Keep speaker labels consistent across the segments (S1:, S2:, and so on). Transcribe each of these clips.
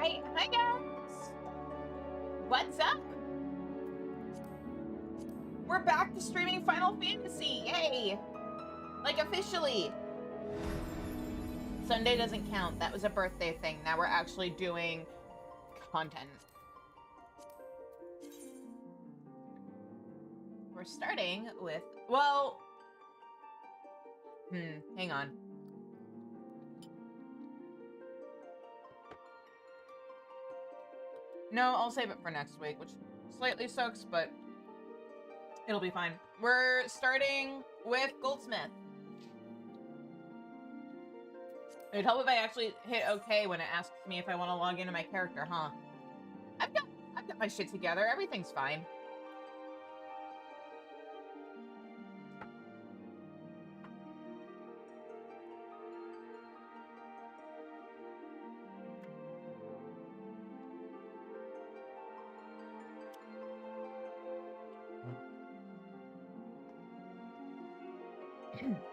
S1: Alright, hi guys! What's up? We're back to streaming Final Fantasy, yay! Like, officially! Sunday doesn't count, that was a birthday thing. Now we're actually doing content. We're starting with, well... hang on. No, I'll save it for next week, which slightly sucks, but it'll be fine. We're starting with Goldsmith. It'd help if I actually hit OK when it asks me if I want to log into my character, huh? I've got my shit together. Everything's fine.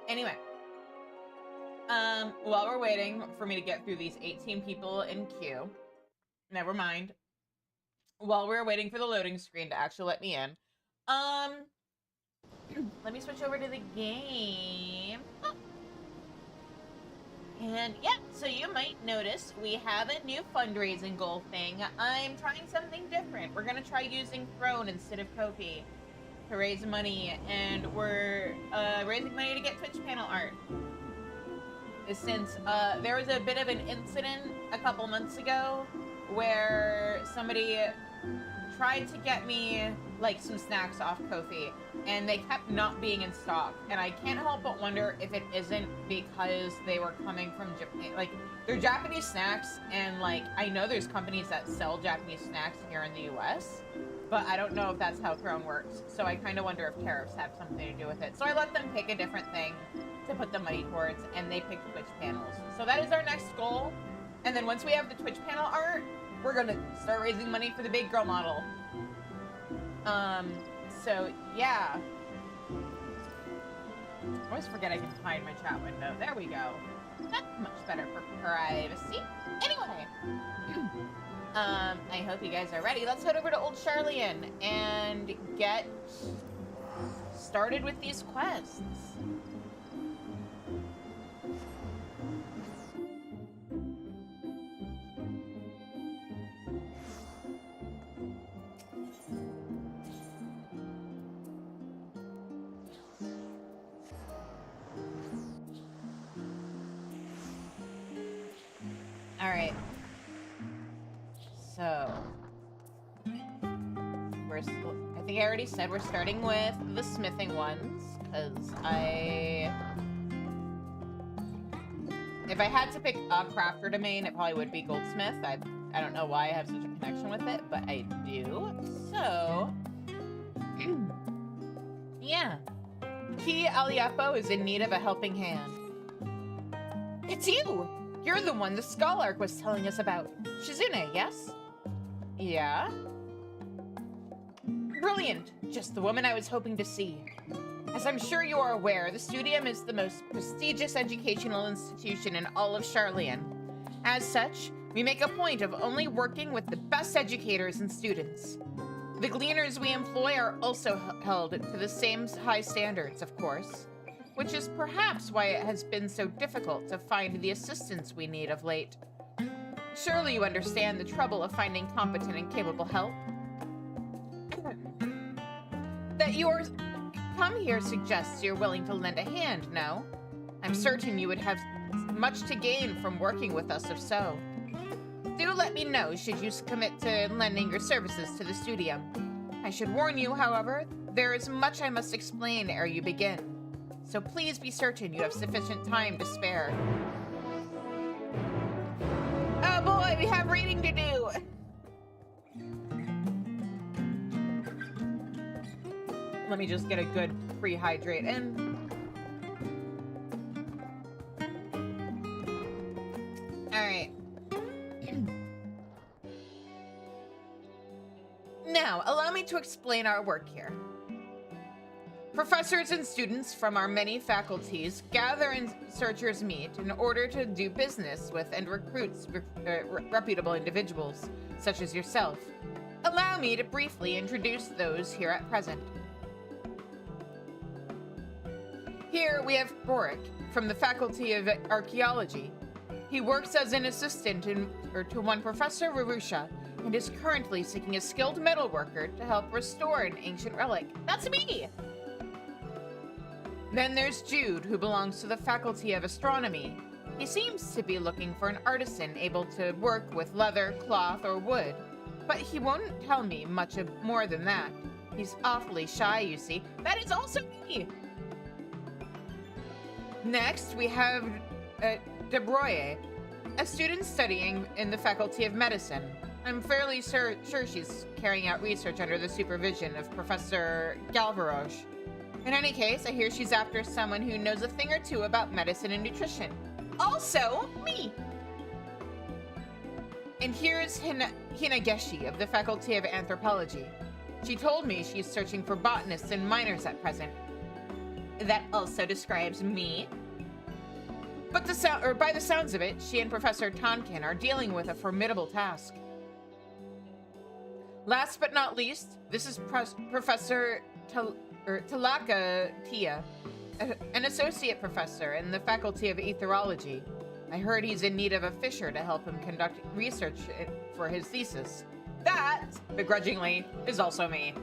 S1: Anyway, while we're waiting for me to get through these 18 people in queue, never mind. While we're waiting for the loading screen to actually let me in, let me switch over to the game. Oh. And yeah, so you might notice we have a new fundraising goal thing. I'm trying something different. We're gonna try using Throne instead of Ko-fi to raise money, and we're raising money to get Twitch panel art. Since there was a bit of an incident a couple months ago where somebody tried to get me like some snacks off Ko-fi, and they kept not being in stock, and I can't help but wonder if it isn't because they were coming from Japan. Like, they're Japanese snacks, and like I know there's companies that sell Japanese snacks here in the US, but I don't know if that's how Throne works. So I kind of wonder if tariffs have something to do with it. So I let them pick a different thing to put the money towards, and they picked Twitch panels. So that is our next goal. And then once we have the Twitch panel art, we're gonna start raising money for the big girl model. So yeah. I always forget I can hide my chat window. There we go. That's much better for privacy. Anyway. I hope you guys are ready. Let's head over to Old Charlian and get started with these quests. All right. So, I think I already said we're starting with the smithing ones, because if I had to pick a crafter domain, it probably would be Goldsmith. I don't know why I have such a connection with it, but I do. So, yeah. Key Aliapo is in need of a helping hand. It's you! You're the one the Scholark was telling us about. Shizune, yes? Yeah? Brilliant! Just the woman I was hoping to see. As I'm sure you are aware, the Studium is the most prestigious educational institution in all of Charlian. As such, we make a point of only working with the best educators and students. The gleaners we employ are also held to the same high standards, of course, which is perhaps why it has been so difficult to find the assistance we need of late. Surely you understand the trouble of finding competent and capable help? That your come here suggests you're willing to lend a hand, no? I'm certain you would have much to gain from working with us if so. Do let me know should you commit to lending your services to the Studium. I should warn you, however, there is much I must explain ere you begin. So please be certain you have sufficient time to spare. Oh boy, we have reading to do! Let me just get a good pre-hydrate in. Alright. Now, allow me to explain our work here. Professors and students from our many faculties gather and searchers meet in order to do business with and recruit reputable individuals, such as yourself. Allow me to briefly introduce those here at present. Here we have Boric from the Faculty of Archaeology. He works as an assistant to one Professor Rarusha and is currently seeking a skilled metal worker to help restore an ancient relic. That's me! Then there's Jude, who belongs to the Faculty of Astronomy. He seems to be looking for an artisan able to work with leather, cloth, or wood, but he won't tell me much more than that. He's awfully shy, you see. That is also me! Next, we have De Broglie, a student studying in the Faculty of Medicine. I'm fairly sure she's carrying out research under the supervision of Professor Galvaroche. In any case, I hear she's after someone who knows a thing or two about medicine and nutrition. Also, me! And here's Hinageshi of the Faculty of Anthropology. She told me she's searching for botanists and miners at present. That also describes me. But by the sounds of it, she and Professor Tonkin are dealing with a formidable task. Last but not least, this is Professor Talaka Tia, an associate professor in the Faculty of Etherology. I heard he's in need of a fisher to help him conduct research for his thesis. That, begrudgingly, is also me.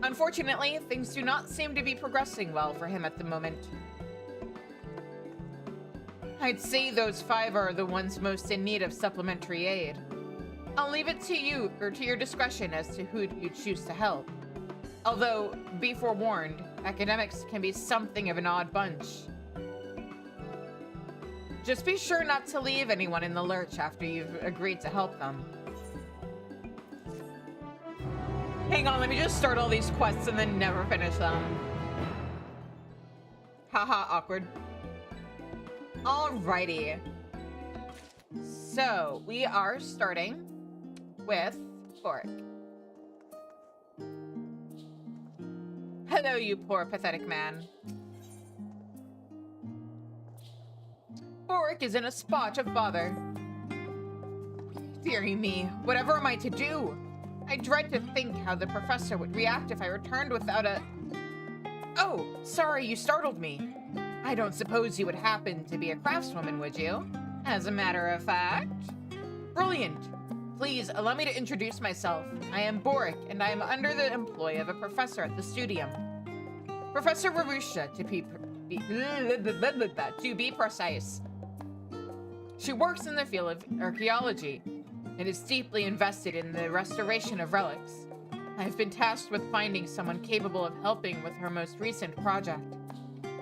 S1: Unfortunately, things do not seem to be progressing well for him at the moment. I'd say those 5 are the ones most in need of supplementary aid. I'll leave it to you, or to your discretion as to who you choose to help. Although, be forewarned, academics can be something of an odd bunch. Just be sure not to leave anyone in the lurch after you've agreed to help them. Hang on, let me just start all these quests and then never finish them. Haha, awkward. Alrighty. So, we are starting with Boric. Hello, you poor, pathetic man. Boric is in a spot of bother. Dearie me, whatever am I to do? I dread to think how the professor would react if I returned without a... Oh, sorry, you startled me. I don't suppose you would happen to be a craftswoman, would you? As a matter of fact... Brilliant. Please, allow me to introduce myself. I am Boric, and I am under the employ of a professor at the Studium. Professor Rarusha, to be precise. She works in the field of archaeology and is deeply invested in the restoration of relics. I have been tasked with finding someone capable of helping with her most recent project.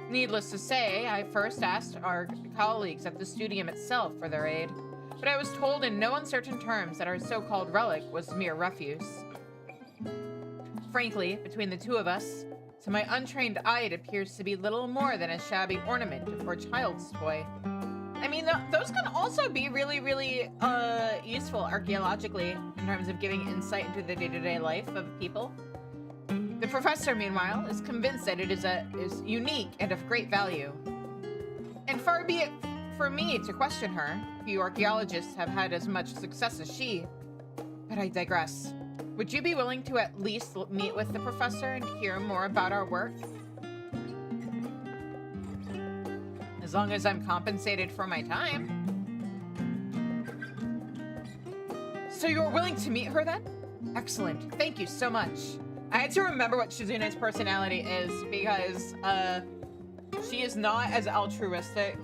S1: Needless to say, I first asked our colleagues at the Studium itself for their aid, but I was told in no uncertain terms that our so-called relic was mere refuse. Frankly, between the two of us, to my untrained eye it appears to be little more than a shabby ornament or child's toy. I mean, those can also be really, really useful archaeologically in terms of giving insight into the day-to-day life of people. The professor, meanwhile, is convinced that it is unique and of great value. And far be it for me to question her. Few archaeologists have had as much success as she. But I digress. Would you be willing to at least meet with the professor and hear more about our work? As long as I'm compensated for my time. So you're willing to meet her then? Excellent. Thank you so much. I had to remember what Shizune's personality is because she is not as altruistic,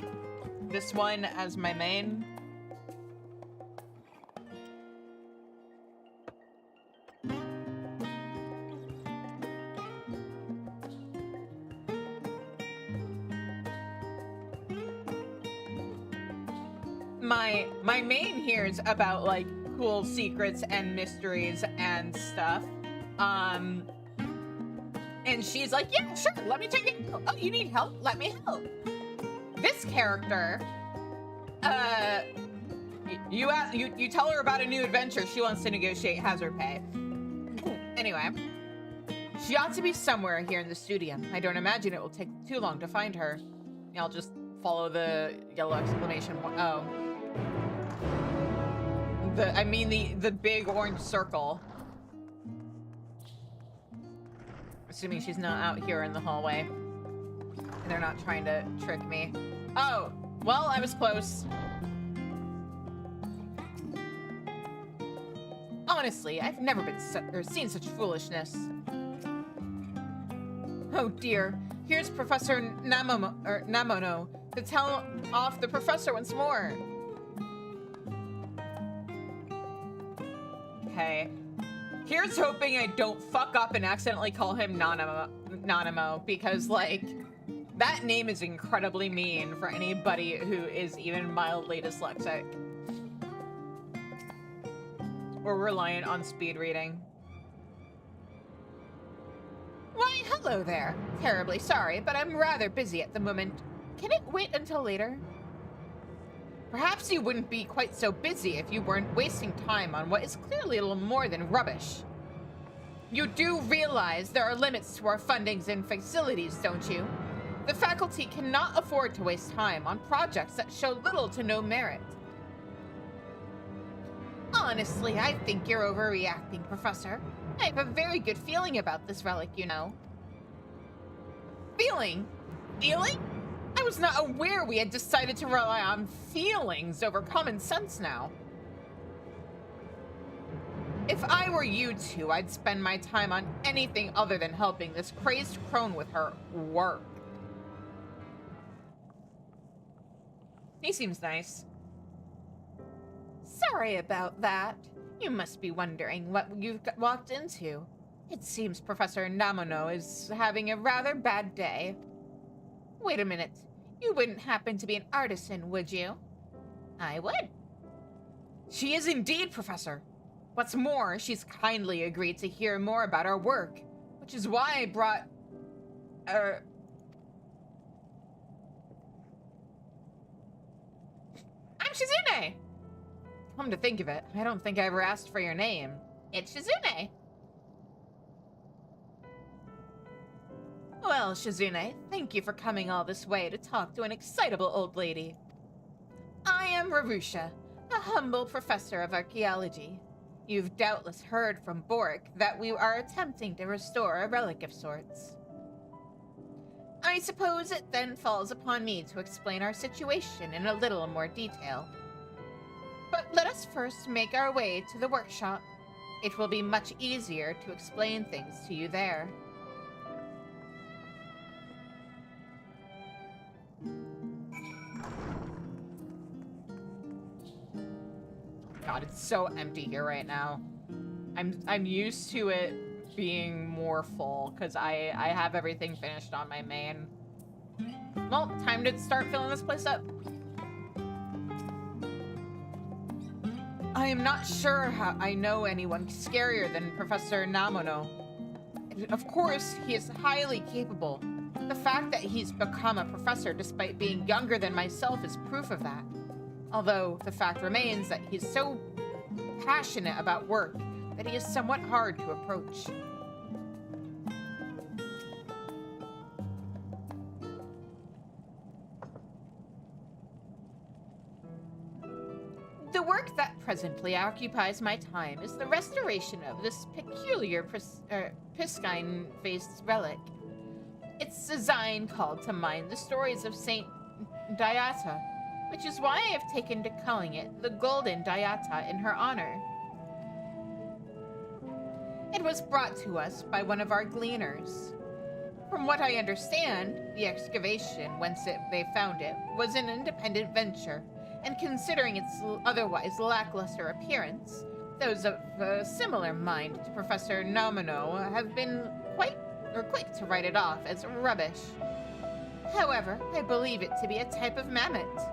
S1: this one, as my main. My main here is about like cool secrets and mysteries and stuff. And she's like, yeah, sure, let me take it. Oh, you need help? Let me help. This character, you tell her about a new adventure. She wants to negotiate hazard pay. Anyway, She ought to be somewhere here in the Studium. I don't imagine it will take too long to find her. I'll just follow the yellow exclamation point. Oh. I mean the big orange circle. Assuming she's not out here in the hallway. And they're not trying to trick me. Oh, well, I was close. Honestly, I've never been seen such foolishness. Oh dear, here's Professor Namono to tell off the professor once more. Okay. Here's hoping I don't fuck up and accidentally call him Nanamo, because, like, that name is incredibly mean for anybody who is even mildly dyslexic. Or reliant on speed reading. Why, hello there. Terribly sorry, but I'm rather busy at the moment. Can it wait until later? Perhaps you wouldn't be quite so busy if you weren't wasting time on what is clearly a little more than rubbish. You do realize there are limits to our fundings and facilities, don't you? The faculty cannot afford to waste time on projects that show little to no merit. Honestly, I think you're overreacting, Professor. I have a very good feeling about this relic, you know. Feeling? Feeling? I was not aware we had decided to rely on feelings over common sense now. If I were you two, I'd spend my time on anything other than helping this crazed crone with her work. He seems nice. Sorry about that. You must be wondering what you've walked into. It seems Professor Namono is having a rather bad day. Wait a minute. You wouldn't happen to be an artisan, would you? I would. She is indeed, Professor. What's more, she's kindly agreed to hear more about our work, which is why I brought... I'm Shizune! Come to think of it, I don't think I ever asked for your name. It's Shizune. Well, Shizune, thank you for coming all this way to talk to an excitable old lady. I am Ravusha, a humble professor of archaeology. You've doubtless heard from Boric that we are attempting to restore a relic of sorts. I suppose it then falls upon me to explain our situation in a little more detail. But let us first make our way to the workshop. It will be much easier to explain things to you there. God, it's so empty here right now. I'm used to it being more full because I have everything finished on my main. Well, time to start filling this place up. I am not sure how I know anyone scarier than Professor Namono. Of course, he is highly capable. The fact that he's become a professor despite being younger than myself is proof of that. Although the fact remains that he's so passionate about work that he is somewhat hard to approach. The work that presently occupies my time is the restoration of this peculiar piscine-faced relic. Its design called to mind the stories of Saint Diata, which is why I have taken to calling it the Golden Diata in her honor. It was brought to us by one of our gleaners. From what I understand, the excavation whence they found it was an independent venture, and considering its otherwise lackluster appearance, those of a similar mind to Professor Namono have been quick to write it off as rubbish. However, I believe it to be a type of mammoth.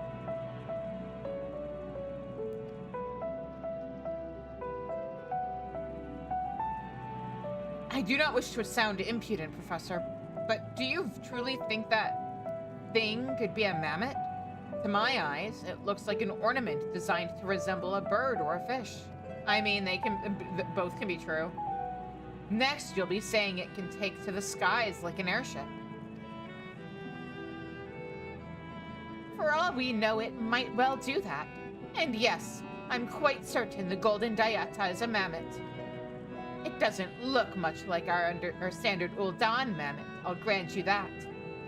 S1: I do not wish to sound impudent, Professor, but do you truly think that thing could be a mammoth? To my eyes, it looks like an ornament designed to resemble a bird or a fish. I mean, both can be true. Next, you'll be saying it can take to the skies like an airship. For all we know, it might well do that. And yes, I'm quite certain the golden dieta is a mammoth. It doesn't look much like our standard Uldan mammoth, I'll grant you that.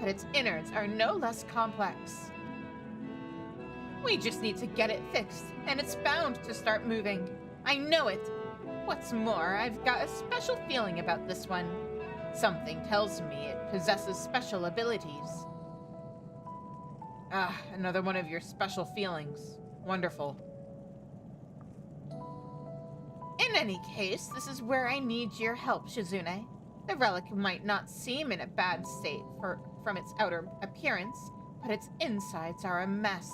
S1: But its innards are no less complex. We just need to get it fixed, and it's bound to start moving. I know it. What's more, I've got a special feeling about this one. Something tells me it possesses special abilities. Ah, another one of your special feelings. Wonderful. In any case, this is where I need your help, Shizune. The relic might not seem in a bad state from its outer appearance, but its insides are a mess.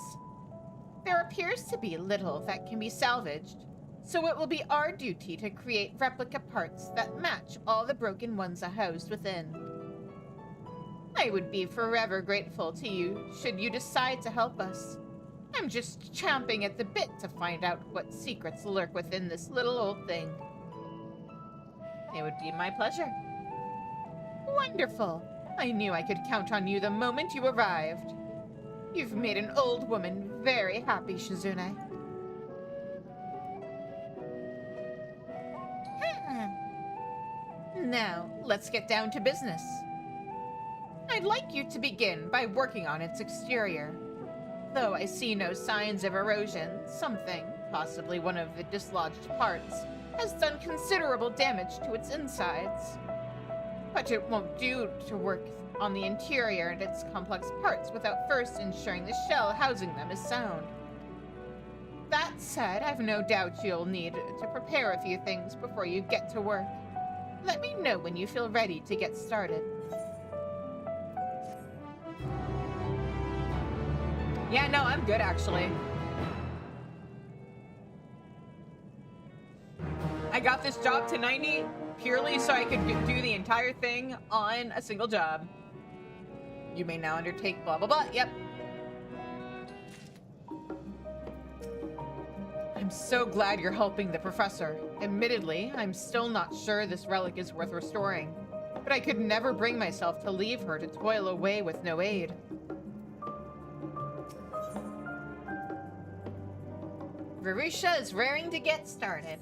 S1: There appears to be little that can be salvaged, so it will be our duty to create replica parts that match all the broken ones housed within. I would be forever grateful to you should you decide to help us. I'm just champing at the bit to find out what secrets lurk within this little old thing. It would be my pleasure. Wonderful. I knew I could count on you the moment you arrived. You've made an old woman very happy, Shizune. Now, let's get down to business. I'd like you to begin by working on its exterior. Though I see no signs of erosion, something, possibly one of the dislodged parts, has done considerable damage to its insides. But it won't do to work on the interior and its complex parts without first ensuring the shell housing them is sound. That said, I've no doubt you'll need to prepare a few things before you get to work. Let me know when you feel ready to get started. Yeah, no, I'm good, actually. I got this job to 90 purely so I could do the entire thing on a single job. You may now undertake blah, blah, blah. Yep. I'm so glad you're helping the professor. Admittedly, I'm still not sure this relic is worth restoring, but I could never bring myself to leave her to toil away with no aid. Verusha is raring to get started.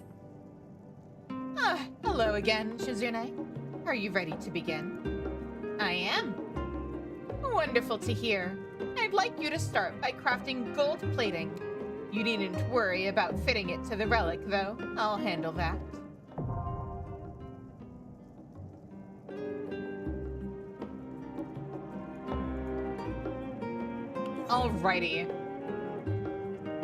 S1: Ah, hello again, Shizune. Are you ready to begin? I am. Wonderful to hear. I'd like you to start by crafting gold plating. You needn't worry about fitting it to the relic, though. I'll handle that. Alrighty.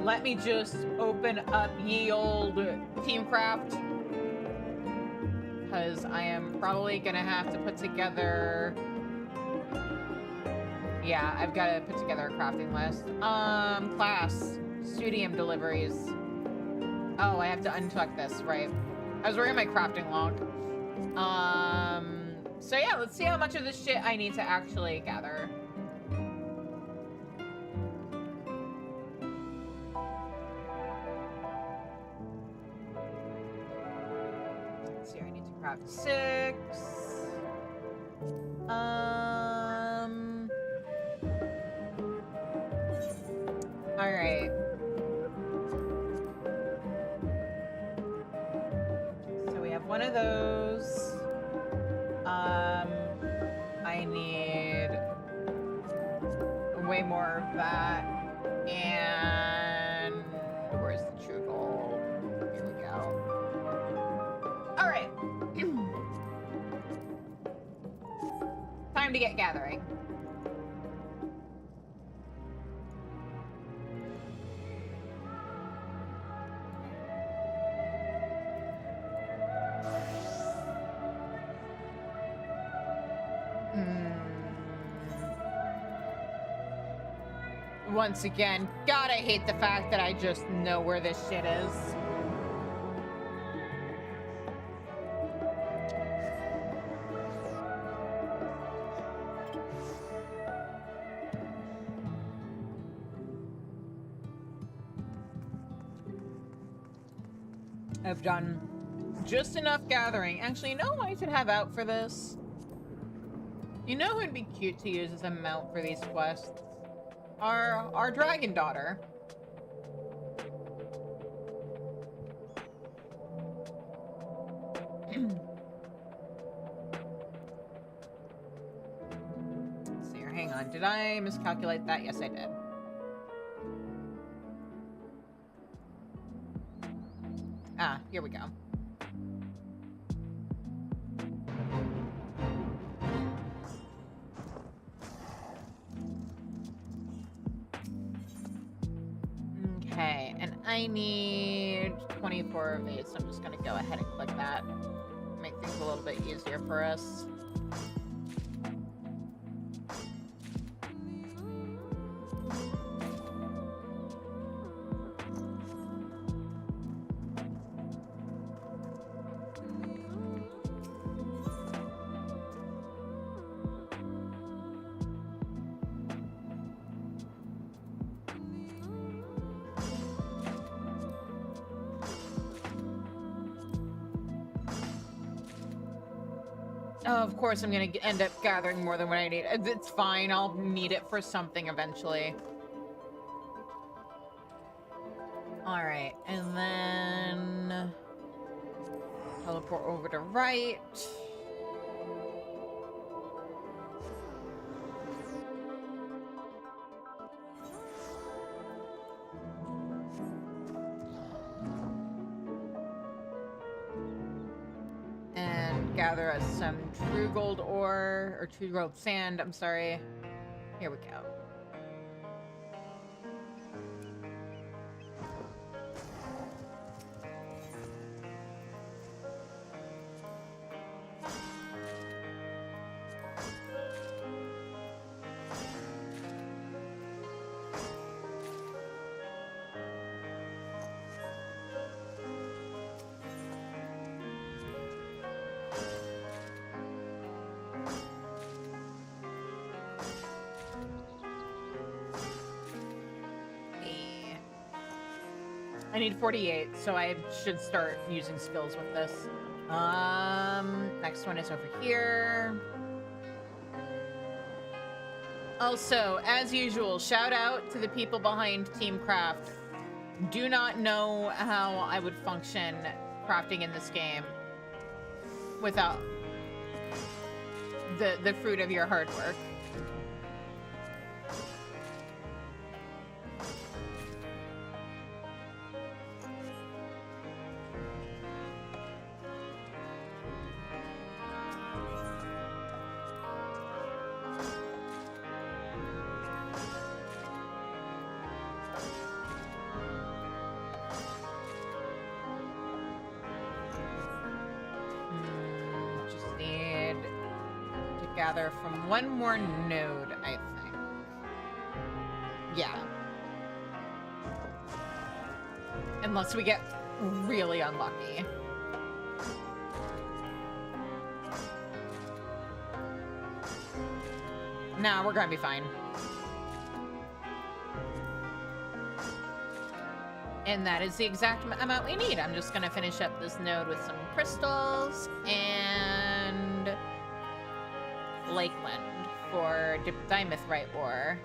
S1: Let me just open up ye old Teamcraft, because I am probably gonna have to put together... Yeah, I've got to put together a crafting list. Class. Studium deliveries. Oh, I have to untuck this, right. I was wearing my crafting log. So yeah, let's see how much of this shit I need to actually gather. Let's see, I need to craft 6. Alright. So we have one of those. I need way more of that. And where's the true gold? Here we go. Alright. Time to get gathering. Once again, God, I hate the fact that I just know where this shit is. I've done Just enough gathering. Actually, you know who I should have out for this? You know who'd be cute to use as a mount for these quests? Our dragon daughter. Let's see here. Hang on. Did I miscalculate that? Yes, I did. Ah, here we go. Okay, and I need 24 of these, so I'm just gonna go ahead and click that. Make things a little bit easier for us. Oh, of course I'm gonna end up gathering more than what I need. It's fine, I'll need it for something eventually. Alright, and then... teleport over to right. Gather us some true gold ore, or true gold sand, I'm sorry. Here we go. I need 48, so I should start using skills with this. Next one is over here. Also, as usual, shout out to the people behind Team Craft. Do not know how I would function crafting in this game without the fruit of your hard work. Gather from one more node, I think. Yeah. Unless we get really unlucky. Nah, we're gonna be fine. And that is the exact amount we need. I'm just gonna finish up this node with some crystals and Lakeland for dimethrite ore.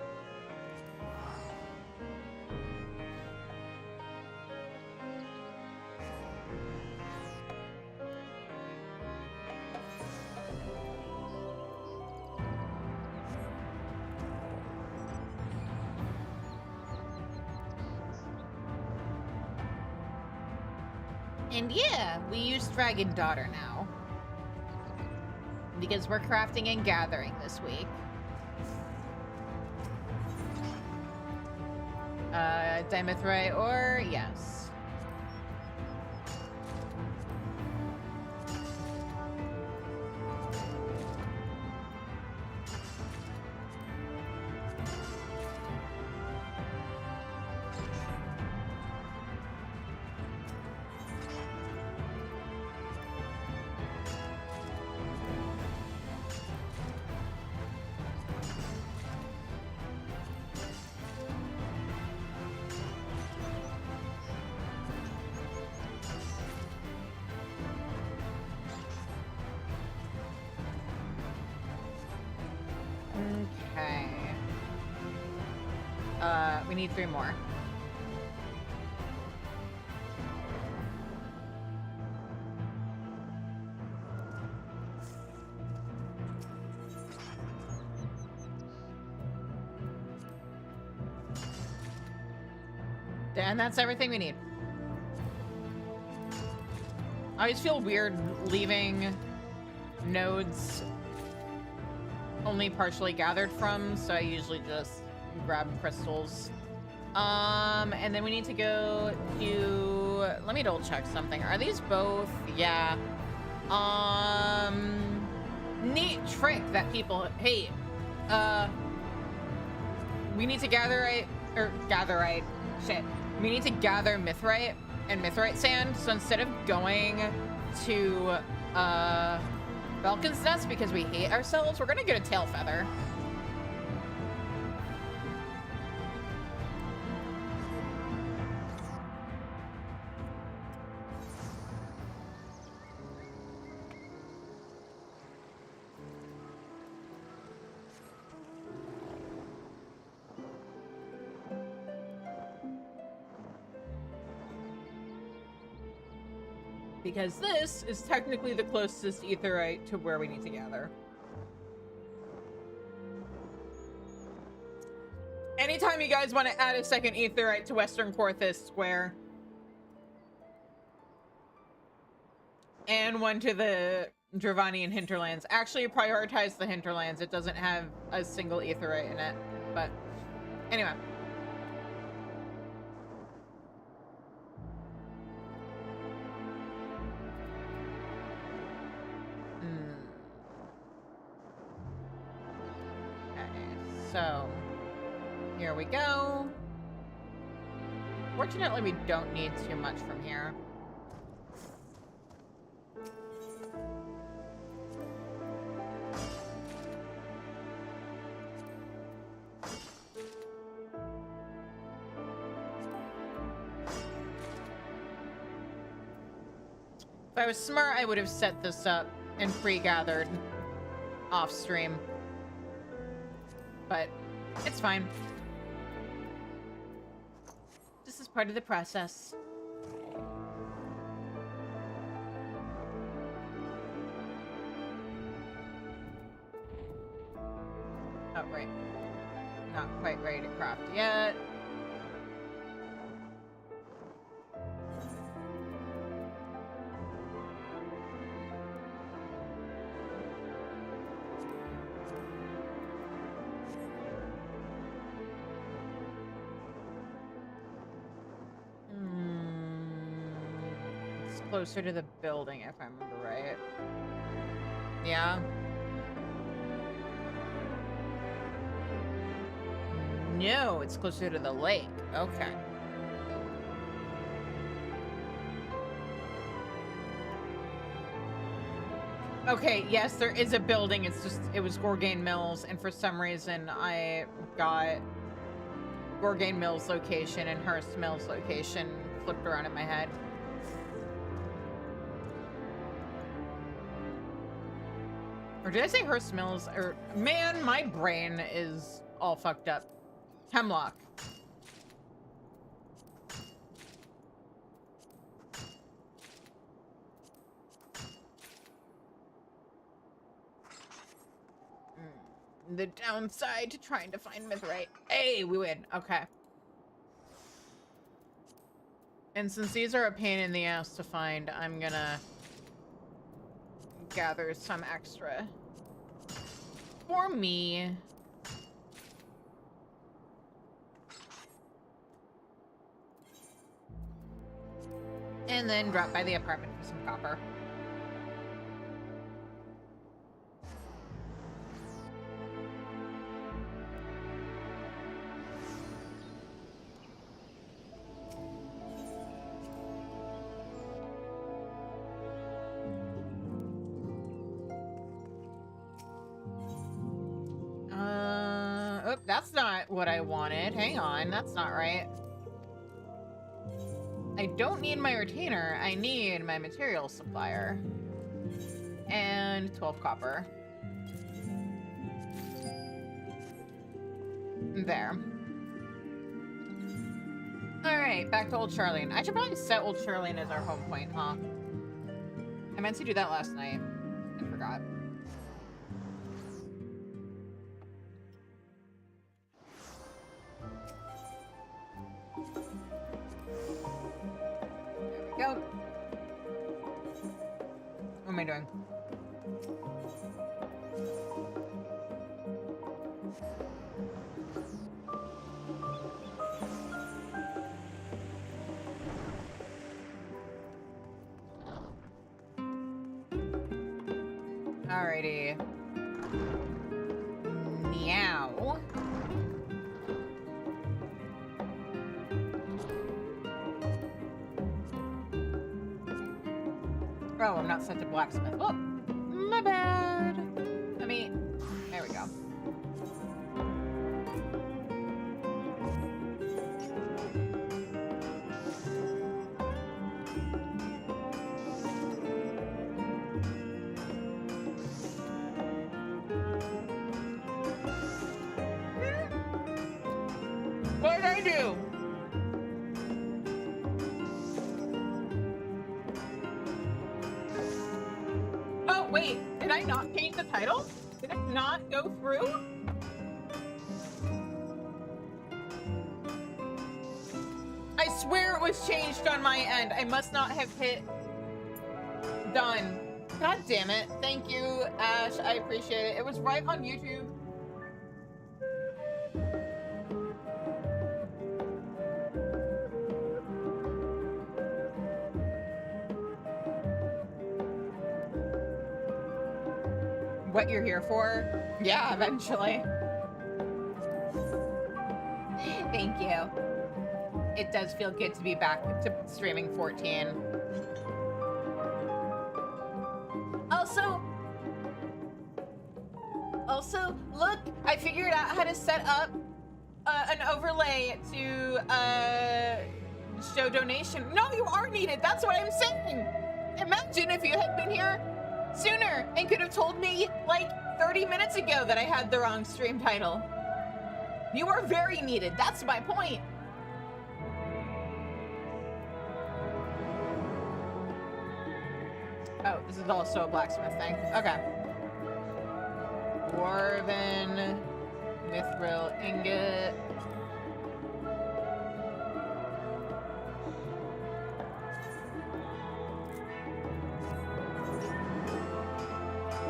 S1: And yeah, we use Dragon Daughter now. Because we're crafting and gathering this week. Dimethrite ore, yes. We need 3 more. And that's everything we need. I always feel weird leaving nodes only partially gathered from, so I usually just grab crystals. And then we need to go to... Let me double check something. Are these both? Yeah. Neat trick that people... Hey, we need to gatherite... Or gatherite. Shit. We need to gather mithrite and mithrite sand, so instead of going to Falcon's Nest because we hate ourselves, we're gonna get a tail feather. Because this is technically the closest aetherite to where we need to gather. Anytime you guys want to add a second aetherite to Western Korthus Square. And one to the Dravanian hinterlands. Actually, prioritize the hinterlands. It doesn't have a single aetherite in it. But anyway. So, here we go. Fortunately, we don't need too much from here. If I was smart, I would have set this up and pre-gathered off stream. But it's fine. This is part of the process. Oh, right. Not quite ready to craft yet. Closer to the building, if I remember right. Yeah. No, it's closer to the lake. Okay. Okay, yes, there is a building. It's just, it was Gorgain Mills, and for some reason I got Gorgain Mills location and Hearst Mills location flipped around in my head. Or did I say Hearst Mills? Or, man, my brain is all fucked up. Hemlock. The downside to trying to find mithrite. Hey, we win. Okay. And since these are a pain in the ass to find, I'm gonna gather some extra for me. And then drop by the apartment for some copper. Oh, that's not what I wanted. Hang on, that's not right. I don't need my retainer. I need my material supplier. And 12 copper. There. Alright, back to Old Charlene. I should probably set Old Charlene as our home point, huh? I meant to do that last night. I forgot. There we go. What am I doing? Alrighty. Meow. Oh, I'm not set to blacksmith. Oh, my bad. Let me... There we go. What did I do? Oh, wait. Did I not change the title? Did it not go through? I swear it was changed on my end. I must not have hit done. God damn it. Thank you, Ash. I appreciate it. It was right on YouTube. What you're here for? Yeah, eventually. Thank you. It does feel good to be back to streaming 14. Also, look, I figured out how to set up an overlay to show donation. No, you are needed. That's what I'm saying. Imagine if you had been here sooner and could have told me like 30 minutes ago that I had the wrong stream title. You are very needed. That's my point. Oh, this is also a blacksmith thing. Okay. Dwarven, mithril ingot.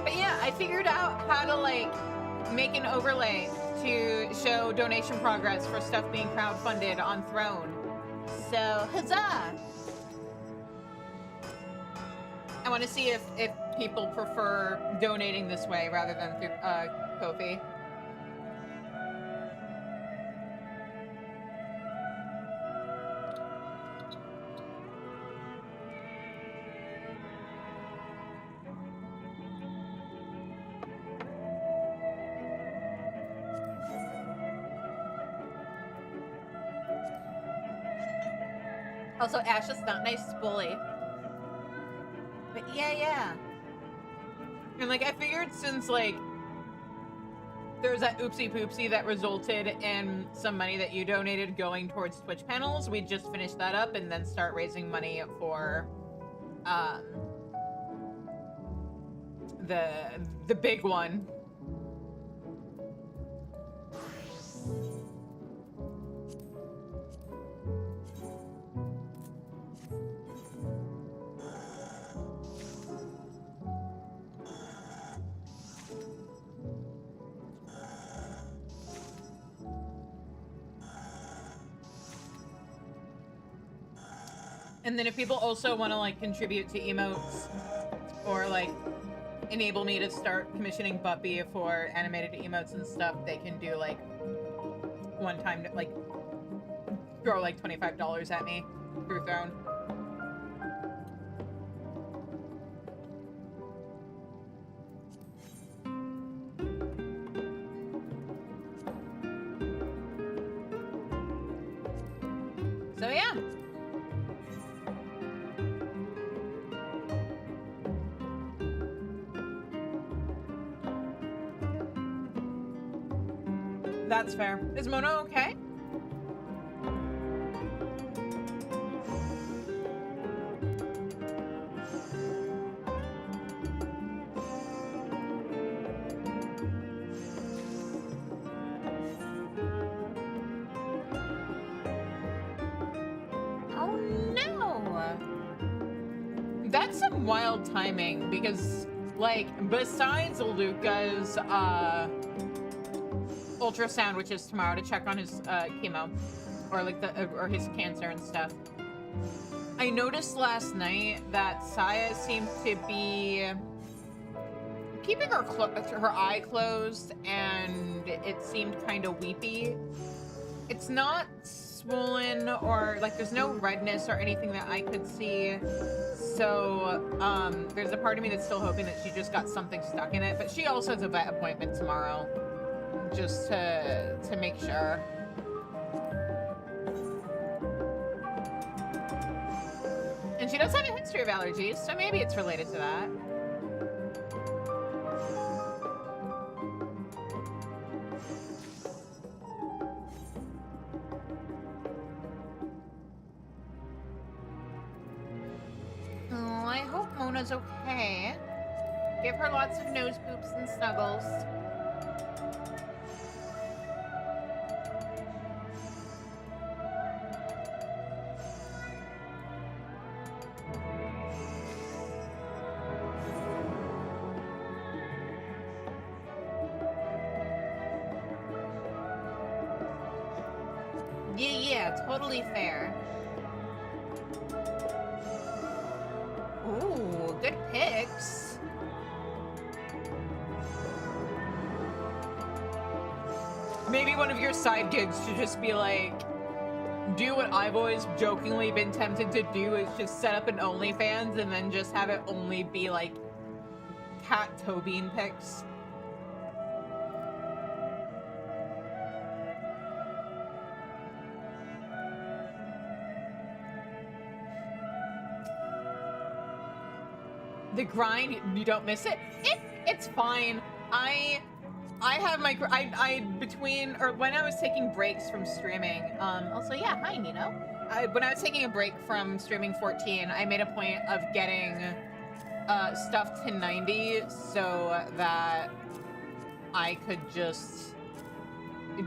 S1: But yeah, I figured out how to like make an overlay to show donation progress for stuff being crowdfunded on Throne. So, huzzah! I want to see if people prefer donating this way rather than through Ko-fi. Also, Ash is not nice bully. But yeah. And like, I figured since like there's that oopsie poopsie that resulted in some money that you donated going towards Twitch panels, we'd just finish that up and then start raising money for the big one. And then if people also want to like contribute to emotes or like enable me to start commissioning Buppy for animated emotes and stuff, they can do like one time like throw like $25 at me through Throne. So yeah. That's fair. Is Mono okay? some wild timing because, like, besides Luca's ultrasound, which is tomorrow to check on his chemo or like or his cancer and stuff, I noticed last night that Saya seemed to be keeping her eye closed, and it seemed kind of weepy. It's not swollen or like there's no redness or anything that I could see. So there's a part of me that's still hoping that she just got something stuck in it. But she also has a vet appointment tomorrow, just to make sure. And she does have a history of allergies, so maybe it's related to that. Oh, I hope Mona's okay. Give her lots of nose poops and snuggles. Yeah, totally fair. Ooh, good picks. Maybe one of your side gigs should just be like, do what I've always jokingly been tempted to do, is just set up an OnlyFans and then just have it only be like cat toe bean pics. The grind, you don't miss it. It's fine. I have my between, or when I was taking breaks from streaming. Also, yeah, hi Nino. When I was taking a break from streaming 14, I made a point of getting stuff to 90 so that I could just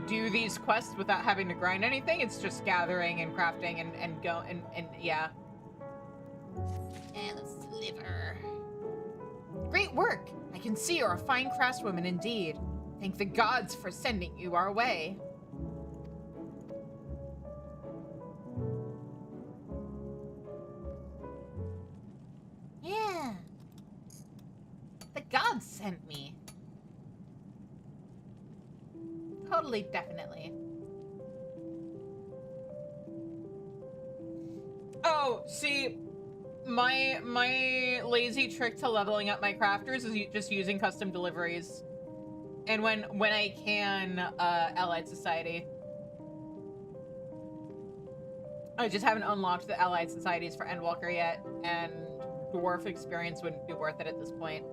S1: do these quests without having to grind anything. It's just gathering and crafting and go and yeah. And let's deliver. Great work! I can see you're a fine craftswoman indeed. Thank the gods for sending you our way. Yeah. The gods sent me. Totally, definitely. Oh, see... My lazy trick to leveling up my crafters is just using custom deliveries, and when I can, Allied Society. I just haven't unlocked the Allied Societies for Endwalker yet, and Dwarf experience wouldn't be worth it at this point.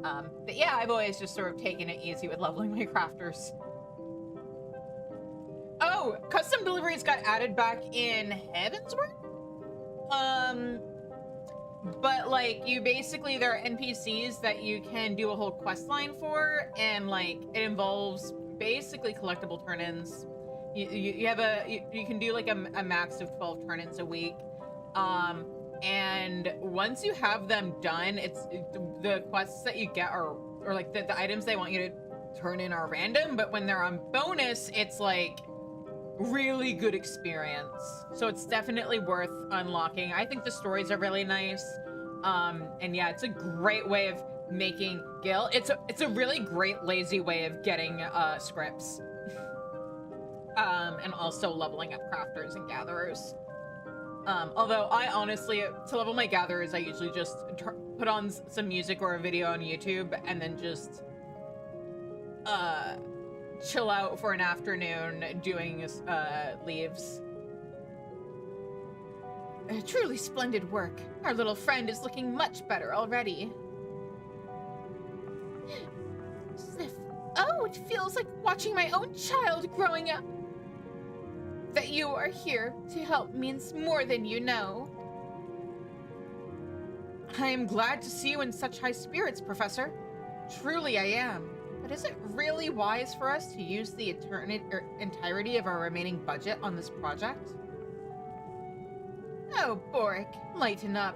S1: But yeah, I've always just sort of taken it easy with leveling my crafters. Oh, custom deliveries got added back in Heavensward? But, like, you basically, there are NPCs that you can do a whole quest line for, and, like, it involves basically collectible turn-ins. You can do, like, a max of 12 turn-ins a week. And once you have them done, the quests that you get are, or, like, the items they want you to turn in are random, but when they're on bonus, it's, like, really good experience. So it's definitely worth unlocking. I think the stories are really nice. And yeah, it's a great way of making gil. It's a really great lazy way of getting scripts. And also leveling up crafters and gatherers. Although I honestly, to level my gatherers, I usually just put on some music or a video on YouTube and then just chill out for an afternoon doing leaves. Truly splendid work. Our little friend is looking much better already. Sniff. Oh, it feels like watching my own child growing up. That you are here to help means more than you know. I am glad to see you in such high spirits, Professor. Truly I am. But is it really wise for us to use the entirety of our remaining budget on this project? Oh, Boric, lighten up.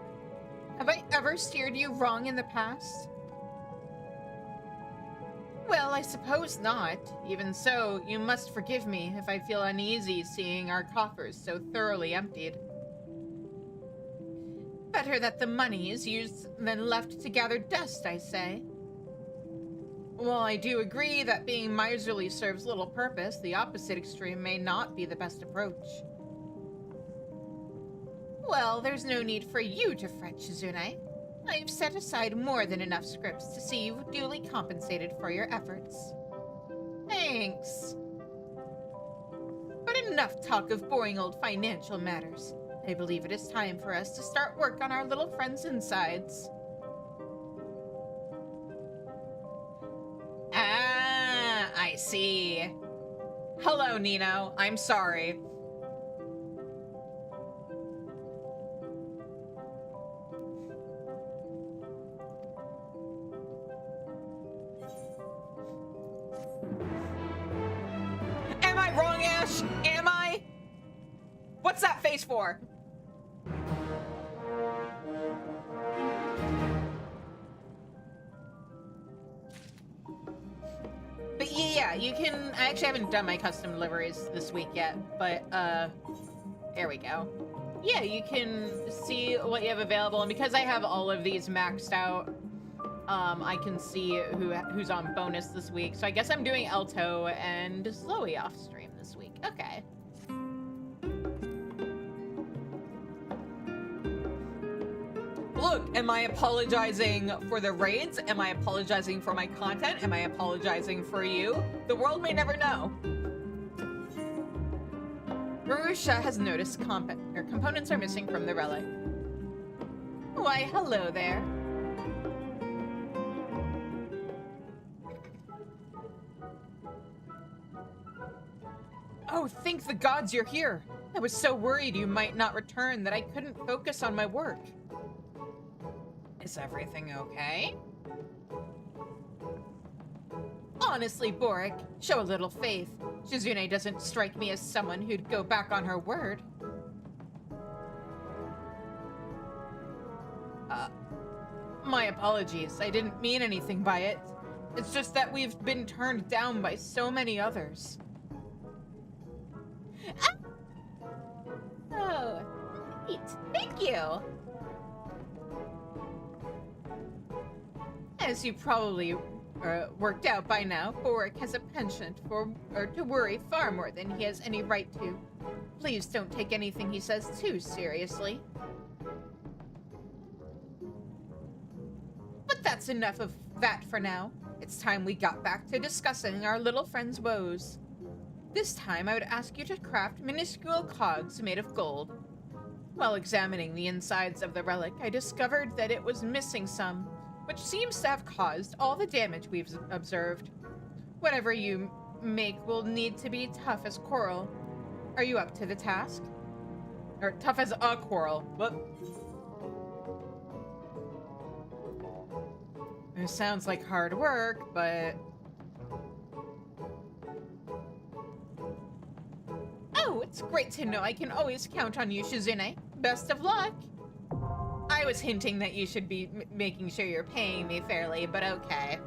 S1: Have I ever steered you wrong in the past? Well, I suppose not. Even so, you must forgive me if I feel uneasy seeing our coffers so thoroughly emptied. Better that the money is used than left to gather dust, I say. While I do agree that being miserly serves little purpose, the opposite extreme may not be the best approach. Well, there's no need for you to fret, Shizune. I've set aside more than enough scripts to see you duly compensated for your efforts. Thanks. But enough talk of boring old financial matters. I believe it is time for us to start work on our little friend's insides. Ah, I see. Hello, Nino. I'm sorry. Am I wrong, Ash? Am I? What's that face for? But yeah, you can... I actually haven't done my custom deliveries this week yet, but, there we go. Yeah, you can see what you have available, and because I have all of these maxed out, I can see who's on bonus this week. So I guess I'm doing Elto and Sloey off stream this week. Okay. Look, am I apologizing for the raids? Am I apologizing for my content? Am I apologizing for you? The world may never know. Marusha has noticed components are missing from the relic. Why, hello there. Oh, thank the gods you're here. I was so worried you might not return that I couldn't focus on my work. Is everything okay? Honestly, Boric, show a little faith. Shizune doesn't strike me as someone who'd go back on her word. My apologies. I didn't mean anything by it. It's just that we've been turned down by so many others. Ah! Oh, neat. Thank you. As you probably worked out by now, Boric has a penchant to worry far more than he has any right to. Please don't take anything he says too seriously. But that's enough of that for now. It's time we got back to discussing our little friend's woes. This time I would ask you to craft minuscule cogs made of gold. While examining the insides of the relic, I discovered that it was missing some, which seems to have caused all the damage we've observed. Whatever you make will need to be tough as coral. Are you up to the task? Or tough as a coral. Whoop. It sounds like hard work, but... Oh, it's great to know I can always count on you, Shizune. Best of luck. I was hinting that you should be making sure you're paying me fairly, but okay.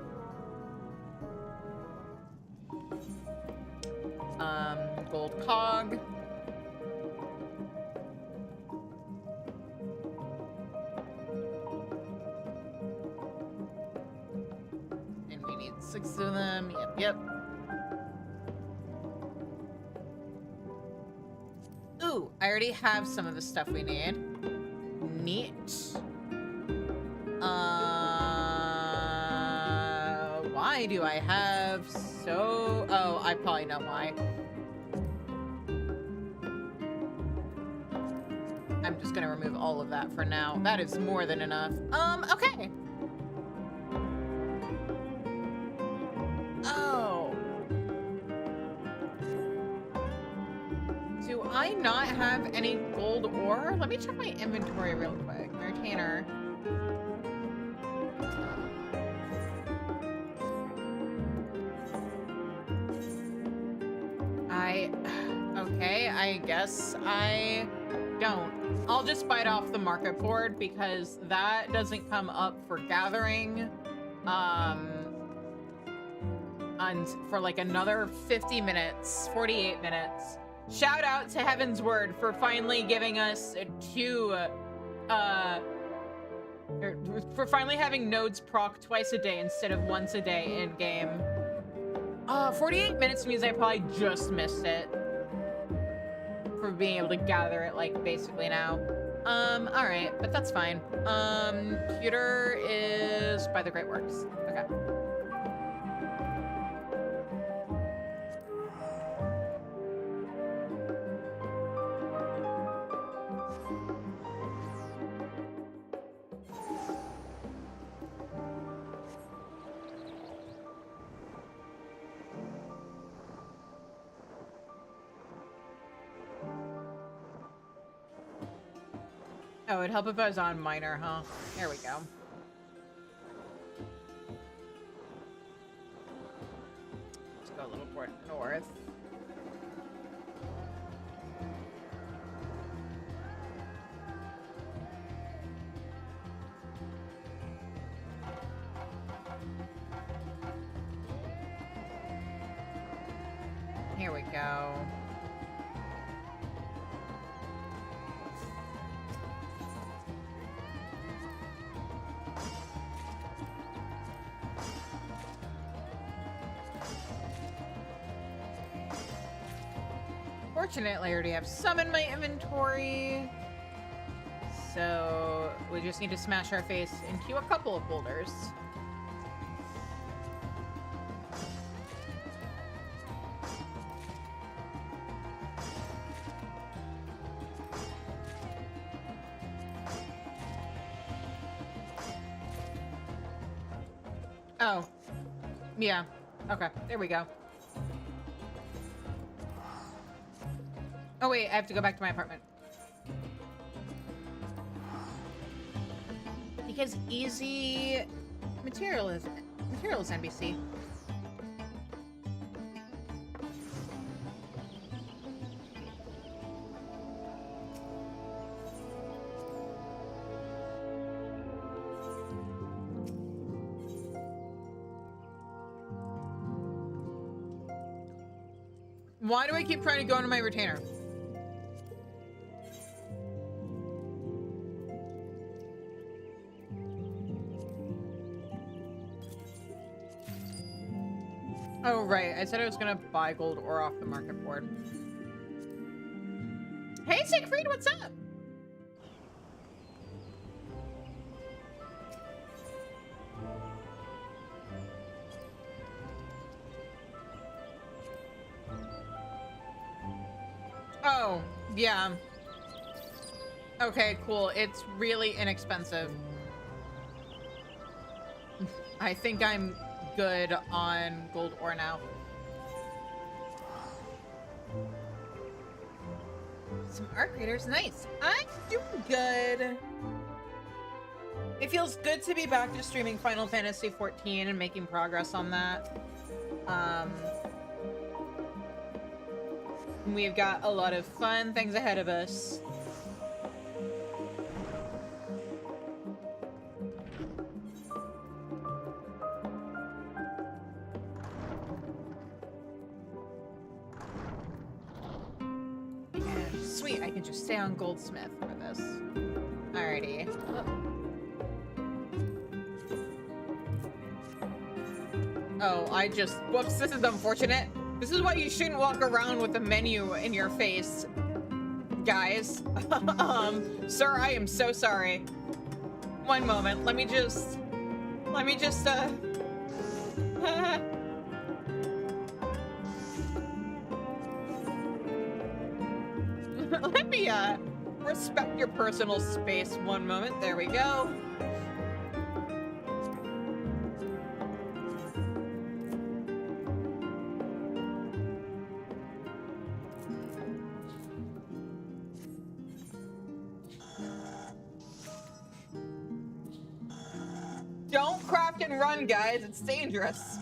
S1: Gold cog. And we need 6 of them. Yep. Ooh, I already have some of the stuff we need. Neat. Why do I have so... Oh, I probably know why. I'm just gonna remove all of that for now. That is more than enough. Okay. Oh. Do I not have any gold ore? Let me check my inventory real quick. Entertainer. Okay, I guess I don't, I'll just bite off the market board because that doesn't come up for gathering. And for like another 50 minutes, 48 minutes. Shout out to Heaven's Word for finally giving us for finally having nodes proc twice a day instead of once a day in game. 48 minutes means I probably just missed it for being able to gather it like basically now. All right, but that's fine. Computer is by the Great Works. Okay. Oh, it'd help if I was on minor, huh? There we go. Let's go a little more north. Here we go. Fortunately, I already have some in my inventory. So we just need to smash our face into a couple of boulders. Oh. Yeah. Okay, there we go. Oh wait, I have to go back to my apartment. Because easy materials NBC. Why do I keep trying to go into my retainer? Oh, right. I said I was gonna buy gold ore off the market board. Hey, Siegfried, what's up? Oh, yeah. Okay, cool. It's really inexpensive. I think I'm good on gold ore now. Some art creators, nice. I'm doing good. It feels good to be back to streaming Final Fantasy XIV and making progress on that. We've got a lot of fun things ahead of us. Sweet, I can just stay on Goldsmith for this. Alrighty. Oh, whoops, this is unfortunate. This is why you shouldn't walk around with a menu in your face, guys. Sir, I am so sorry. One moment, let me just, let me respect your personal space one moment. There we go. Don't craft and run, guys. It's dangerous.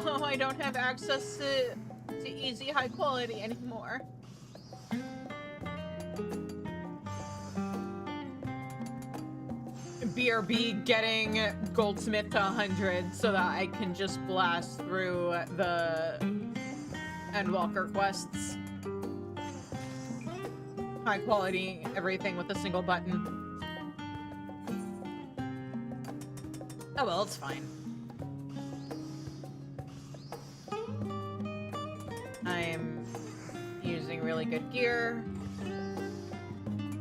S1: Oh, I don't have access to easy high quality anymore. BRB getting Goldsmith to 100 so that I can just blast through the Endwalker quests. High quality, everything with a single button. Oh well, it's fine. I'm using really good gear,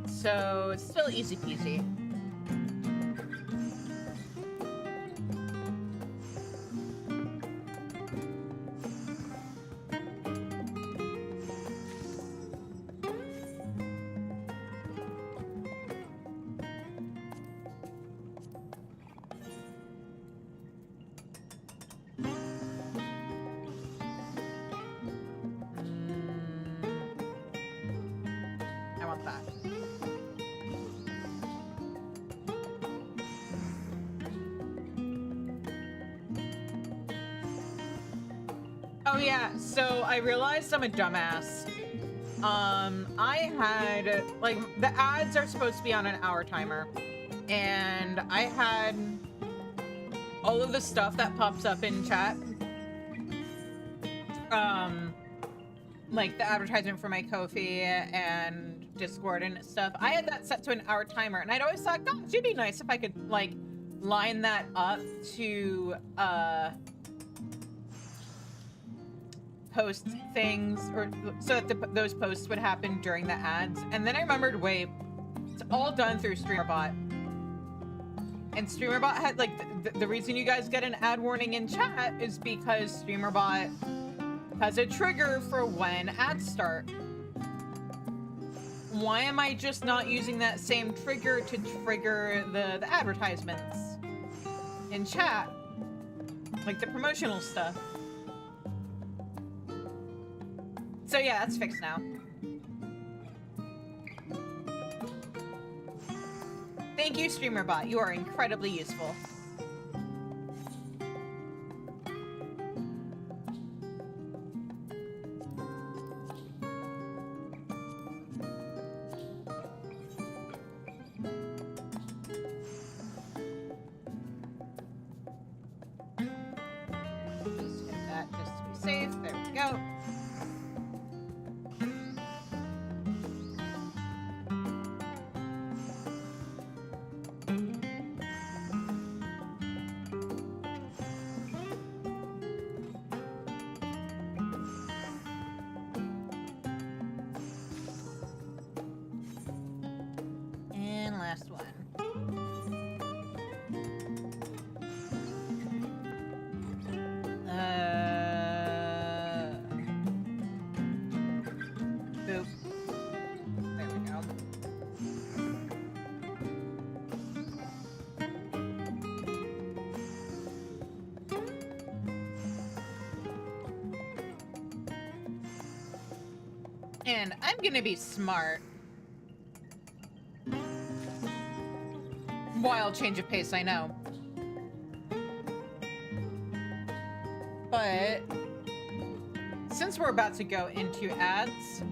S1: so it's still easy peasy. Oh yeah, so I realized I'm a dumbass. I had, like, the ads are supposed to be on an hour timer, and I had all of the stuff that pops up in chat, like the advertisement for my Ko-fi and Discord and stuff. I had that set to an hour timer, and I'd always thought, God, it'd be nice if I could, like, line that up to, post things, or so that those posts would happen during the ads. And then I remembered, wait, it's all done through StreamerBot. And StreamerBot had, like, the reason you guys get an ad warning in chat is because StreamerBot has a trigger for when ads start. Why am I just not using that same trigger to trigger the advertisements in chat? Like the promotional stuff. So yeah, that's fixed now. Thank you, StreamerBot. You are incredibly useful. Just hit that just to be safe. There we go. Last one. Boop. There we go. And I'm gonna be smart. Wild change of pace, I know. But since we're about to go into ads,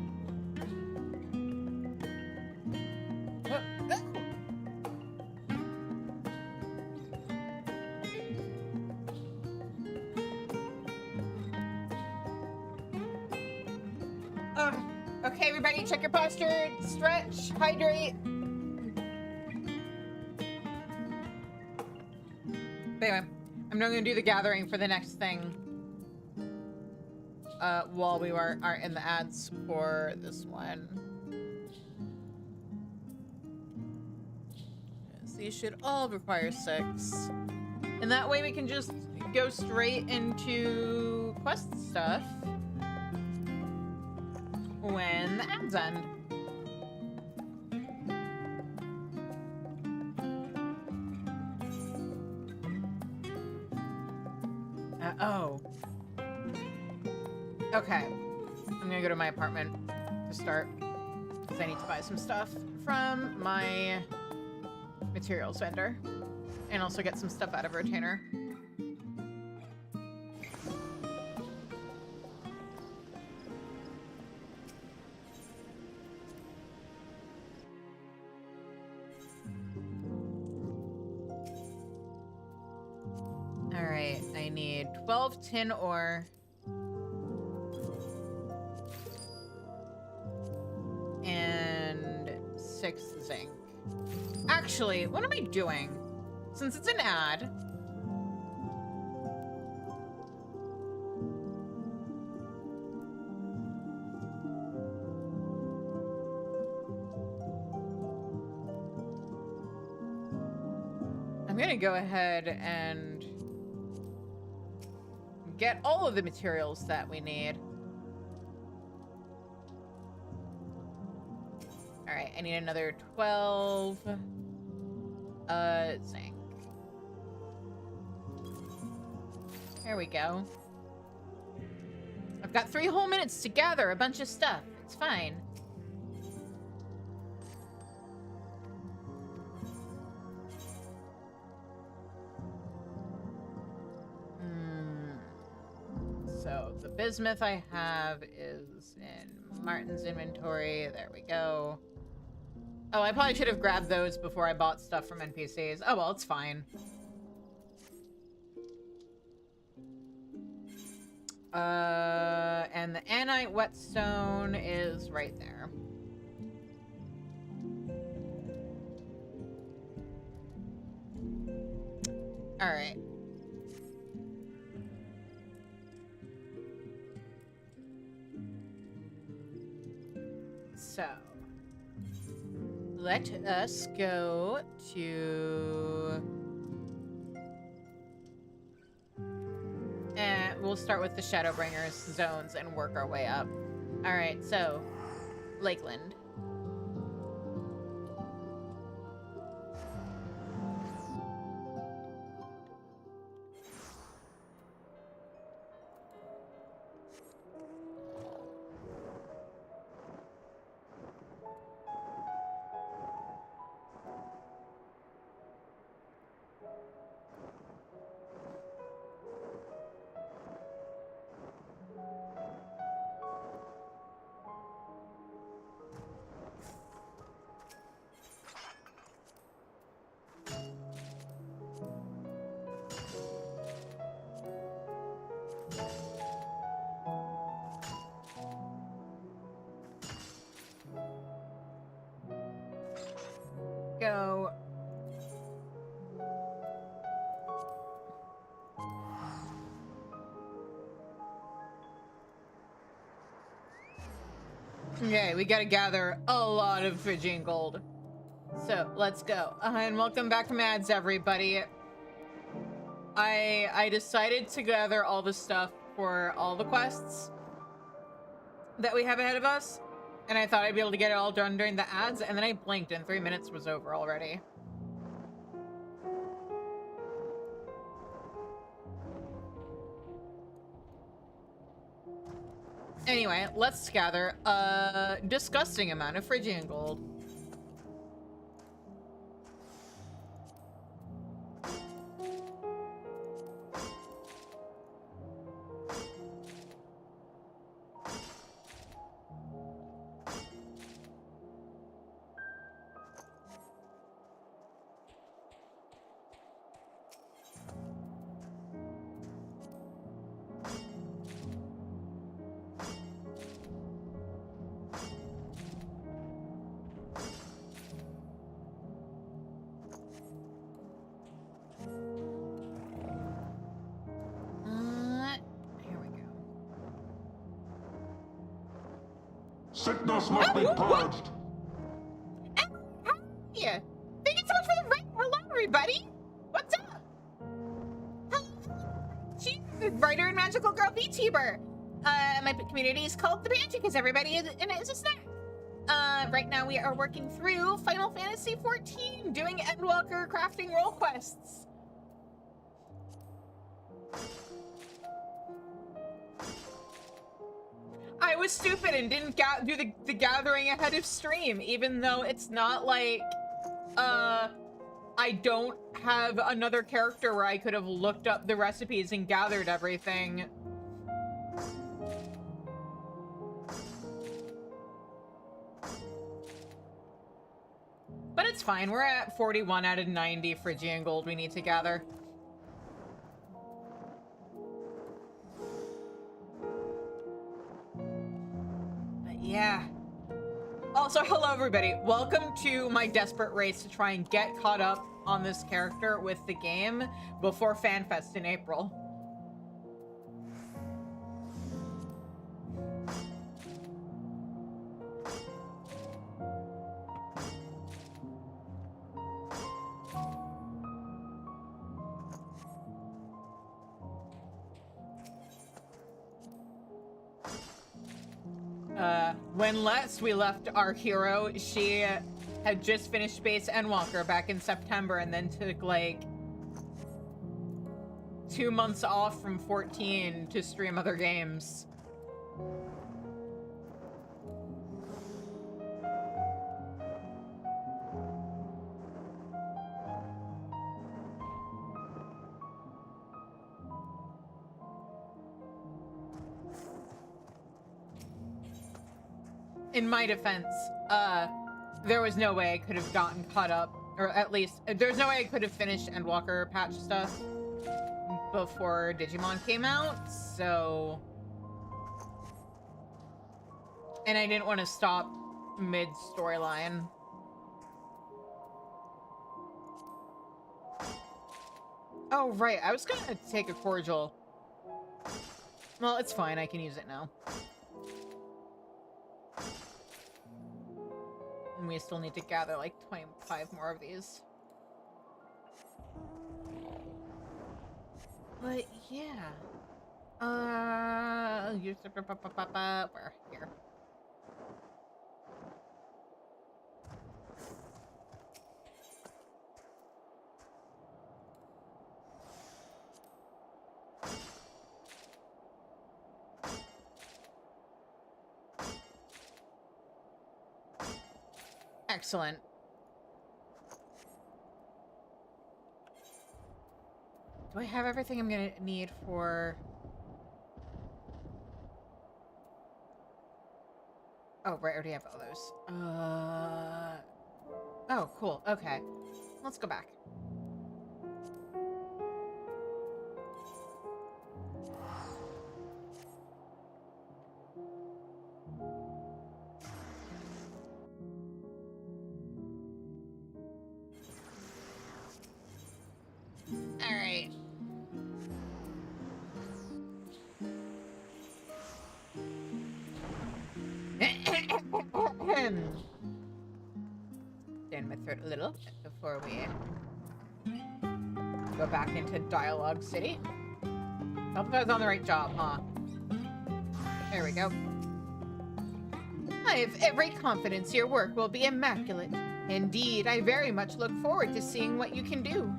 S1: okay, everybody, check your posture, stretch, hydrate. Anyway, I'm not going to do the gathering for the next thing while we are in the ads for this one. These should all require 6. And that way we can just go straight into quest stuff when the ads end. Oh. Okay. I'm gonna go to my apartment to start, because I need to buy some stuff from my materials vendor. And also get some stuff out of Retainer. need 12 tin ore. And 6 zinc. Actually, what am I doing? Since it's an ad... I'm gonna go ahead and get all of the materials that we need. All right, I need another 12 zinc. There we go. I've got 3 whole minutes to gather a bunch of stuff. It's fine. So the bismuth I have is in Martin's inventory. There we go. Oh, I probably should have grabbed those before I bought stuff from NPCs. Oh, well, it's fine. And the anite whetstone is right there. All right. So, let us go to... And we'll start with the Shadowbringers zones and work our way up. All right, so, Lakeland. Go. Okay, we gotta gather a lot of Phrygian gold. So, let's go. And welcome back from ads, everybody. I decided to gather all the stuff for all the quests that we have ahead of us. And I thought I'd be able to get it all done during the ads, and then I blinked and 3 minutes was over already. Anyway, let's gather a disgusting amount of Phrygian gold.
S2: Sickness must be purged.
S1: Yeah. Thank you so much for the raid. Hello, everybody. What's up? Hello. She's the writer and magical girl VTuber. My community is called the Banshee because everybody is a snack. Right now we are working through Final Fantasy XIV, doing Endwalker crafting role quests. I was stupid and didn't do the gathering ahead of stream, even though it's not like, I don't have another character where I could have looked up the recipes and gathered everything. But it's fine, we're at 41 out of 90 Phrygian gold we need to gather. Yeah. Also, hello everybody. Welcome to my desperate race to try and get caught up on this character with the game before FanFest in April. When last we left our hero, she had just finished Space Endwalker back in September and then took like 2 months off from 14 to stream other games. In my defense, there was no way I could have gotten caught up, or at least there's no way I could have finished Endwalker patch stuff before Digimon came out, so... And I didn't want to stop mid-storyline. Oh, right, I was gonna take a cordial. Well, it's fine, I can use it now. And we still need to gather like 25 more of these. But yeah. We're here. Excellent. Do I have everything I'm gonna need for... Oh, right, I already have all those. Oh, cool. Okay. Let's go back. All right. Down my throat a little before we go back into Dialogue City. I hope I was on the right job, huh? There we go. I have every confidence your work will be immaculate. Indeed, I very much look forward to seeing what you can do.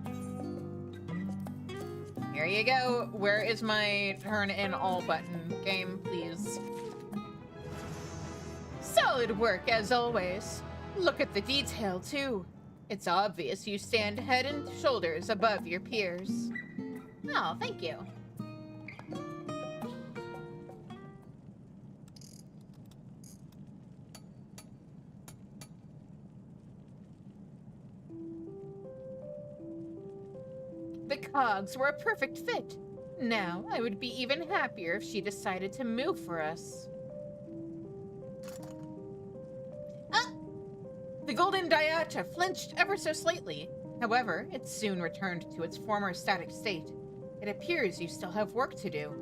S1: Here you go. Where is my turn in all button? Game, please. Solid work, as always. Look at the detail, too. It's obvious you stand head and shoulders above your peers. Oh, thank you. The cogs were a perfect fit. Now, I would be even happier if she decided to move for us. The golden diacha flinched ever so slightly. However, it soon returned to its former static state. It appears you still have work to do.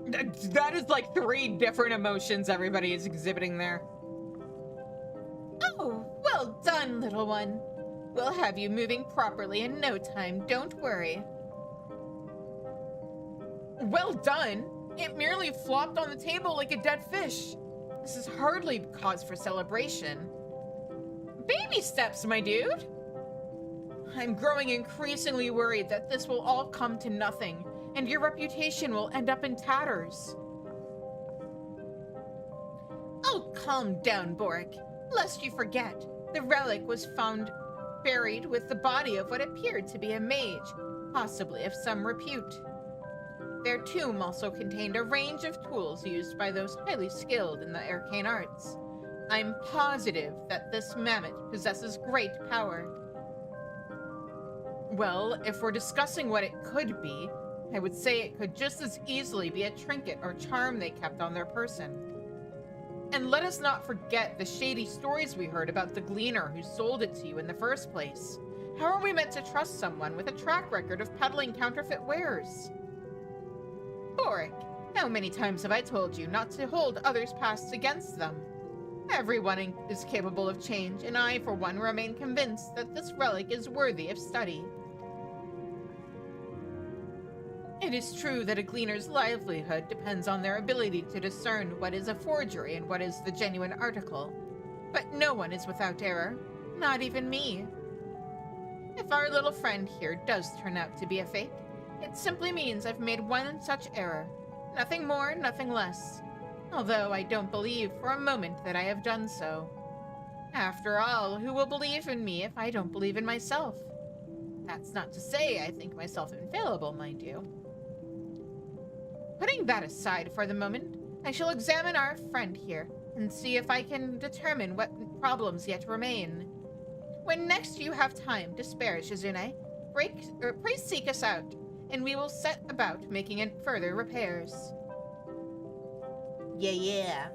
S1: That is like 3 different emotions everybody is exhibiting there. Oh, well done, little one. We'll have you moving properly in no time, don't worry. Well done? It merely flopped on the table like a dead fish. This is hardly cause for celebration. Baby steps, my dude. I'm growing increasingly worried that this will all come to nothing, and your reputation will end up in tatters. Oh, calm down, Boric. Lest you forget, the relic was found buried with the body of what appeared to be a mage, possibly of some repute. Their tomb also contained a range of tools used by those highly skilled in the arcane arts. I'm positive that this mammoth possesses great power. Well, if we're discussing what it could be, I would say it could just as easily be a trinket or charm they kept on their person. And let us not forget the shady stories we heard about the gleaner who sold it to you in the first place. How are we meant to trust someone with a track record of peddling counterfeit wares? Boric, how many times have I told you not to hold others' pasts against them? Everyone is capable of change, and I, for one, remain convinced that this relic is worthy of study. It is true that a gleaner's livelihood depends on their ability to discern what is a forgery and what is the genuine article. But no one is without error, not even me. If our little friend here does turn out to be a fake, it simply means I've made one such error. Nothing more, nothing less. Although I don't believe for a moment that I have done so. After all, who will believe in me if I don't believe in myself? That's not to say I think myself infallible, mind you. Putting that aside for the moment, I shall examine our friend here and see if I can determine what problems yet remain. When next you have time to spare, Shizune, please seek us out, and we will set about making it further repairs. Yeah.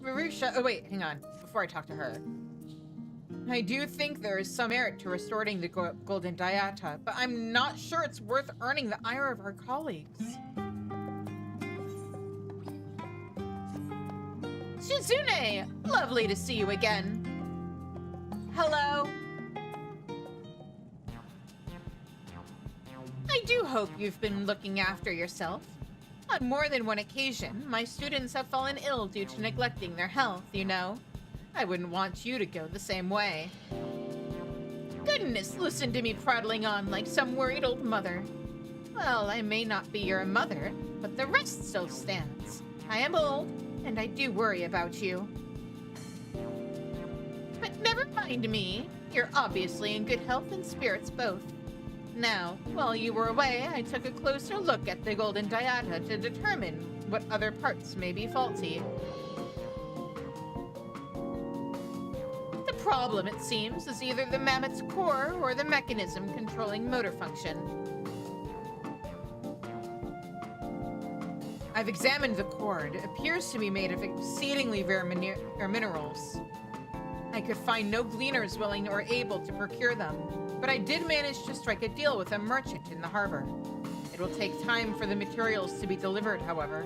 S1: Marusha, oh wait, hang on, before I talk to her. I do think there is some merit to restoring the golden diata, but I'm not sure it's worth earning the ire of our colleagues. Shizune! Lovely to see you again. Hello. I do hope you've been looking after yourself. On more than one occasion, my students have fallen ill due to neglecting their health, you know. I wouldn't want you to go the same way. Goodness, listen to me prattling on like some worried old mother. Well, I may not be your mother, but the rest still stands. I am old, and I do worry about you. But never mind me. You're obviously in good health and spirits both. Now, while you were away, I took a closer look at the golden diata to determine what other parts may be faulty. The problem, it seems, is either the mammoth's core or the mechanism controlling motor function. I've examined the core. It appears to be made of exceedingly rare minerals. I could find no gleaners willing or able to procure them, but I did manage to strike a deal with a merchant in the harbor. It will take time for the materials to be delivered, however.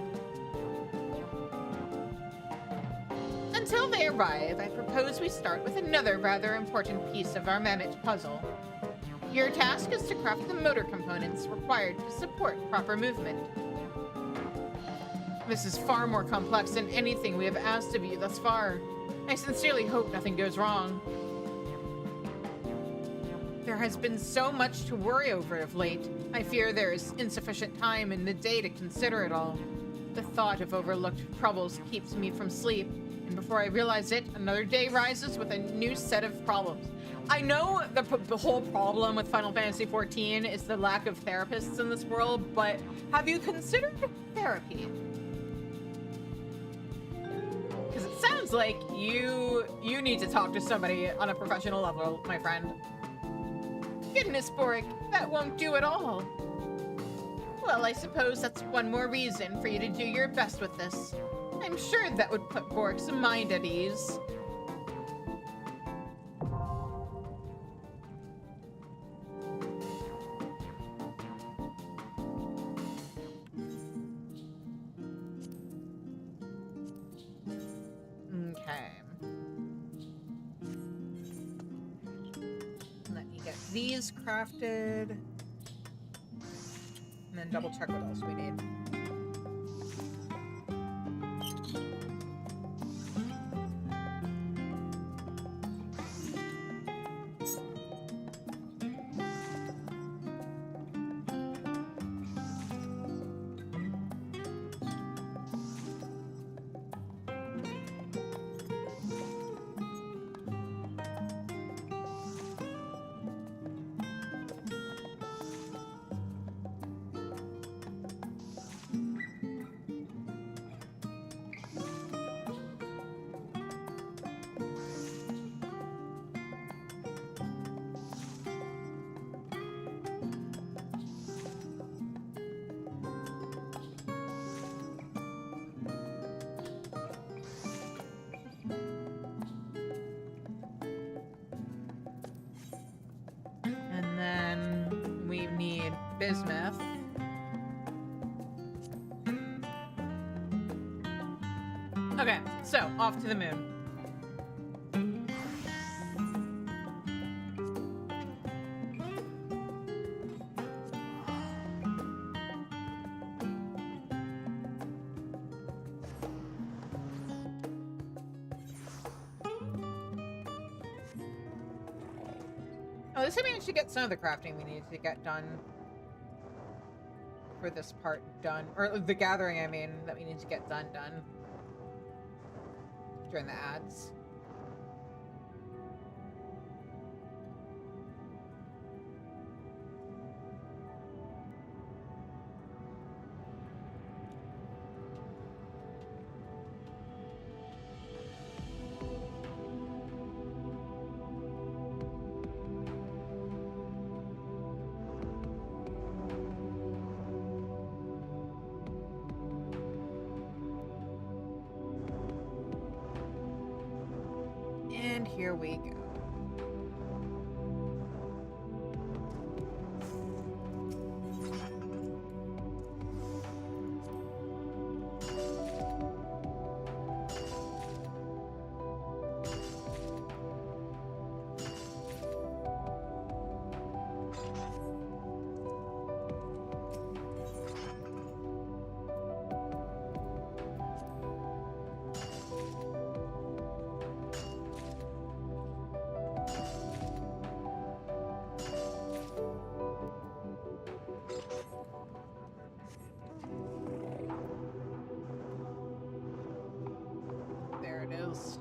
S1: Until they arrive, I propose we start with another rather important piece of our mammoth puzzle. Your task is to craft the motor components required to support proper movement. This is far more complex than anything we have asked of you thus far. I sincerely hope nothing goes wrong. There has been so much to worry over of late. I fear there is insufficient time in the day to consider it all. The thought of overlooked troubles keeps me from sleep, and before I realize it, another day rises with a new set of problems. I know the whole problem with Final Fantasy XIV is the lack of therapists in this world, but have you considered therapy? Because it sounds like you need to talk to somebody on a professional level, my friend. Goodness, Boric, that won't do at all. Well, I suppose that's one more reason for you to do your best with this. I'm sure that would put Boric's mind at ease. Okay. Let me get these crafted. And then double check what else we need. bismuth. Okay, so off to the moon. Oh, this time we actually get some of the crafting we need to get done for this part done. Or the gathering, I mean, that we need to get done during the ads. And here we go. There it is.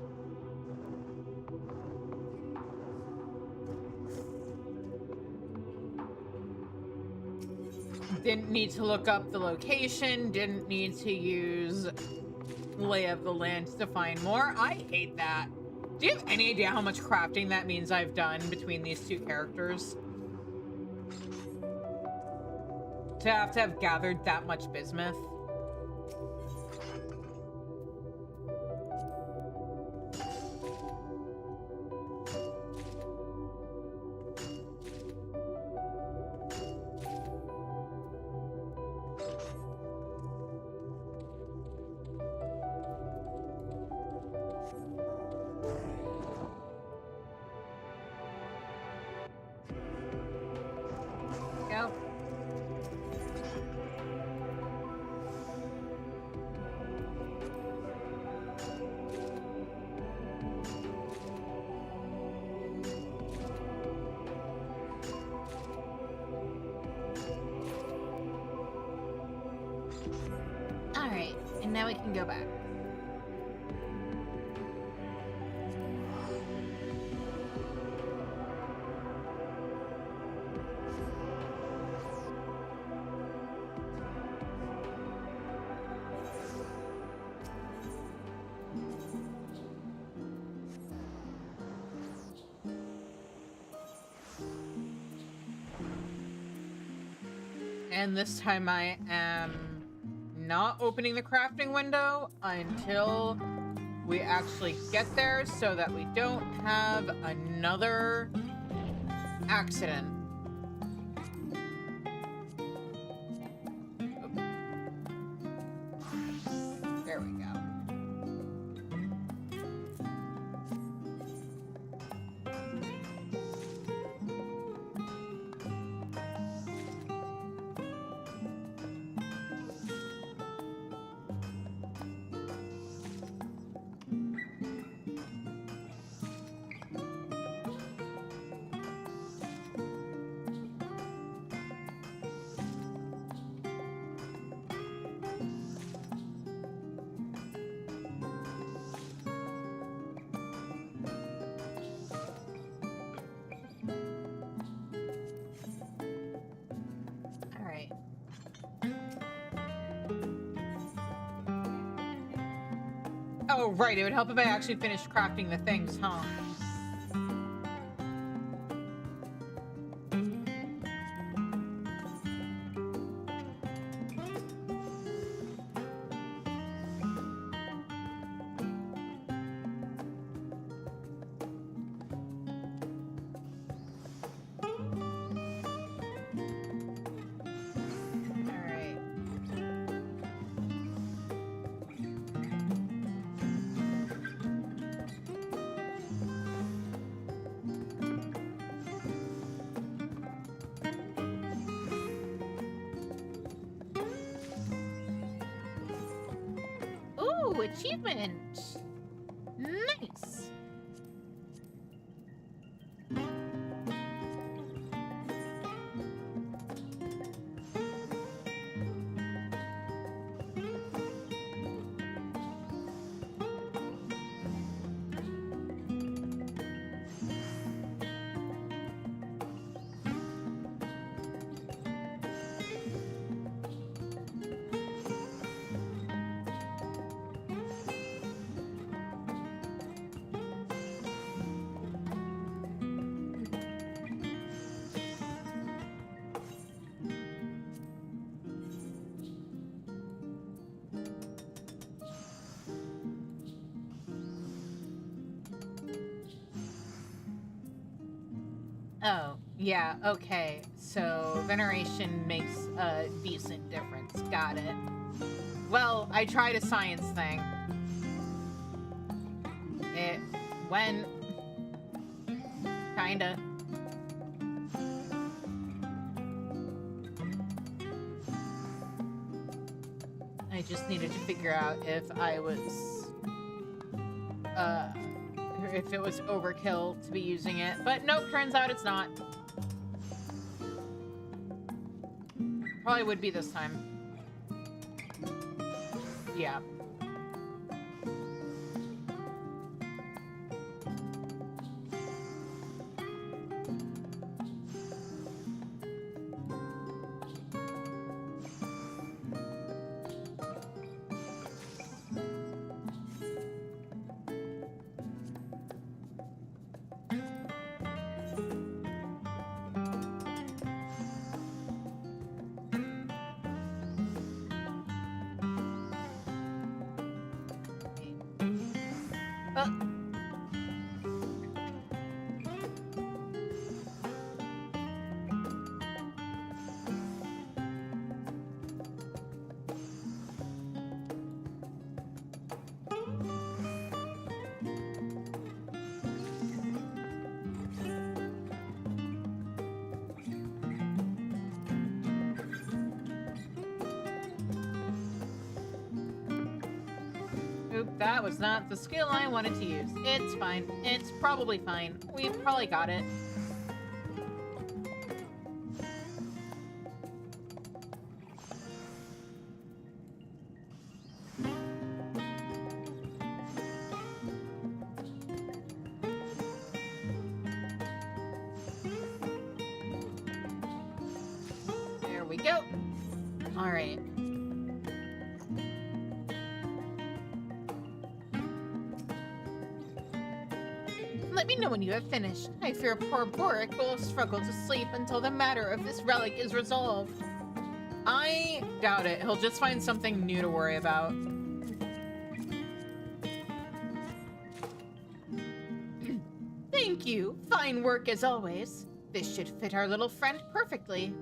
S1: Didn't need to look up the location, didn't need to use lay of the land to find more. I hate that. Do you have any idea how much crafting that means I've done between these two characters? To have gathered that much bismuth. Go. All right, and now we can go back. And this time I am not opening the crafting window until we actually get there so that we don't have another accident. There we go. Oh, right. It would help if I actually finished crafting the things, huh? Ooh, achievement. Nice. Oh, yeah, okay. So, veneration makes a decent difference. Got it. Well, I tried a science thing. It went... kinda. I just needed to figure out if I was... if it was overkill to be using it. But nope, turns out it's not. Probably would be this time. Yeah. Oop, that was not the skill I wanted to use. It's fine. It's probably fine. We've probably got it. There we go. All right. Let me know when you have finished. I fear poor Boric will struggle to sleep until the matter of this relic is resolved. I doubt it. He'll just find something new to worry about. Thank you. Fine work as always. This should fit our little friend perfectly.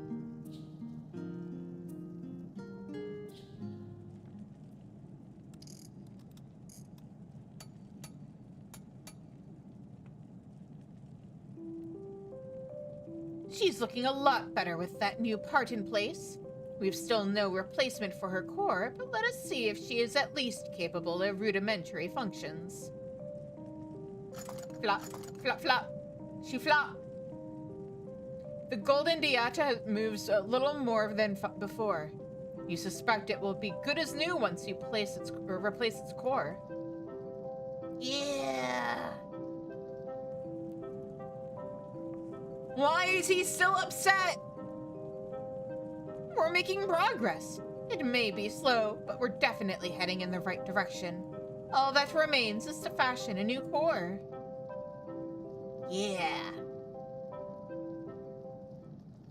S1: She's looking a lot better with that new part in place. We've still no replacement for her core, but let us see if she is at least capable of rudimentary functions. Flop, flop, flop. She flop. The golden diata moves a little more than before. You suspect it will be good as new once you replace its core. Yeah. Why is he still upset? We're making progress. It may be slow, but we're definitely heading in the right direction. All that remains is to fashion a new core. Yeah.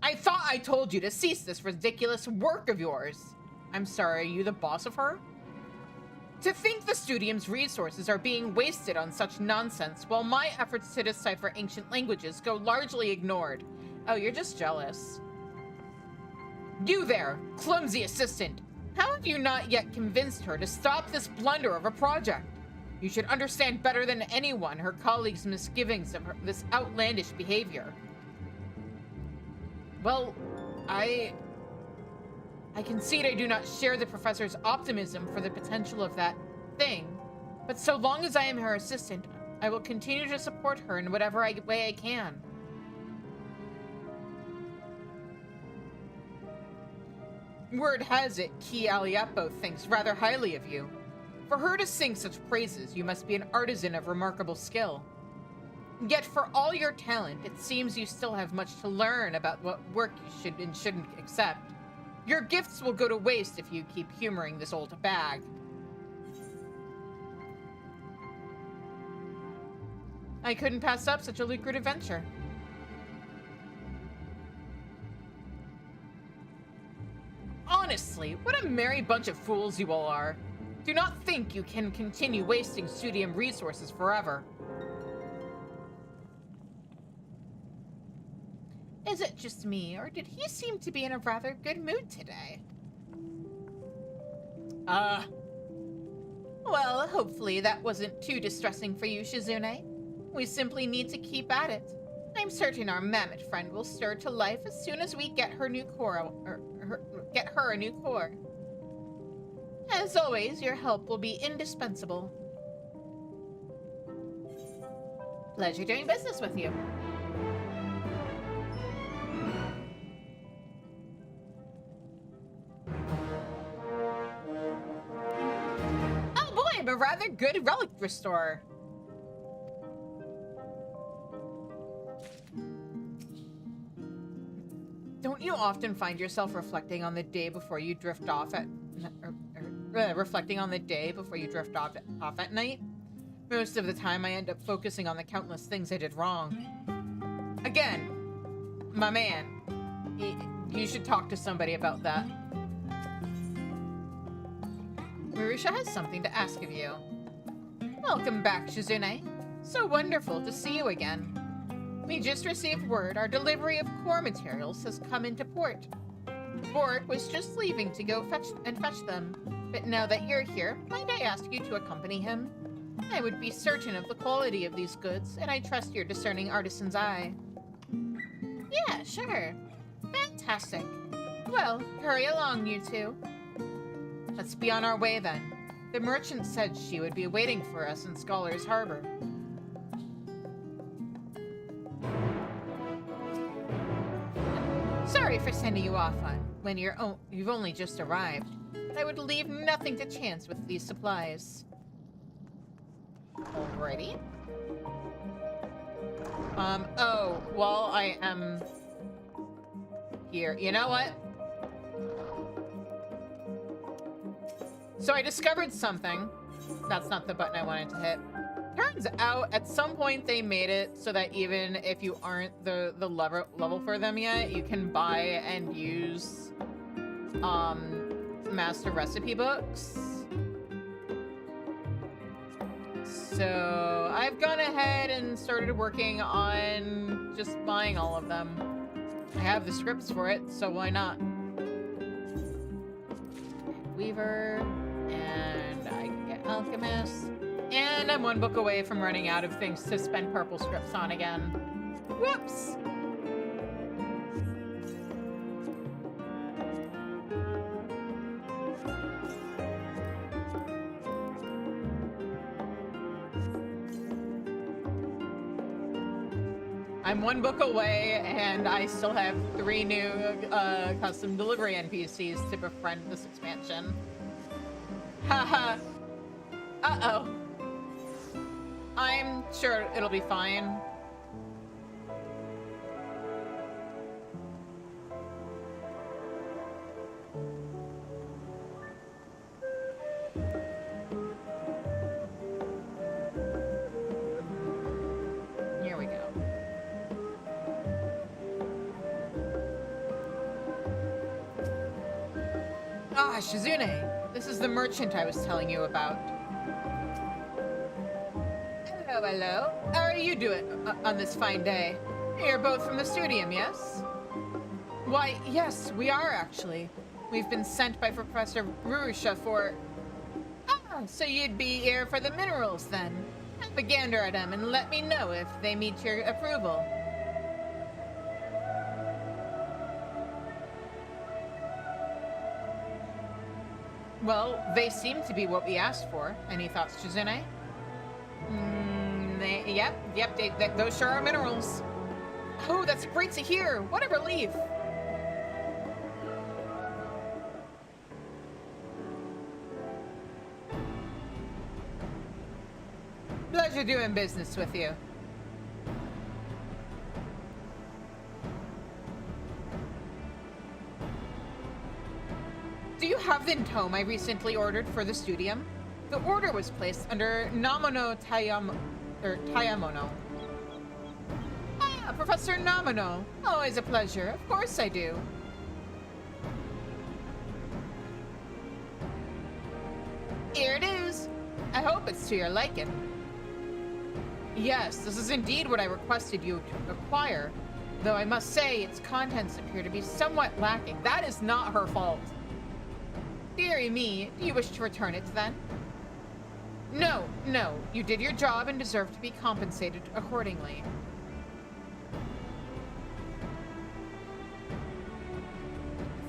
S1: I thought I told you to cease this ridiculous work of yours. I'm sorry, are you the boss of her? To think the Studium's resources are being wasted on such nonsense while my efforts to decipher ancient languages go largely ignored. Oh, you're just jealous. You there, clumsy assistant! How have you not yet convinced her to stop this blunder of a project? You should understand better than anyone her colleagues' misgivings of this outlandish behavior. Well, I concede I do not share the professor's optimism for the potential of that thing. But so long as I am her assistant, I will continue to support her in whatever way I can. Word has it, Ki Aliapo thinks rather highly of you. For her to sing such praises, you must be an artisan of remarkable skill. Yet for all your talent, it seems you still have much to learn about what work you should and shouldn't accept. Your gifts will go to waste if you keep humoring this old bag. I couldn't pass up such a lucrative venture. Honestly, what a merry bunch of fools you all are. Do not think you can continue wasting Studium resources forever. Is it just me, or did he seem to be in a rather good mood today? Well, hopefully that wasn't too distressing for you, Shizune. We simply need to keep at it. I'm certain our mammoth friend will stir to life as soon as we get her new core, get her a new core. As always, your help will be indispensable. Pleasure doing business with you. Oh boy, I'm a rather good relic restorer. Don't you often find yourself reflecting on the day before you drift off at reflecting on the day before you drift off at night? Most of the time I end up focusing on the countless things I did wrong. Again, my man, you should talk to somebody about that. Marusha has something to ask of you. Welcome back, Shizune. So wonderful to see you again. We just received word our delivery of core materials has come into port. Bort was just leaving to go fetch them, but now that you're here, might I ask you to accompany him? I would be certain of the quality of these goods, and I trust your discerning artisan's eye. Yeah, sure. Fantastic. Well, hurry along, you two. Let's be on our way then. The merchant said she would be waiting for us in Scholar's Harbor. Sorry for sending you off on when you've only just arrived, but I would leave nothing to chance with these supplies. Alrighty. Oh, while I am here, you know what? So I discovered something. That's not the button I wanted to hit. Turns out, at some point they made it so that even if you aren't the level for them yet, you can buy and use master recipe books. So I've gone ahead and started working on just buying all of them. I have the scripts for it, so why not? Weaver, and I can get Alchemist. And I'm one book away from running out of things to spend purple scripts on again. Whoops! I'm one book away, and I still have 3 new custom delivery NPCs to befriend this expansion. Haha. Uh-oh. I'm sure it'll be fine. Here we go. Ah, Shizune! This is the merchant I was telling you about. Hello, hello. How are you doing on this fine day? You're both from the Studium, yes? Why, yes, we are actually. We've been sent by Professor Marusha for... Ah, so you'd be here for the minerals then. Have a gander at them and let me know if they meet your approval. Well, they seem to be what we asked for. Any thoughts, Chizune? Yep, those sure are minerals. Oh, that's great to hear. What a relief. Pleasure doing business with you. Do you have the tome I recently ordered for the Studium? The order was placed under Nomono Tayamono. Ah, Professor Nomono. Always a pleasure. Of course I do. Here it is. I hope it's to your liking. Yes, this is indeed what I requested you to acquire, though I must say its contents appear to be somewhat lacking. That is not her fault. Dearie me, do you wish to return it then? No, you did your job and deserve to be compensated accordingly.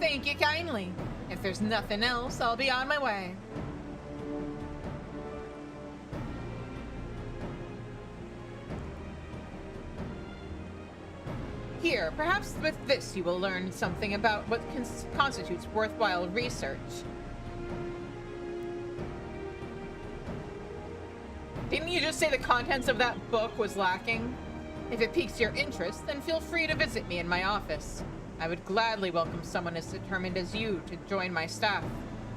S1: Thank you kindly. If there's nothing else, I'll be on my way. Here, perhaps with this you will learn something about what constitutes worthwhile research. Didn't you just say the contents of that book was lacking? If it piques your interest, then feel free to visit me in my office. I would gladly welcome someone as determined as you to join my staff.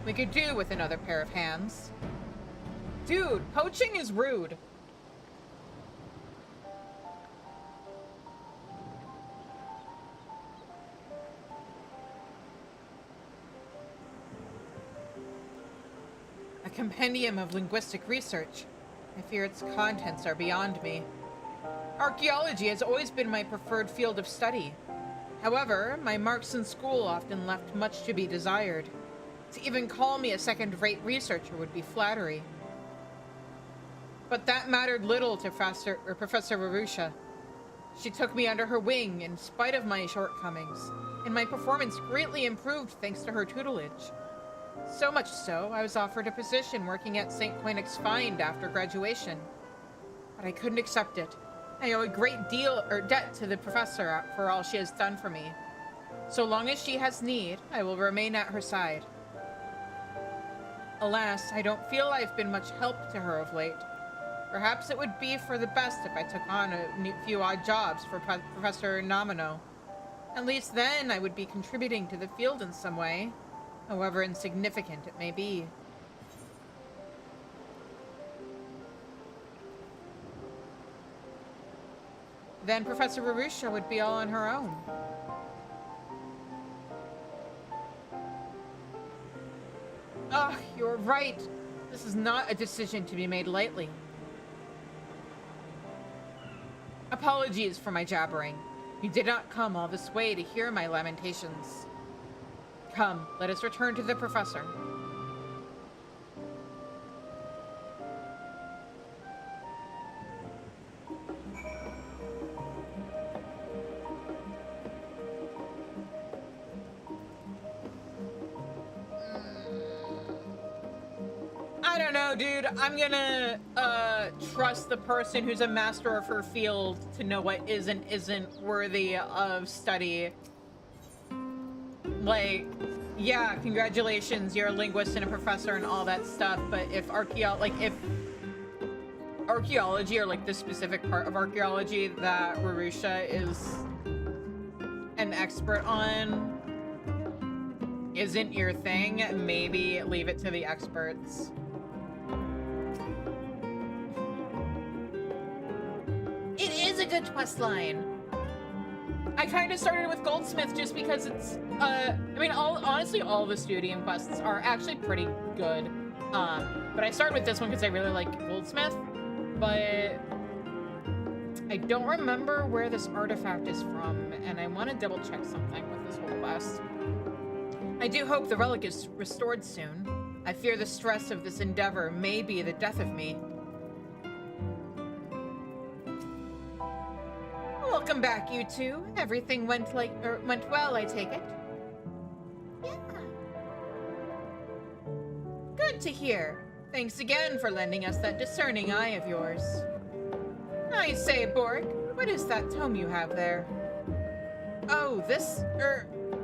S1: We could do with another pair of hands. Dude, poaching is rude. A compendium of linguistic research. I fear its contents are beyond me. Archaeology has always been my preferred field of study. However, my marks in school often left much to be desired. To even call me a second-rate researcher would be flattery. But that mattered little to Professor Arusha. She took me under her wing in spite of my shortcomings, and my performance greatly improved thanks to her tutelage. So much so, I was offered a position working at St. Quinix's Find after graduation. But I couldn't accept it. I owe a great deal debt to the professor for all she has done for me. So long as she has need, I will remain at her side. Alas, I don't feel I've been much help to her of late. Perhaps it would be for the best if I took on a few odd jobs for Professor Nomino. At least then I would be contributing to the field in some way, however insignificant it may be. Then Professor Arusha would be all on her own. Ah, you're right. This is not a decision to be made lightly. Apologies for my jabbering. You did not come all this way to hear my lamentations. Come, let us return to the professor. I don't know, dude. I'm gonna trust the person who's a master of her field to know what is and isn't worthy of study. Like, yeah, congratulations, you're a linguist and a professor and all that stuff, but if archaeology or like the specific part of archaeology that Rarusha is an expert on isn't your thing, maybe leave it to the experts. It is a good quest line. I kind of started with Goldsmith just because it's, I mean, honestly, all the Studium quests are actually pretty good. But I started with this one because I really like Goldsmith, but I don't remember where this artifact is from, and I want to double check something with this whole quest. I do hope the relic is restored soon. I fear the stress of this endeavor may be the death of me. Welcome back, you two. Everything went well, I take it? Yeah. Good to hear. Thanks again for lending us that discerning eye of yours. I say, Bork, what is that tome you have there? Oh, this,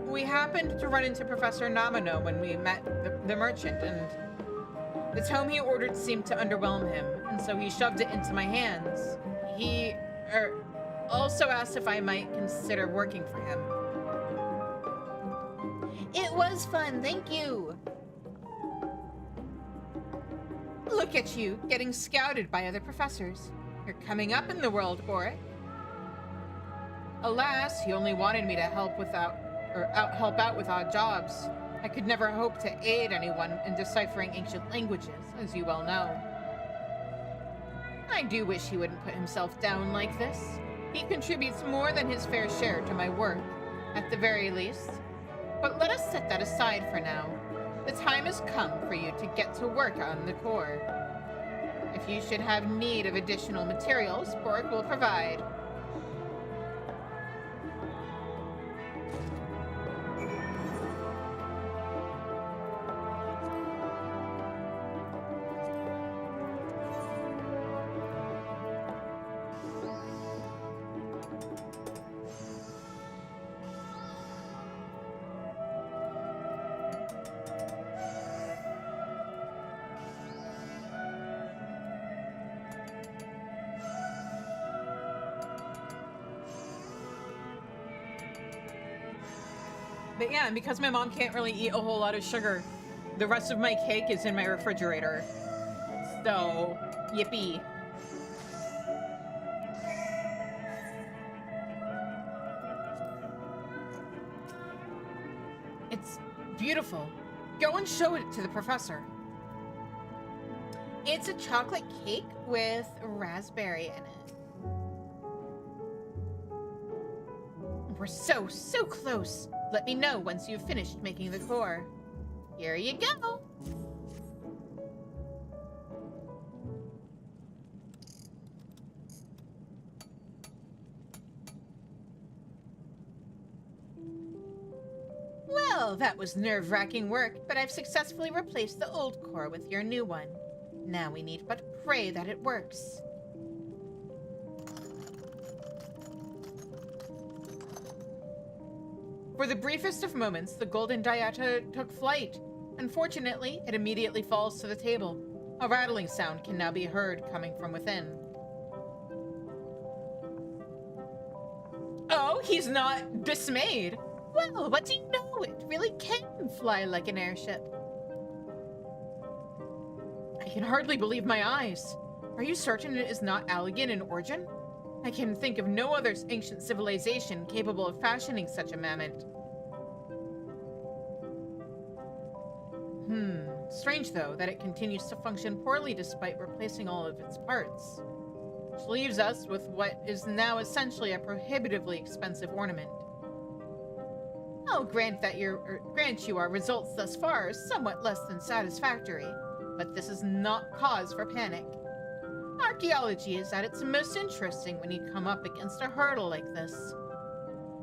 S1: we happened to run into Professor Namino when we met the merchant, and the tome he ordered seemed to underwhelm him, and so he shoved it into my hands. He, also asked if I might consider working for him. It was fun, thank you. Look at you, getting scouted by other professors. You're coming up in the world, Boric. Alas, he only wanted me to help out with odd jobs. I could never hope to aid anyone in deciphering ancient languages, as you well know. I do wish he wouldn't put himself down like this. He contributes more than his fair share to my work, at the very least. But let us set that aside for now. The time has come for you to get to work on the core. If you should have need of additional materials, Bork will provide. But yeah, and because my mom can't really eat a whole lot of sugar, the rest of my cake is in my refrigerator. So, yippee. It's beautiful. Go and show it to the professor. It's a chocolate cake with raspberry in it. We're so close. Let me know once you've finished making the core. Here you go. Well, that was nerve-wracking work, but I've successfully replaced the old core with your new one. Now we need but pray that it works. For the briefest of moments, the golden diata took flight. Unfortunately, it immediately falls to the table. A rattling sound can now be heard coming from within. Oh, he's not dismayed. Well, what do you know? It really can fly like an airship. I can hardly believe my eyes. Are you certain it is not Allegan in origin? I can think of no other ancient civilization capable of fashioning such a mammoth. Strange, though, that it continues to function poorly despite replacing all of its parts. Which leaves us with what is now essentially a prohibitively expensive ornament. I'll grant you our results thus far are somewhat less than satisfactory, but this is not cause for panic. Archaeology is at its most interesting when you come up against a hurdle like this.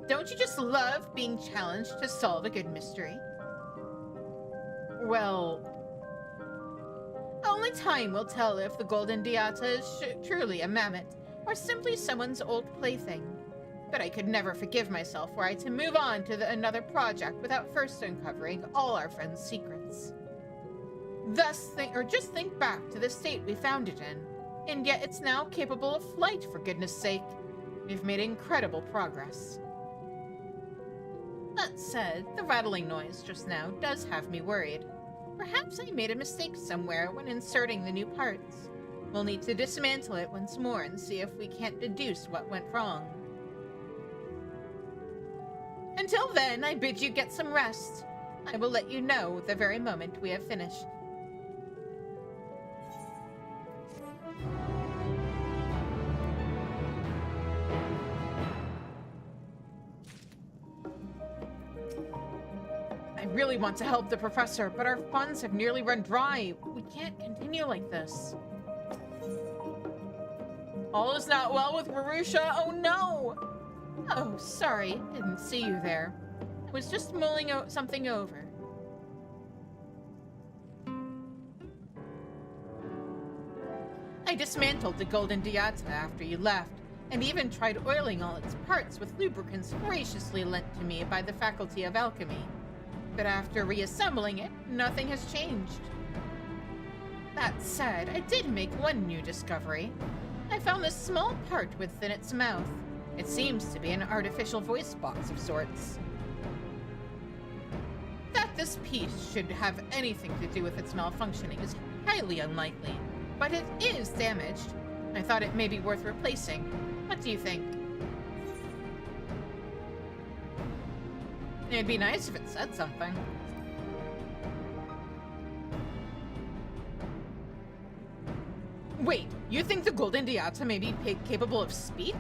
S1: Don't you just love being challenged to solve a good mystery? Well, only time will tell if the golden diata is truly a mammoth, or simply someone's old plaything. But I could never forgive myself were I to move on to another project without first uncovering all our friends' secrets. Just think back to the state we found it in. And yet it's now capable of flight, for goodness sake. We've made incredible progress. That said, the rattling noise just now does have me worried. Perhaps I made a mistake somewhere when inserting the new parts. We'll need to dismantle it once more and see if we can't deduce what went wrong. Until then, I bid you get some rest. I will let you know the very moment we have finished. I really want to help the professor, but our funds have nearly run dry. We can't continue like this. All is not well with Marusha. Oh no! Oh, sorry. Didn't see you there. I was just mulling something over. dismantled the Golden Diata after you left, and even tried oiling all its parts with lubricants graciously lent to me by the Faculty of Alchemy. But after reassembling it, nothing has changed. That said, I did make one new discovery. I found this small part within its mouth. It seems to be an artificial voice box of sorts. That this piece should have anything to do with its malfunctioning is highly unlikely, but it is damaged. I thought it may be worth replacing. What do you think? It'd be nice if it said something. Wait, you think the Golden Diata may be capable of speech?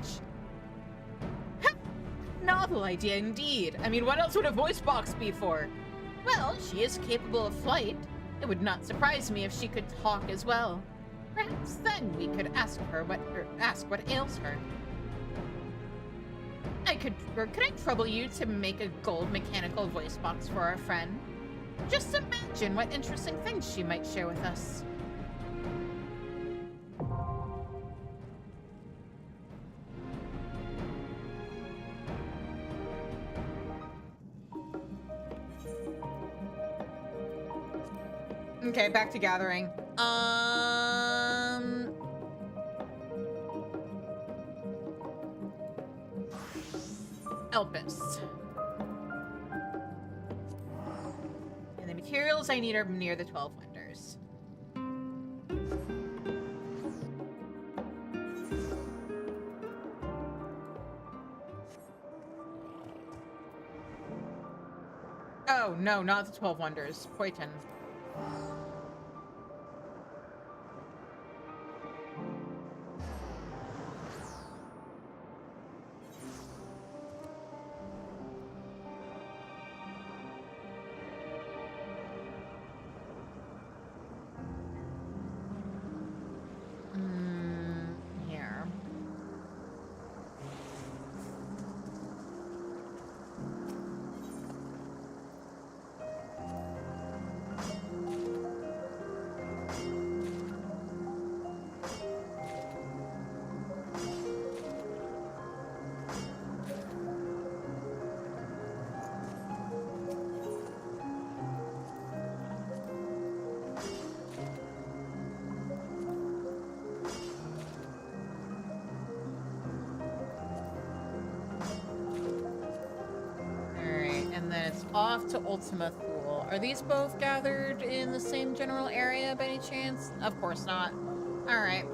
S1: Novel idea indeed. I mean, what else would a voice box be for? Well, she is capable of flight. It would not surprise me if she could talk as well. Perhaps then we could ask what ails her. Could I trouble you to make a gold mechanical voice box for our friend? Just imagine what interesting things she might share with us. Okay, back to gathering. Elpis. And the materials I need are near the 12 wonders. Oh, no, not the 12 wonders. Poitin. Here. And then it's off to Ultima Thule. Are these both gathered in the same general area by any chance? Of course not. Alright.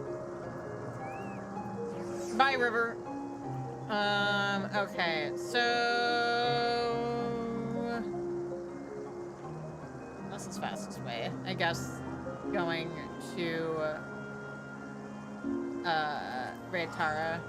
S1: Bye, River. Okay, so... This is the fastest way. I guess going to... Raytara.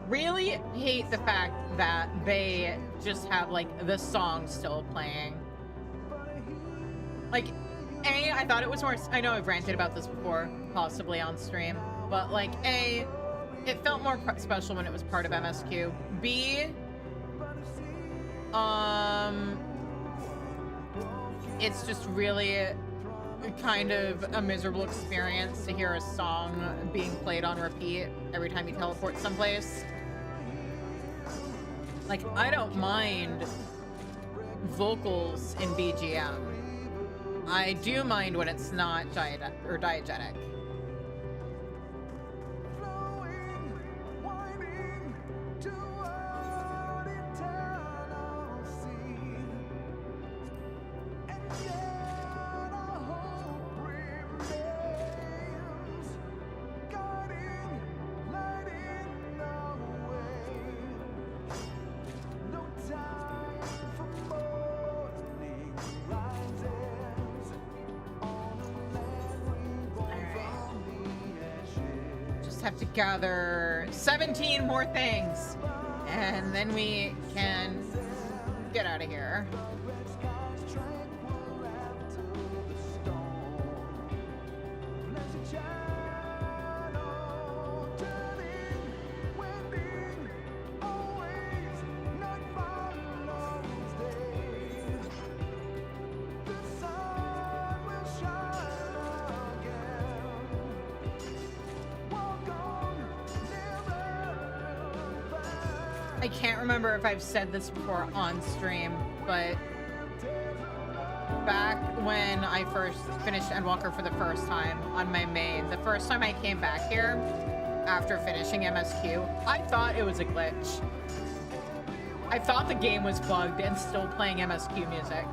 S1: Really hate the fact that they just have like the song still playing. Like, I thought it was more, I know I've ranted about this before, possibly on stream, but like it felt more special when it was part of MSQ. B, it's just really kind of a miserable experience to hear a song being played on repeat every time you teleport someplace. Like, I don't mind vocals in BGM. I do mind when it's not diegetic. have to gather 17 more things. And then we can get out of here. I can't remember if I've said this before on stream, but back when I first finished Endwalker for the first time on my main, the first time I came back here after finishing MSQ, I thought it was a glitch. I thought the game was bugged and still playing MSQ music.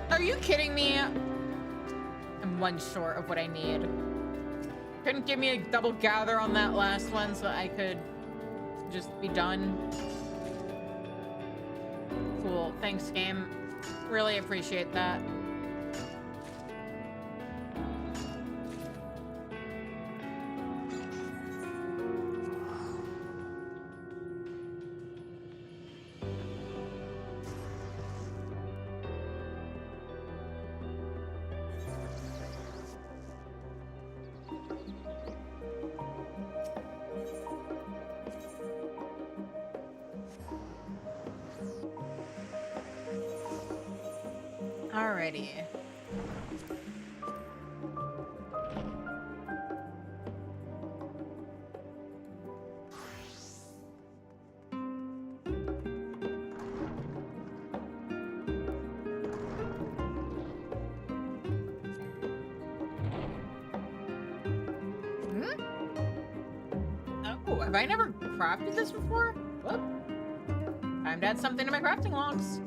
S1: Are you kidding me? I'm one short of what I need. Couldn't give me a double gather on that last one so I could just be done. Cool. Thanks, game. Really appreciate that. Alrighty. Oh, have I never crafted this before? Whoop. Time to add something to my crafting logs.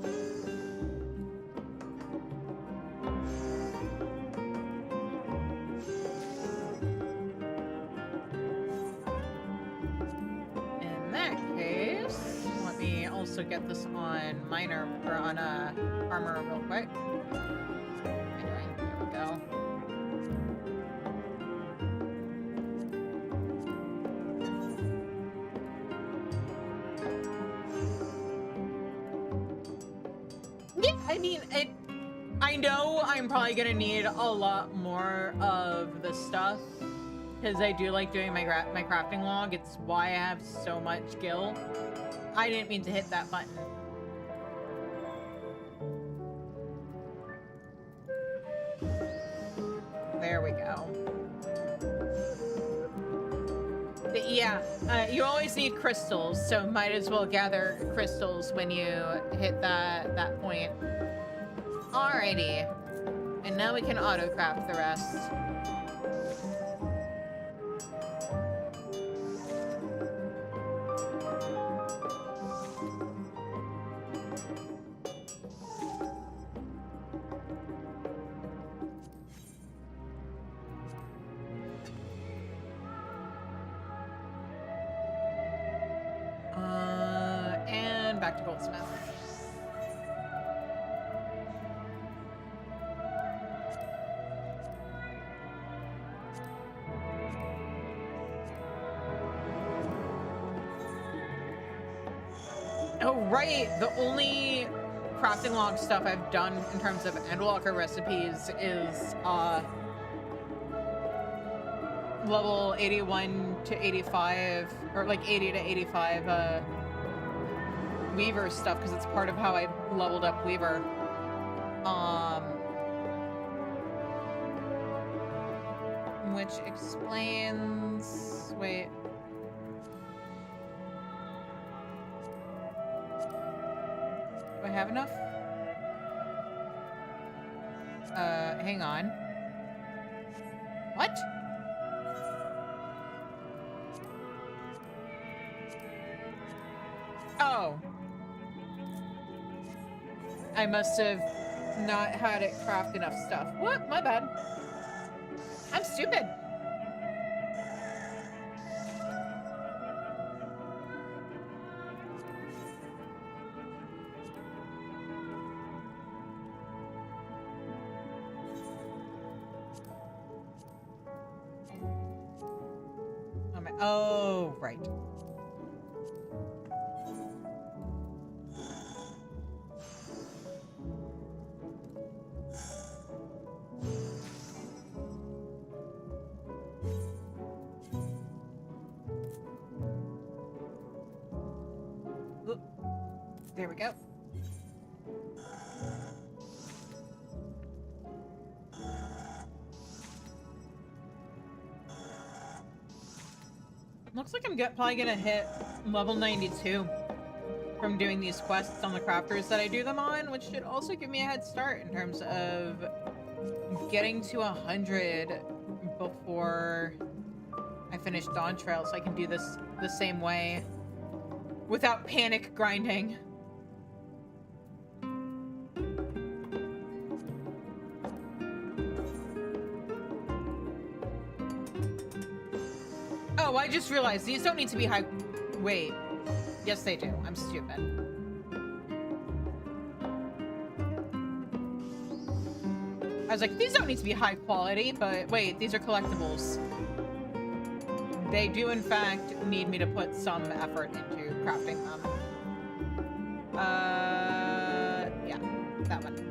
S1: Get this on minor or on armor real quick. What am I doing? There we go. Yeah, I mean, I know I'm probably gonna need a lot more of the stuff because I do like doing my crafting log. It's why I have so much gil. I didn't mean to hit that button. There we go. But yeah, you always need crystals, so might as well gather crystals when you hit that point. Alrighty. And now we can auto-craft the rest. Back to Goldsmith. Oh, right. The only crafting log stuff I've done in terms of Endwalker recipes is level 81 to 85, or like 80 to 85 Weaver stuff, because it's part of how I leveled up Weaver. Which explains... Wait. Do I have enough? Hang on. What? I must have not had it craft enough stuff. What? My bad. I'm stupid. Oh, right. Oop. There we go. Looks like I'm probably gonna hit level 92 from doing these quests on the crafters that I do them on, which should also give me a head start in terms of getting to 100 before I finish Dawn Trail, so I can do this the same way without panic grinding. Oh, I just realized these don't need to be high. Wait. Yes, they do. I'm stupid. I was like, these don't need to be high quality, but wait, these are collectibles. They do, in fact, need me to put some effort into crafting them. Yeah, that one.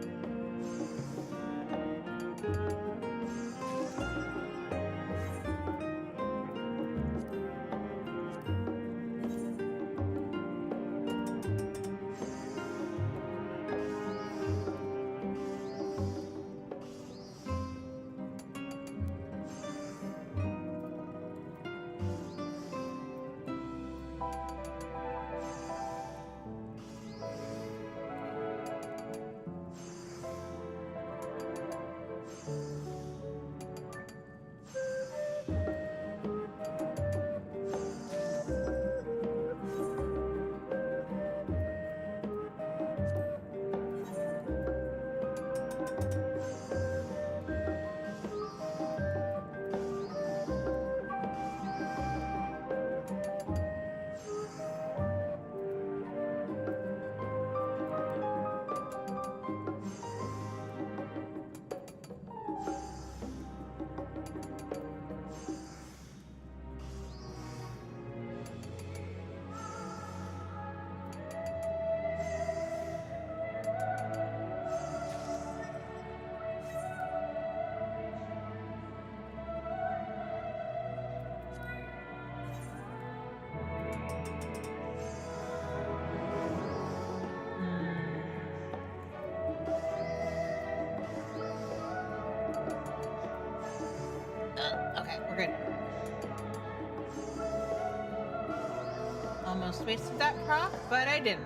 S1: Okay, we're good. Almost wasted that prop, but I didn't.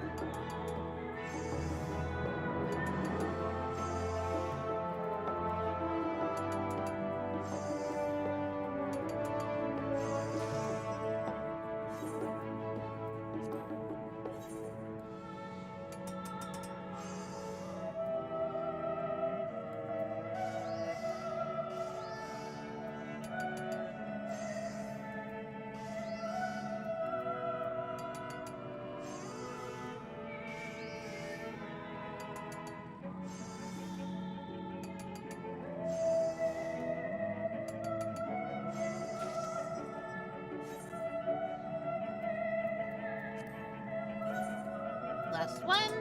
S1: Last one.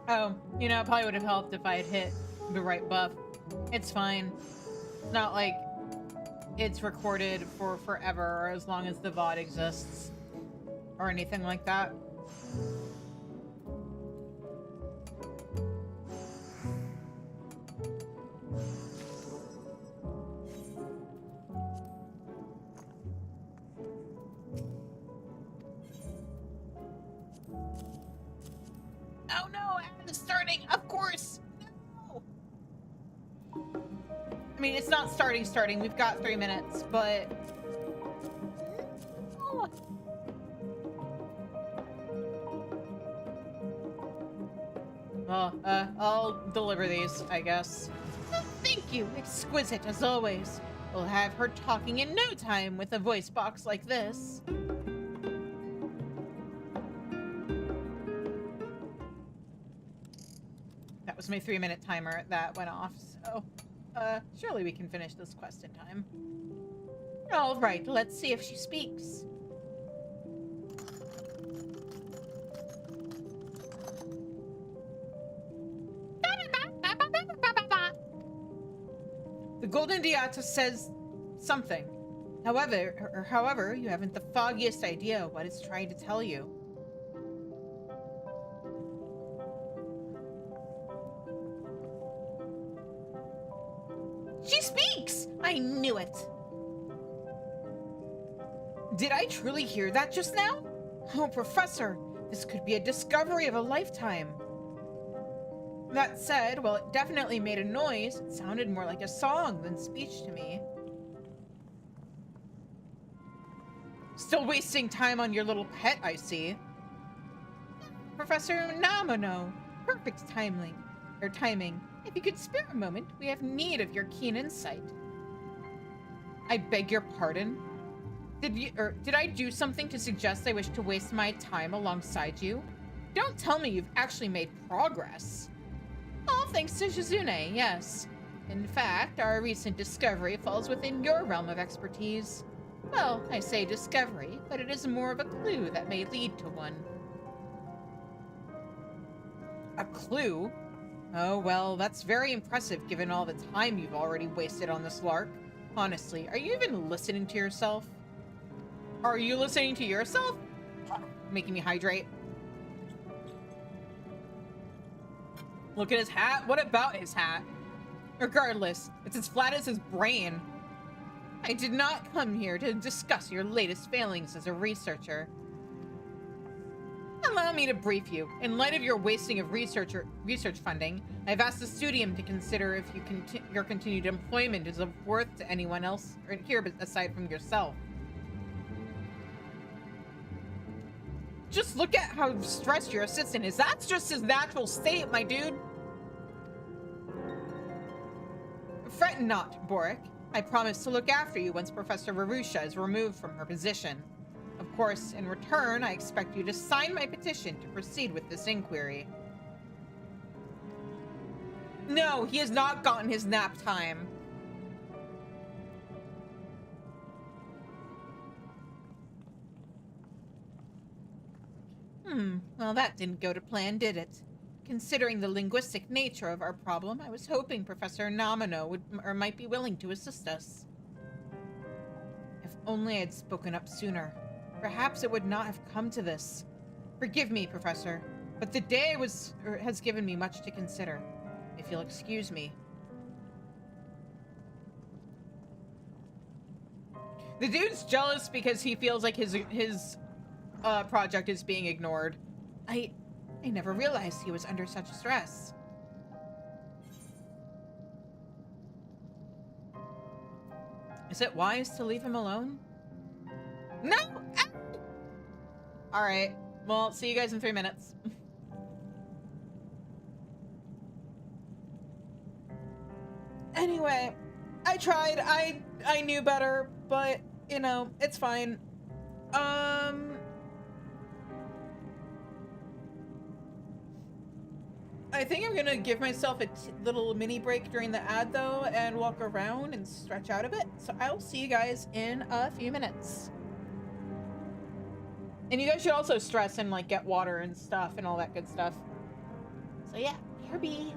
S1: Oh, you know, it probably would have helped if I had hit the right buff. It's fine. It's not like it's recorded for forever or as long as the VOD exists or anything like that. Oh no, ad is starting, of course. No. I mean, it's not starting. We've got 3 minutes, but... Oh. I'll deliver these, I guess. Oh, thank you. Exquisite, as always. We'll have her talking in no time with a voice box like this. That was my 3-minute timer that went off, so... surely we can finish this quest in time. All right, let's see if she speaks. The Golden Diata says something. However, you haven't the foggiest idea what it's trying to tell you. She speaks! I knew it! Did I truly hear that just now? Oh, Professor, this could be a discovery of a lifetime. That said, while it definitely made a noise, it sounded more like a song than speech to me. Still wasting time on your little pet, I see. Professor Namano, perfect timing. If you could spare a moment, we have need of your keen insight. I beg your pardon? Did I do something to suggest I wish to waste my time alongside you? Don't tell me you've actually made progress. All thanks to Shizune, yes. In fact, our recent discovery falls within your realm of expertise. Well, I say discovery, but it is more of a clue that may lead to one. A clue? Oh, well, that's very impressive given all the time you've already wasted on this lark. Honestly, are you even listening to yourself? Are you listening to yourself? Making me hydrate. Look at his hat. What about his hat? Regardless, it's as flat as his brain. I did not come here to discuss your latest failings as a researcher. Allow me to brief you. In light of your wasting of research funding, I've asked the Studium to consider if your continued employment is of worth to anyone else here aside from yourself. Just look at how stressed your assistant is. That's just his natural state, my dude. Fret not, Boric. I promise to look after you once Professor Varusha is removed from her position. Of course, in return, I expect you to sign my petition to proceed with this inquiry. No, he has not gotten his nap time. Well, that didn't go to plan, did it? Considering the linguistic nature of our problem, I was hoping Professor Namano might be willing to assist us. If only I had spoken up sooner. Perhaps it would not have come to this. Forgive me, Professor, but the day has given me much to consider. If you'll excuse me. The dude's jealous because he feels like his project is being ignored. I never realized he was under such stress. Is it wise to leave him alone? No! Ah! All right. Well, see you guys in 3 minutes. Anyway, I tried. I knew better, but you know, it's fine. I think I'm gonna give myself a little mini break during the ad though and walk around and stretch out a bit. So I'll see you guys in a few minutes. And you guys should also stress and like get water and stuff and all that good stuff. So yeah, BRB.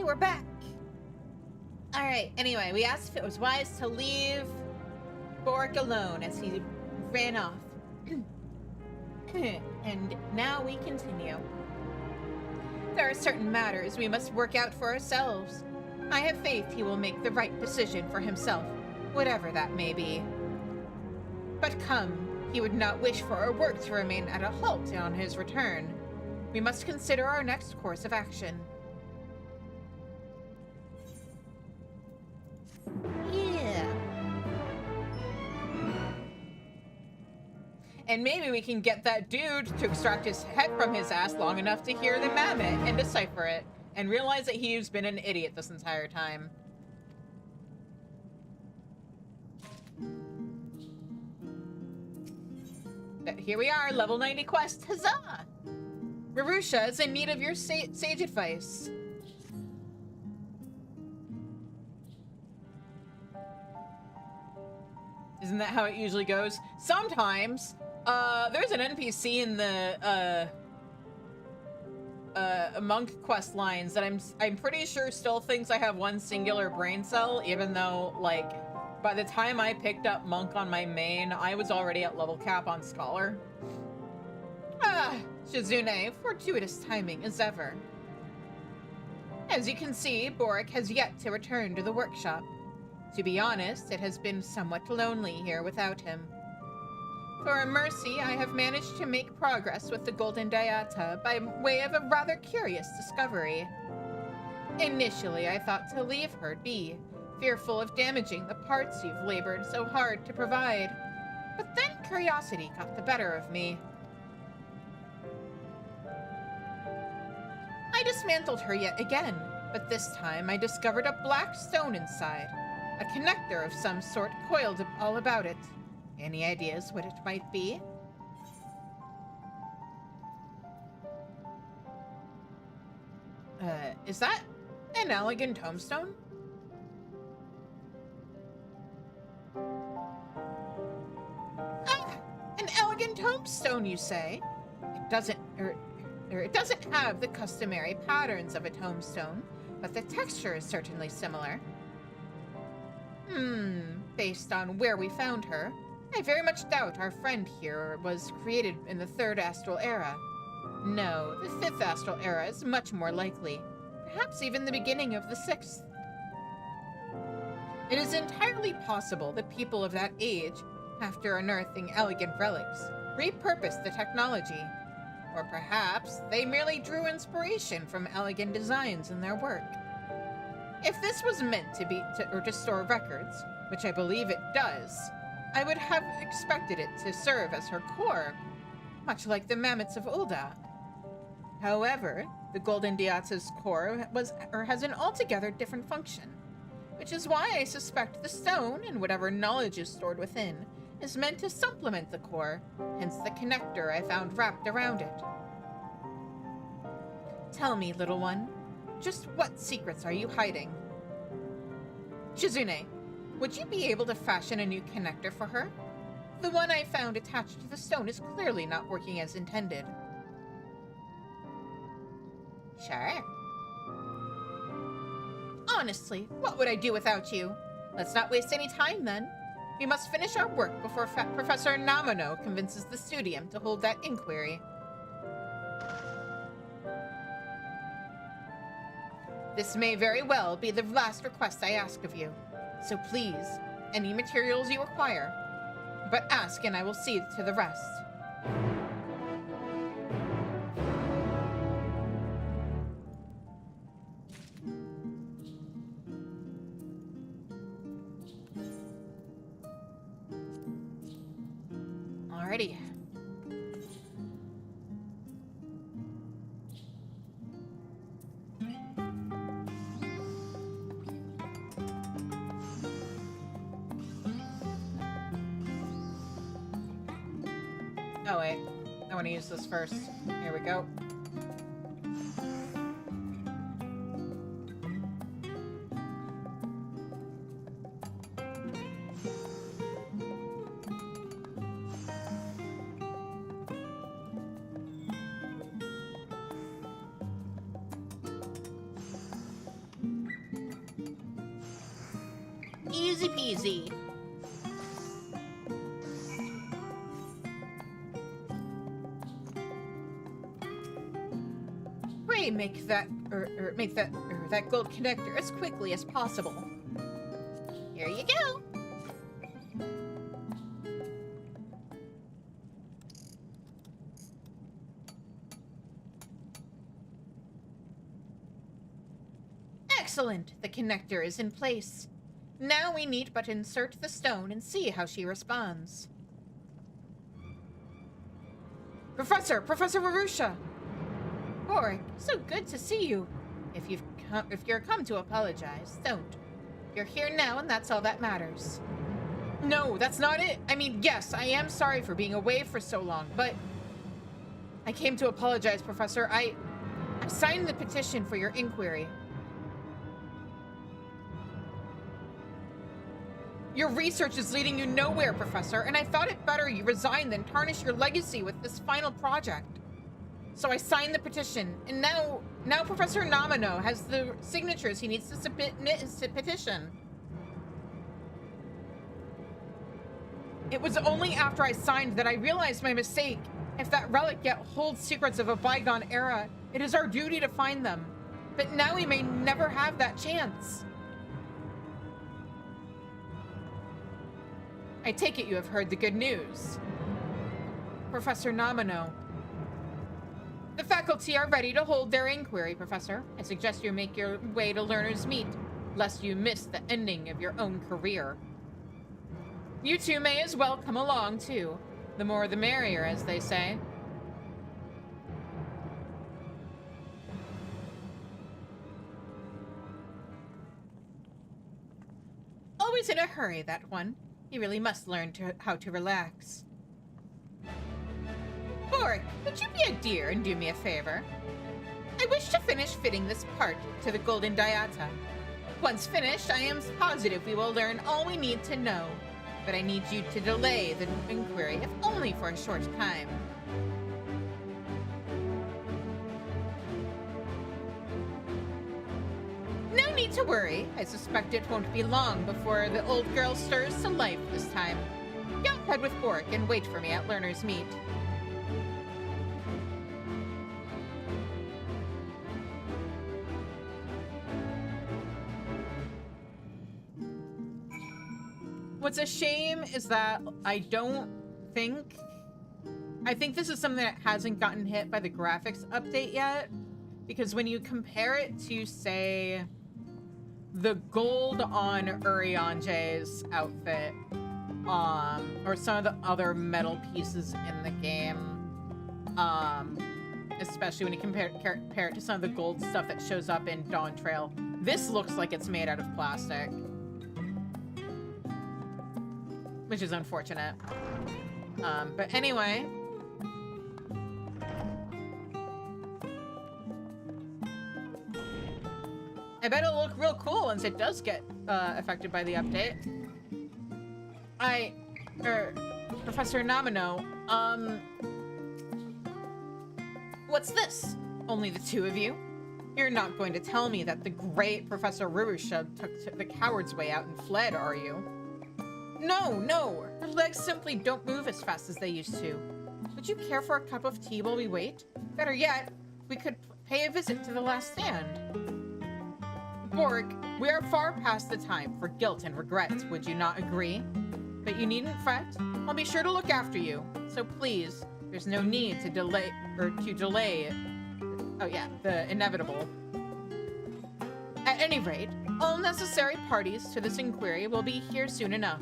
S1: we're back. All right, anyway, we asked if it was wise to leave Boric alone as he ran off. And now we continue. There are certain matters we must work out for ourselves. I have faith he will make the right decision for himself, whatever that may be. But come, he would not wish for our work to remain at a halt on his return. We must consider our next course of action. Yeah. And maybe we can get that dude to extract his head from his ass long enough to hear the mammoth and decipher it, and realize that he's been an idiot this entire time. But here we are, level 90 quest, huzzah! Marusha is in need of your sage advice. Isn't that how it usually goes? Sometimes, there's an NPC in the, monk quest lines that I'm pretty sure still thinks I have one singular brain cell, even though, like, by the time I picked up monk on my main, I was already at level cap on scholar. Ah, Shizune, fortuitous timing as ever. As you can see, Boric has yet to return to the workshop. To be honest, it has been somewhat lonely here without him. For a mercy, I have managed to make progress with the Golden Diata by way of a rather curious discovery. Initially, I thought to leave her be, fearful of damaging the parts you've labored so hard to provide. But then curiosity got the better of me. I dismantled her yet again, but this time I discovered a black stone inside. A connector of some sort coiled all about it. Any ideas what it might be? Is that an elegant tombstone? Ah! An elegant tombstone, you say? It doesn't have the customary patterns of a tombstone, but the texture is certainly similar. Based on where we found her, I very much doubt our friend here was created in the 3rd astral era. No, the 5th astral era is much more likely. Perhaps even the beginning of the 6th. It is entirely possible that people of that age, after unearthing elegant relics, repurposed the technology. Or perhaps they merely drew inspiration from elegant designs in their work. If this was meant to store records, which I believe it does, I would have expected it to serve as her core, much like the mammoths of Ulda. However, the Golden Diata's core has an altogether different function, which is why I suspect the stone, and whatever knowledge is stored within, is meant to supplement the core, hence the connector I found wrapped around it. Tell me, little one, just what secrets are you hiding? Shizune, would you be able to fashion a new connector for her? The one I found attached to the stone is clearly not working as intended. Sure. Honestly, what would I do without you? Let's not waste any time then. We must finish our work before Professor Namano convinces the Studium to hold that inquiry. This may very well be the last request I ask of you. So please, any materials you require, but ask and I will see to the rest. Alrighty. Oh wait, I want to use this first. Here we go. Easy peasy. Pray make that that gold connector as quickly as possible. Here you go. Excellent. The connector is in place. Now we need but insert the stone and see how she responds. Professor Marusha! Boric, so good to see you. If you're come to apologize, don't. You're here now and that's all that matters. No, that's not it. I mean, yes, I am sorry for being away for so long, but I came to apologize, Professor. I signed the petition for your inquiry. Your research is leading you nowhere, Professor, and I thought it better you resign than tarnish your legacy with this final project. So I signed the petition, and now Professor Nomino has the signatures he needs to submit his petition. It was only after I signed that I realized my mistake. If that relic yet holds secrets of a bygone era, it is our duty to find them. But now we may never have that chance. I take it you have heard the good news. Professor Nomino. The faculty are ready to hold their inquiry, Professor. I suggest you make your way to Learner's Meet, lest you miss the ending of your own career. You two may as well come along, too. The more the merrier, as they say. Always in a hurry, that one. He really must learn how to relax. Boric, would you be a dear and do me a favor? I wish to finish fitting this part to the golden diata. Once finished, I am positive we will learn all we need to know. But I need you to delay the inquiry, if only for a short time. No need to worry. I suspect it won't be long before the old girl stirs to life this time. Go ahead with Boric and wait for me at Learner's Meet. What's a shame is that I think this is something that hasn't gotten hit by the graphics update yet, because when you compare it to, say, the gold on Urianje's outfit, or some of the other metal pieces in the game, especially when you compare it to some of the gold stuff that shows up in Dawn Trail, this looks like it's made out of plastic. Which is unfortunate. But anyway. I bet it'll look real cool once it does get affected by the update. Professor Nomino, what's this? Only the two of you? You're not going to tell me that the great Professor Rurusha took the coward's way out and fled, are you? No, her legs simply don't move as fast as they used to. Would you care for a cup of tea while we wait? Better yet, we could pay a visit to the last stand. Boric, we are far past the time for guilt and regret, would you not agree? But you needn't fret. I'll be sure to look after you. So please, there's no need to delay, oh yeah, the inevitable. At any rate, all necessary parties to this inquiry will be here soon enough.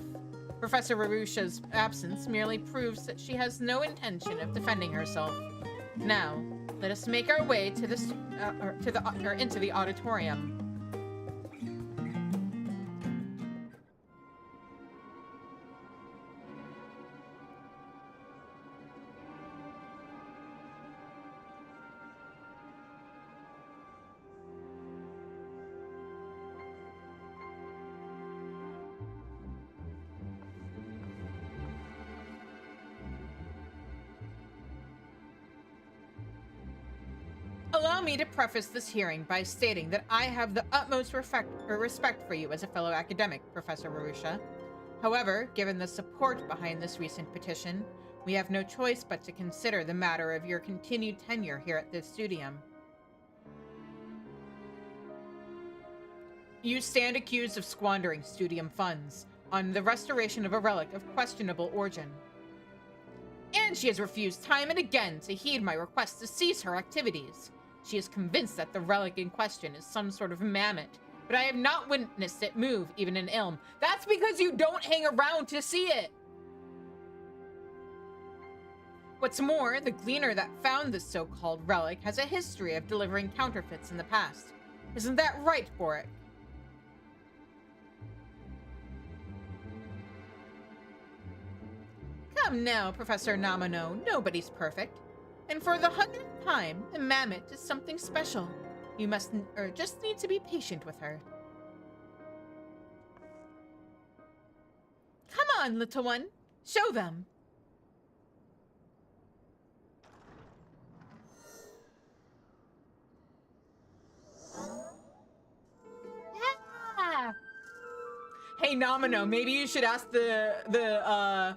S1: Professor Rurusha's absence merely proves that she has no intention of defending herself. Now, let us make our way to into the auditorium. Allow me to preface this hearing by stating that I have the utmost respect for you as a fellow academic, Professor Marusha. However, given the support behind this recent petition, we have no choice but to consider the matter of your continued tenure here at the Studium. You stand accused of squandering Studium funds on the restoration of a relic of questionable origin. And she has refused time and again to heed my request to cease her activities. She is convinced that the relic in question is some sort of mammoth, but I have not witnessed it move, even in Ilm. That's because you don't hang around to see it! What's more, the gleaner that found this so-called relic has a history of delivering counterfeits in the past. Isn't that right, Boric? Come now, Professor Namino, nobody's perfect. And for the 100th time, the mammoth is something special. You must just need to be patient with her. Come on, little one. Show them. Yeah. Hey, Namino, maybe you should ask the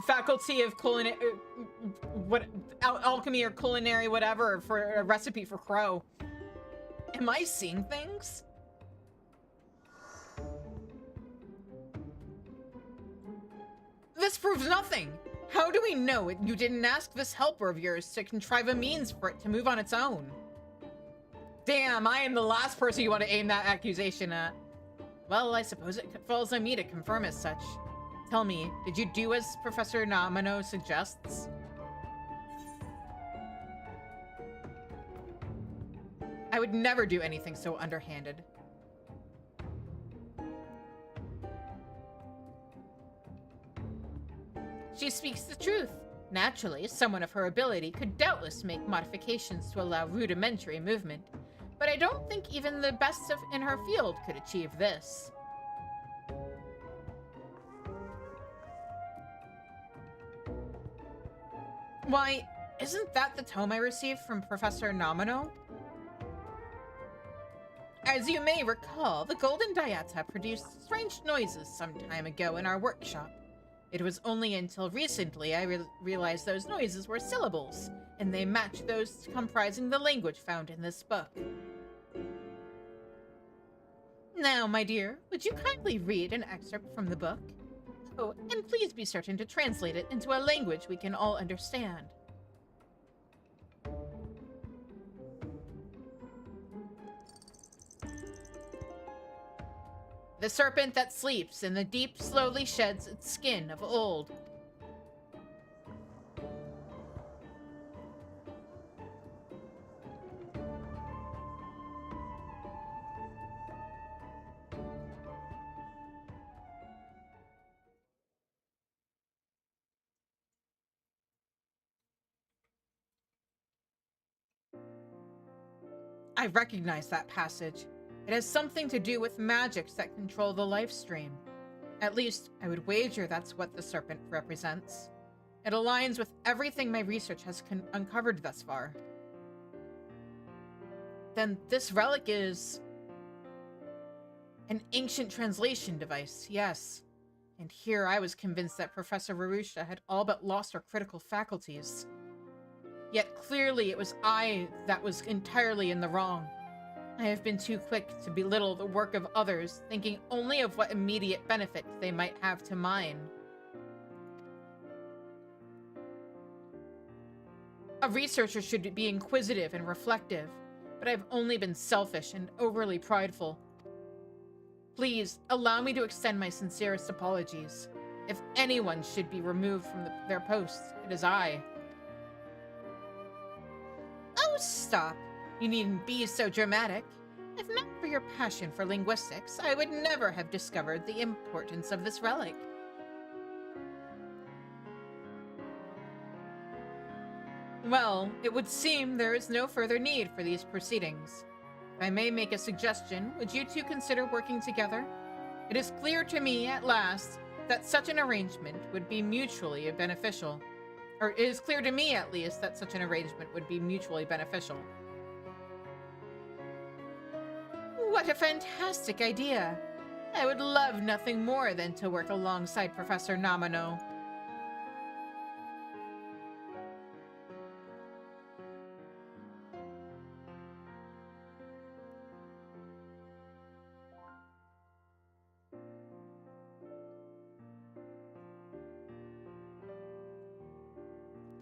S1: faculty of alchemy or culinary whatever for a recipe for crow. Am I seeing things? This proves nothing. How do we know you didn't ask this helper of yours to contrive a means for it to move on its own? Damn, I am the last person you want to aim that accusation at. Well, I suppose it falls on me to confirm as such. Tell me, did you do as Professor Namino suggests? I would never do anything so underhanded. She speaks the truth. Naturally, someone of her ability could doubtless make modifications to allow rudimentary movement, but I don't think even the best in her field could achieve this. Why, isn't that the tome I received from Professor Namino? As you may recall, the Golden Diata produced strange noises some time ago in our workshop. It was only until recently I realized those noises were syllables, and they matched those comprising the language found in this book. Now, my dear, would you kindly read an excerpt from the book? Oh, and please be certain to translate it into a language we can all understand. The serpent that sleeps in the deep slowly sheds its skin of old. I recognize that passage. It has something to do with magics that control the life stream. At least, I would wager that's what the serpent represents. It aligns with everything my research has uncovered thus far. Then this relic is... an ancient translation device, yes. And here I was convinced that Professor Marusha had all but lost her critical faculties. Yet clearly it was I that was entirely in the wrong. I have been too quick to belittle the work of others, thinking only of what immediate benefit they might have to mine. A researcher should be inquisitive and reflective, but I've only been selfish and overly prideful. Please, allow me to extend my sincerest apologies. If anyone should be removed from their posts, it is I. Oh, stop. You needn't be so dramatic. If not for your passion for linguistics, I would never have discovered the importance of this relic. Well, it would seem there is no further need for these proceedings. If I may make a suggestion, would you two consider working together? It is clear to me, at last, that such an arrangement would be mutually beneficial. Or it is clear to me, at least, that such an arrangement would be mutually beneficial. What a fantastic idea! I would love nothing more than to work alongside Professor Nomino.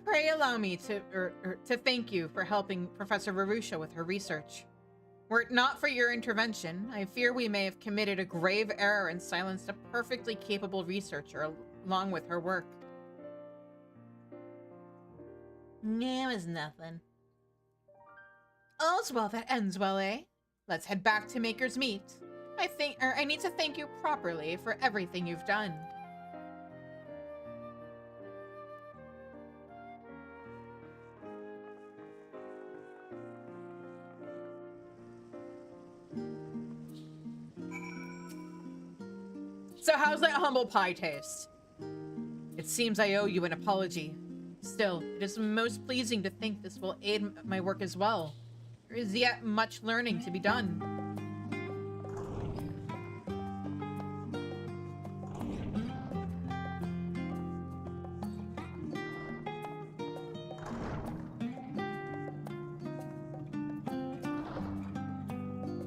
S1: Pray allow me to thank you for helping Professor Varusha with her research. Were it not for your intervention, I fear we may have committed a grave error and silenced a perfectly capable researcher along with her work. No, it's nothing. All's well that ends well, eh? Let's head back to Maker's Meet. I need to thank you properly for everything you've done. So how's that humble pie taste? It seems I owe you an apology. Still, it is most pleasing to think this will aid my work as well. There is yet much learning to be done.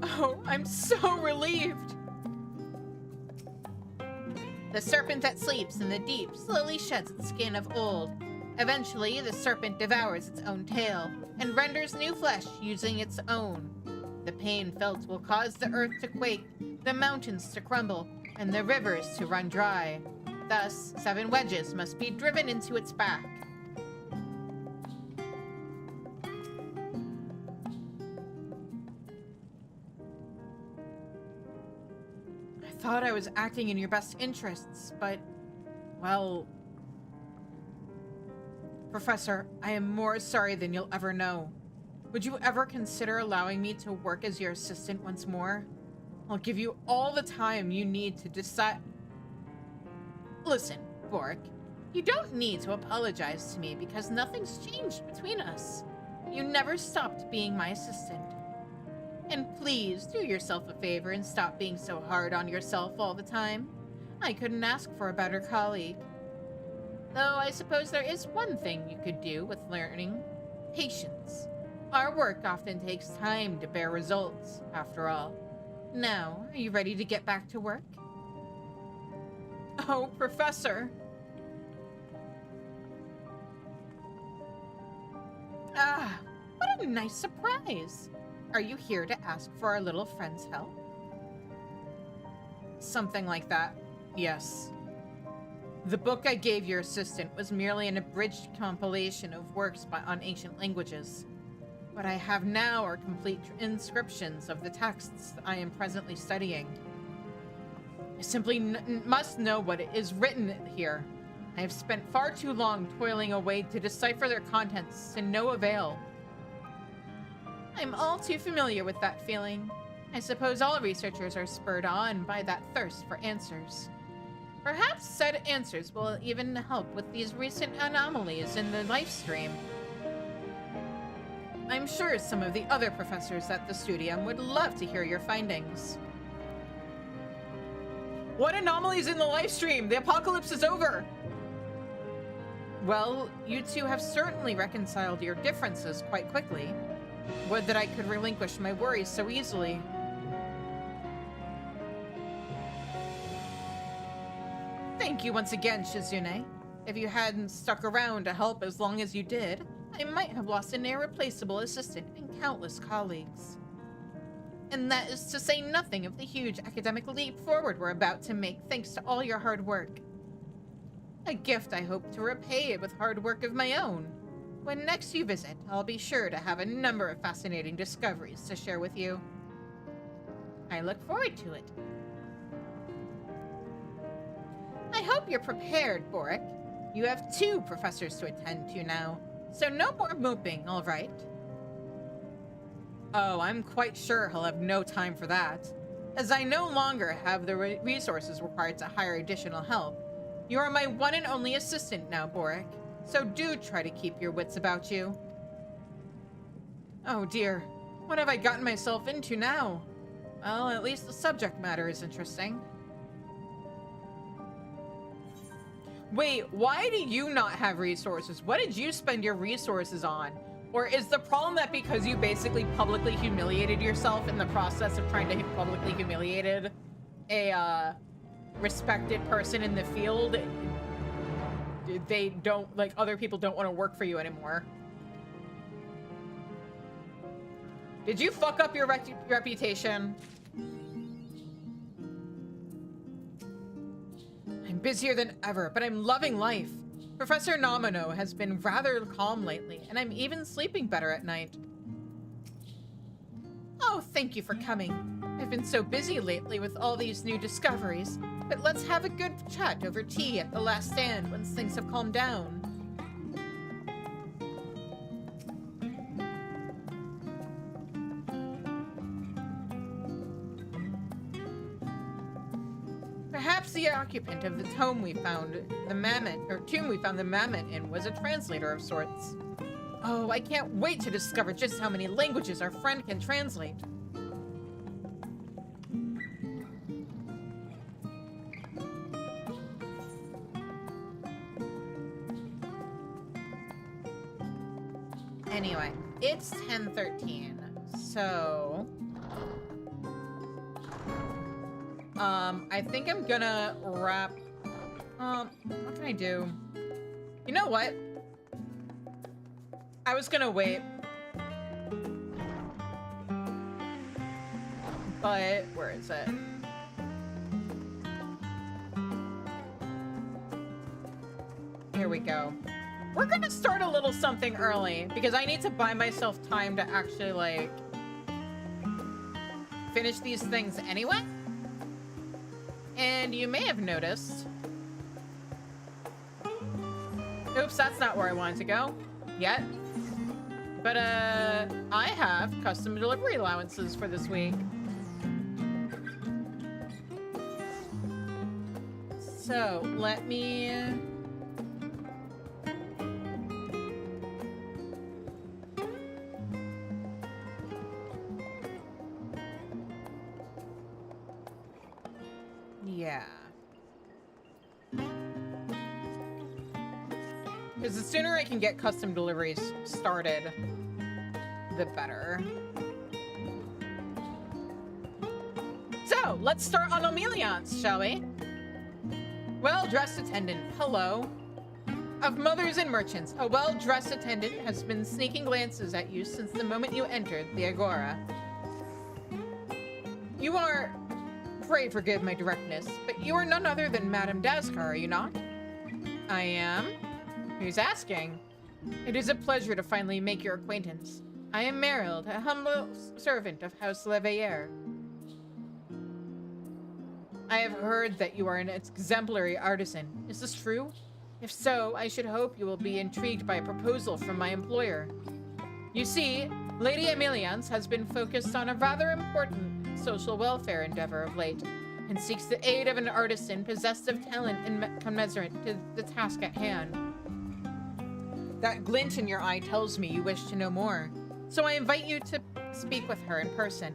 S1: Oh, I'm so relieved. The serpent that sleeps in the deep slowly sheds its skin of old. Eventually, the serpent devours its own tail and renders new flesh using its own. The pain felt will cause the earth to quake, the mountains to crumble, and the rivers to run dry. Thus, 7 wedges must be driven into its back. I thought I was acting in your best interests, but, well... Professor, I am more sorry than you'll ever know. Would you ever consider allowing me to work as your assistant once more? I'll give you all the time you need to decide... Listen, Bork, you don't need to apologize to me because nothing's changed between us. You never stopped being my assistant. And please, do yourself a favor and stop being so hard on yourself all the time. I couldn't ask for a better colleague. Though I suppose there is one thing you could do with learning. Patience. Our work often takes time to bear results, after all. Now, are you ready to get back to work? Oh, Professor. Ah, what a nice surprise. Are you here to ask for our little friend's help? Something like that, yes. The book I gave your assistant was merely an abridged compilation of works on ancient languages. What I have now are complete inscriptions of the texts I am presently studying. I simply must know what is written here. I have spent far too long toiling away to decipher their contents to no avail. I'm all too familiar with that feeling. I suppose all researchers are spurred on by that thirst for answers. Perhaps said answers will even help with these recent anomalies in the life stream. I'm sure some of the other professors at the Studium would love to hear your findings. What anomalies in the life stream? The apocalypse is over! Well, you two have certainly reconciled your differences quite quickly. Would that I could relinquish my worries so easily. Thank you once again, Shizune. If you hadn't stuck around to help as long as you did, I might have lost an irreplaceable assistant and countless colleagues. And that is to say nothing of the huge academic leap forward we're about to make thanks to all your hard work. A gift I hope to repay with hard work of my own. When next you visit, I'll be sure to have a number of fascinating discoveries to share with you. I look forward to it. I hope you're prepared, Boric. You have 2 professors to attend to now, so no more moping, all right? Oh, I'm quite sure he'll have no time for that, as I no longer have the resources required to hire additional help. You are my one and only assistant now, Boric, so do try to keep your wits about you. Oh dear, what have I gotten myself into now? Well, at least the subject matter is interesting. Wait, why do you not have resources? What did you spend your resources on? Or is the problem that because you basically publicly humiliated yourself in the process of trying to publicly humiliated a respected person in the field, they don't, like, other people don't want to work for you anymore? Did you fuck up your reputation? I'm busier than ever, but I'm loving life. Professor Nomino has been rather calm lately, and I'm even sleeping better at night. Oh, thank you for coming. I've been so busy lately with all these new discoveries, but let's have a good chat over tea at the last stand once things have calmed down. Perhaps the occupant of the tomb we found the mammoth in was a translator of sorts. Oh, I can't wait to discover just how many languages our friend can translate. Anyway, it's 10:13, so I think I'm gonna wrap. What can I do? You know what? I was gonna wait, but where is it? Here we go. We're gonna start a little something early because I need to buy myself time to actually, like, finish these things anyway. And you may have noticed... Oops, that's not where I wanted to go yet. But, I have custom delivery allowances for this week. So, let me... Yeah. Because the sooner I can get custom deliveries started, the better. So, let's start on Emiliance, shall we? Well-dressed attendant, hello. Of mothers and merchants, a well-dressed attendant has been sneaking glances at you since the moment you entered the Agora. You are... Pray forgive my directness, but you are none other than Madame Daskar, are you not? I am. Who's asking? It is a pleasure to finally make your acquaintance. I am Marild, a humble servant of House Leveilleur. I have heard that you are an exemplary artisan. Is this true? If so, I should hope you will be intrigued by a proposal from my employer. You see, Lady Emiliance has been focused on a rather important social welfare endeavor of late, and seeks the aid of an artisan possessed of talent and commensurate to the task at hand. That glint in your eye tells me you wish to know more, so I invite you to speak with her in person.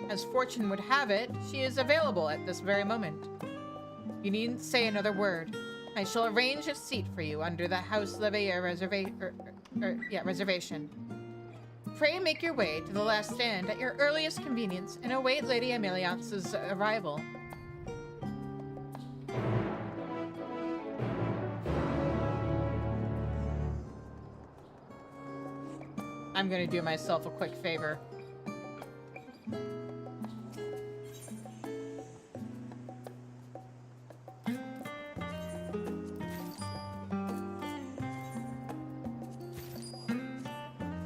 S1: As fortune would have it, she is available at this very moment. You needn't say another word. I shall arrange a seat for you under the House Leveilleur reservation. Pray make your way to the last stand at your earliest convenience and await Lady Emiliance's arrival. I'm gonna do myself a quick favor.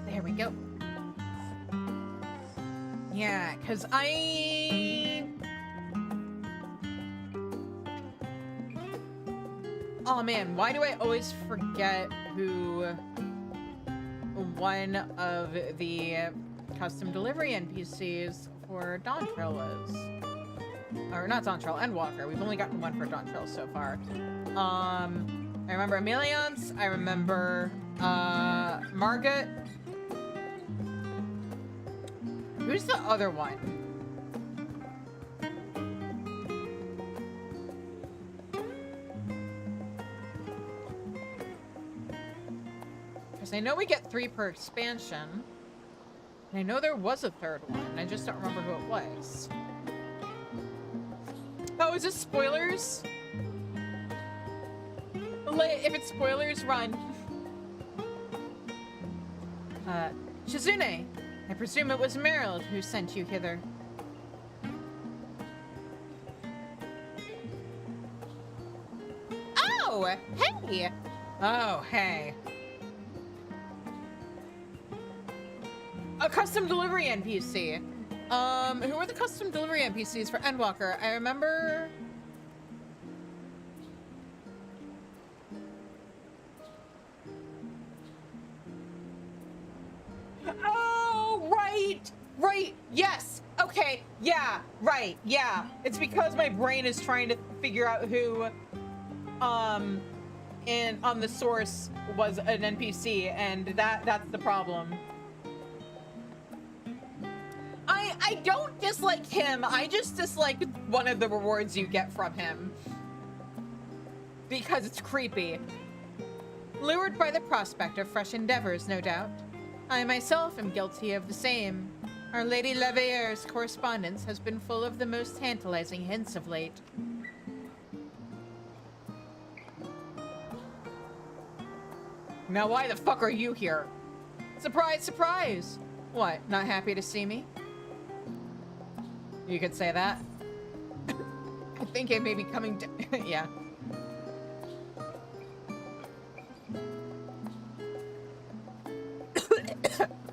S1: There we go. Yeah, because oh man, why do I always forget who one of the custom delivery NPCs for Dawntrail was? Or not Dawntrail, Endwalker. We've only gotten one for Dawntrail so far. I remember Emiliance. I remember Margaret. Who's the other one? Because I know we get 3 per expansion. And I know there was a 3rd one. I just don't remember who it was. Oh, is this spoilers? If it's spoilers, run. Shizune, I presume it was Merrill who sent you hither. Oh, hey! Oh, hey. A custom delivery NPC. Who are the custom delivery NPCs for Endwalker? I remember... Oh, right! Right, yes! Okay, yeah, right, yeah. It's because my brain is trying to figure out who, on the source was an NPC, and that's the problem. I don't dislike him, I just dislike one of the rewards you get from him. Because it's creepy. Lured by the prospect of fresh endeavors, no doubt. I myself am guilty of the same. Our Lady Leviere's correspondence has been full of the most tantalizing hints of late. Now why the fuck are you here? Surprise, surprise! What, not happy to see me? You could say that. I think I may be coming yeah.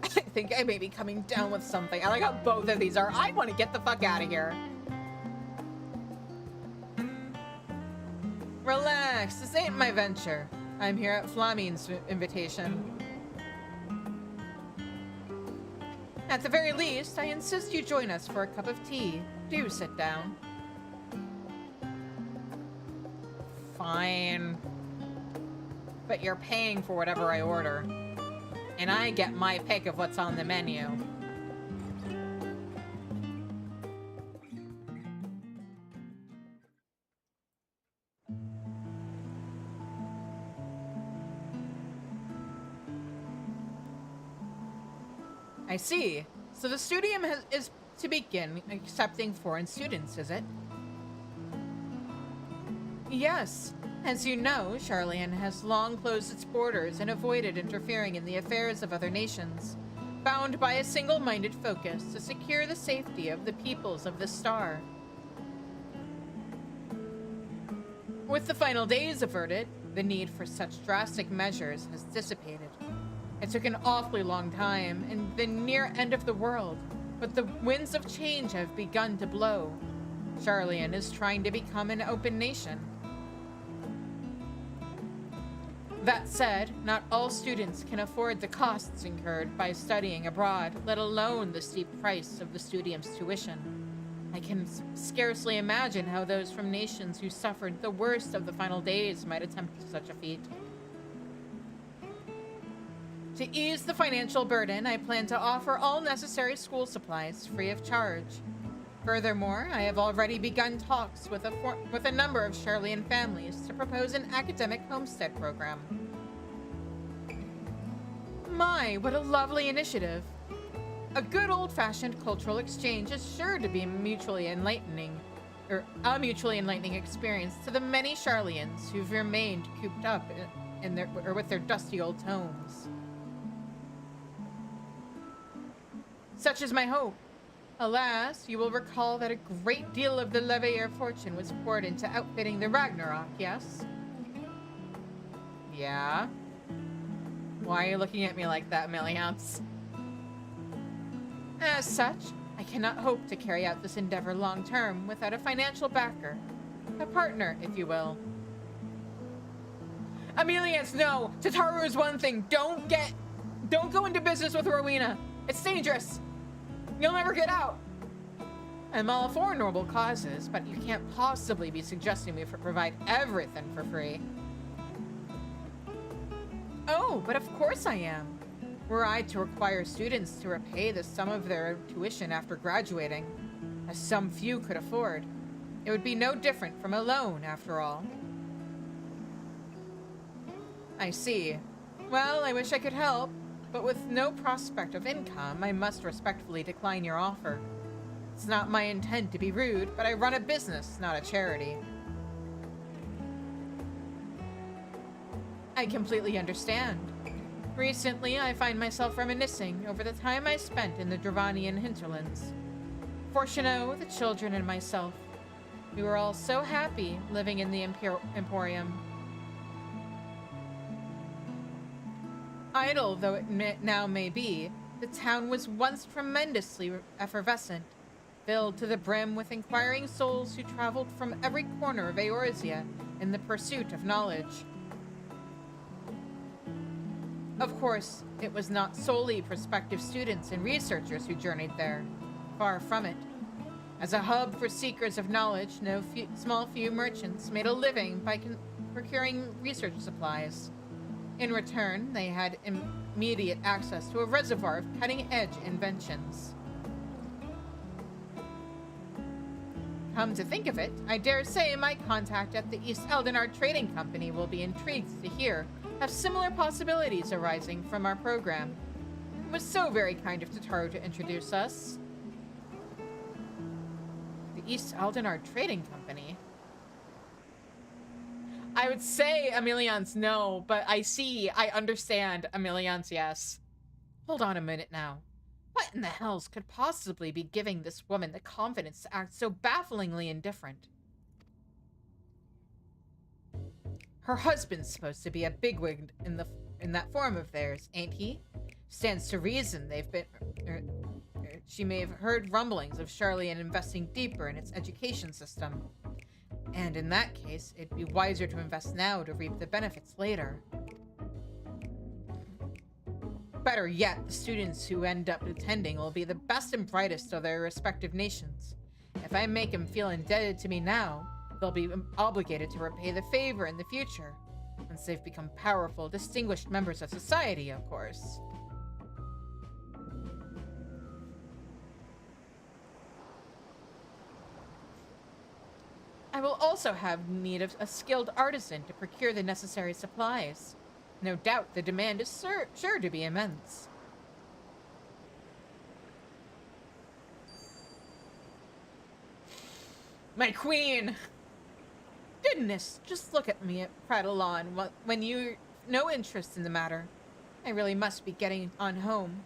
S1: I think I may be coming down with something. I like how both of these are. I want to get the fuck out of here. Relax, this ain't my venture. I'm here at Flamine's invitation. At the very least, I insist you join us for a cup of tea. Do sit down. Fine. But you're paying for whatever I order. And I get my pick of what's on the menu. I see. So the Studium is to begin accepting foreign students, is it? Yes. As you know, Charlian has long closed its borders and avoided interfering in the affairs of other nations, bound by a single-minded focus to secure the safety of the peoples of the star. With the final days averted, the need for such drastic measures has dissipated. It took an awfully long time and the near end of the world, but the winds of change have begun to blow. Charlian is trying to become an open nation. That said, not all students can afford the costs incurred by studying abroad, let alone the steep price of the Studium's tuition. I can scarcely imagine how those from nations who suffered the worst of the final days might attempt such a feat. To ease the financial burden, I plan to offer all necessary school supplies free of charge. Furthermore, I have already begun talks with a number of Charlian families to propose an academic homestead program. My, what a lovely initiative. A good old-fashioned cultural exchange is sure to be a mutually enlightening experience to the many Charlians who've remained cooped up with their dusty old homes. Such is my hope. Alas, you will recall that a great deal of the Levier fortune was poured into outfitting the Ragnarok, yes? Yeah? Why are you looking at me like that, Milliamps? As such, I cannot hope to carry out this endeavor long term without a financial backer. A partner, if you will. Ameliance, no! Tataru is one thing. Don't go into business with Rowena. It's dangerous. You'll never get out. I'm all for noble causes, but you can't possibly be suggesting me provide everything for free. Oh, but of course I am. Were I to require students to repay the sum of their tuition after graduating, as some few could afford, it would be no different from a loan, after all. I see.
S3: Well, I wish I could help, but with no prospect of income, I must respectfully decline your offer. It's not my intent to be rude, but I run a business, not a charity. I completely understand. Recently, I find myself reminiscing over the time I spent in the Dravanian hinterlands. Fortuno, the children, and myself. We were all so happy living in the Emporium. Idle though it now may be, the town was once tremendously effervescent, filled to the brim with inquiring souls who traveled from every corner of Eorzea in the pursuit of knowledge. Of course, it was not solely prospective students and researchers who journeyed there. Far from it. As a hub for seekers of knowledge, no small few merchants made a living by procuring research supplies. In return, they had immediate access to a reservoir of cutting-edge inventions. Come to think of it, I dare say my contact at the East Eldenard Trading Company will be intrigued to hear of similar possibilities arising from our program. It was so very kind of Tataru to introduce us. The East Eldenard Trading Company? I would say Emilian's no, but I understand Emilian's yes. Hold on a minute now. What in the hells could possibly be giving this woman the confidence to act so bafflingly indifferent? Her husband's supposed to be a bigwig in that form of theirs, ain't he? Stands to reason they've been... she may have heard rumblings of Charlian investing deeper in its education system. And in that case, it'd be wiser to invest now to reap the benefits later. Better yet, the students who end up attending will be the best and brightest of their respective nations. If I make them feel indebted to me now, they'll be obligated to repay the favor in the future, once they've become powerful, distinguished members of society, of course. I will also have need of a skilled artisan to procure the necessary supplies. No doubt the demand is sure to be immense. My queen! Goodness, just look at me prattle on when you no interest in the matter. I really must be getting on home.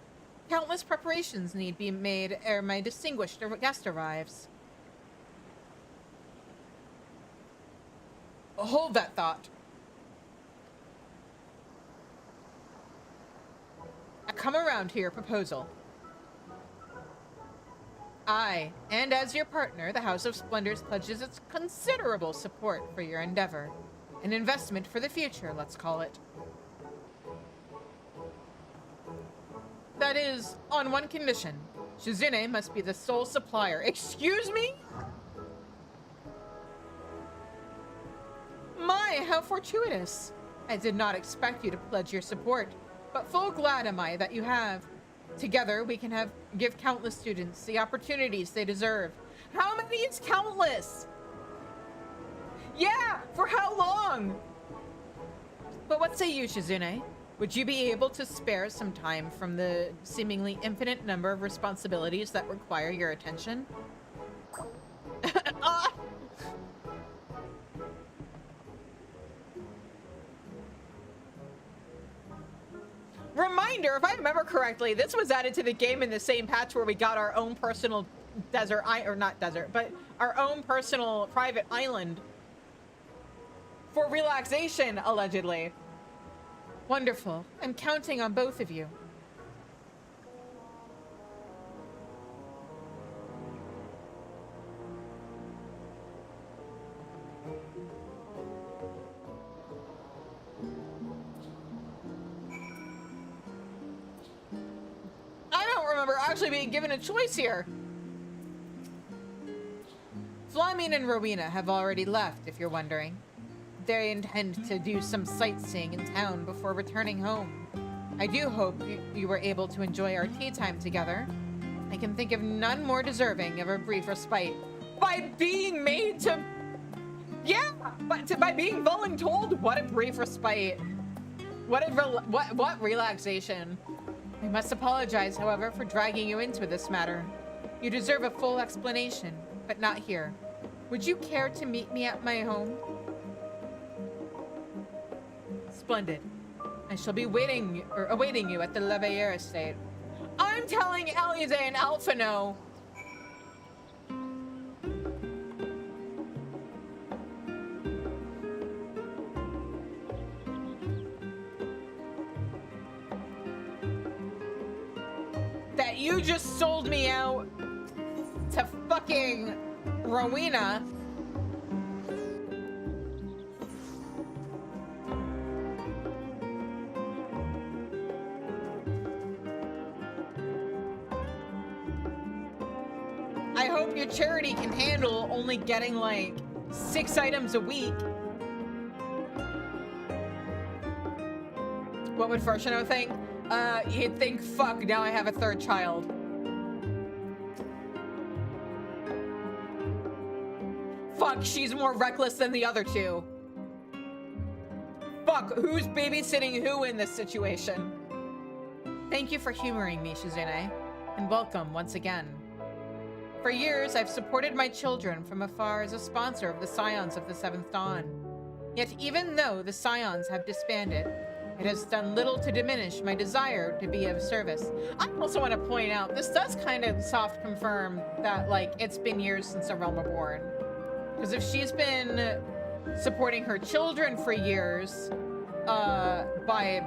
S3: Countless preparations need be made ere my distinguished guest arrives. Hold that thought. I come around to your proposal. I, and as your partner, the House of Splendors pledges its considerable support for your endeavor. An investment for the future, let's call it. That is, on one condition. Shizune must be the sole supplier. Excuse me? My, how fortuitous. I did not expect you to pledge your support, but full glad am I that you have. Together, we can give countless students the opportunities they deserve. How many is countless? Yeah, for how long? But what say you, Shizune? Would you be able to spare some time from the seemingly infinite number of responsibilities that require your attention? Reminder, if I remember correctly, this was added to the game in the same patch where we got our own personal desert, or not desert, but our own personal private island for relaxation, allegedly. Wonderful. I'm counting on both of you. Actually being given a choice here. Flamine and Rowena have already left, if you're wondering. They intend to do some sightseeing in town before returning home. I do hope you were able to enjoy our tea time together. I can think of none more deserving of a brief respite. By being made to... Yeah, but by being voluntold, what a brief respite. What relaxation? I must apologize, however, for dragging you into this matter. You deserve a full explanation, but not here. Would you care to meet me at my home? Splendid. I shall be awaiting you at the Leveilleur estate. I'm telling Alize and Alpha no. That you just sold me out to fucking Rowena. I hope your charity can handle only getting like 6 items a week. What would Farshino think? He'd think, fuck, now I have a 3rd child. Fuck, she's more reckless than the other 2. Fuck, who's babysitting who in this situation? Thank you for humoring me, Shizune, and welcome once again. For years, I've supported my children from afar as a sponsor of the Scions of the 7th Dawn. Yet even though the Scions have disbanded, it has done little to diminish my desire to be of service. I also want to point out, this does kind of soft confirm that, like, it's been years since A Realm Reborn. Because if she's been supporting her children for years by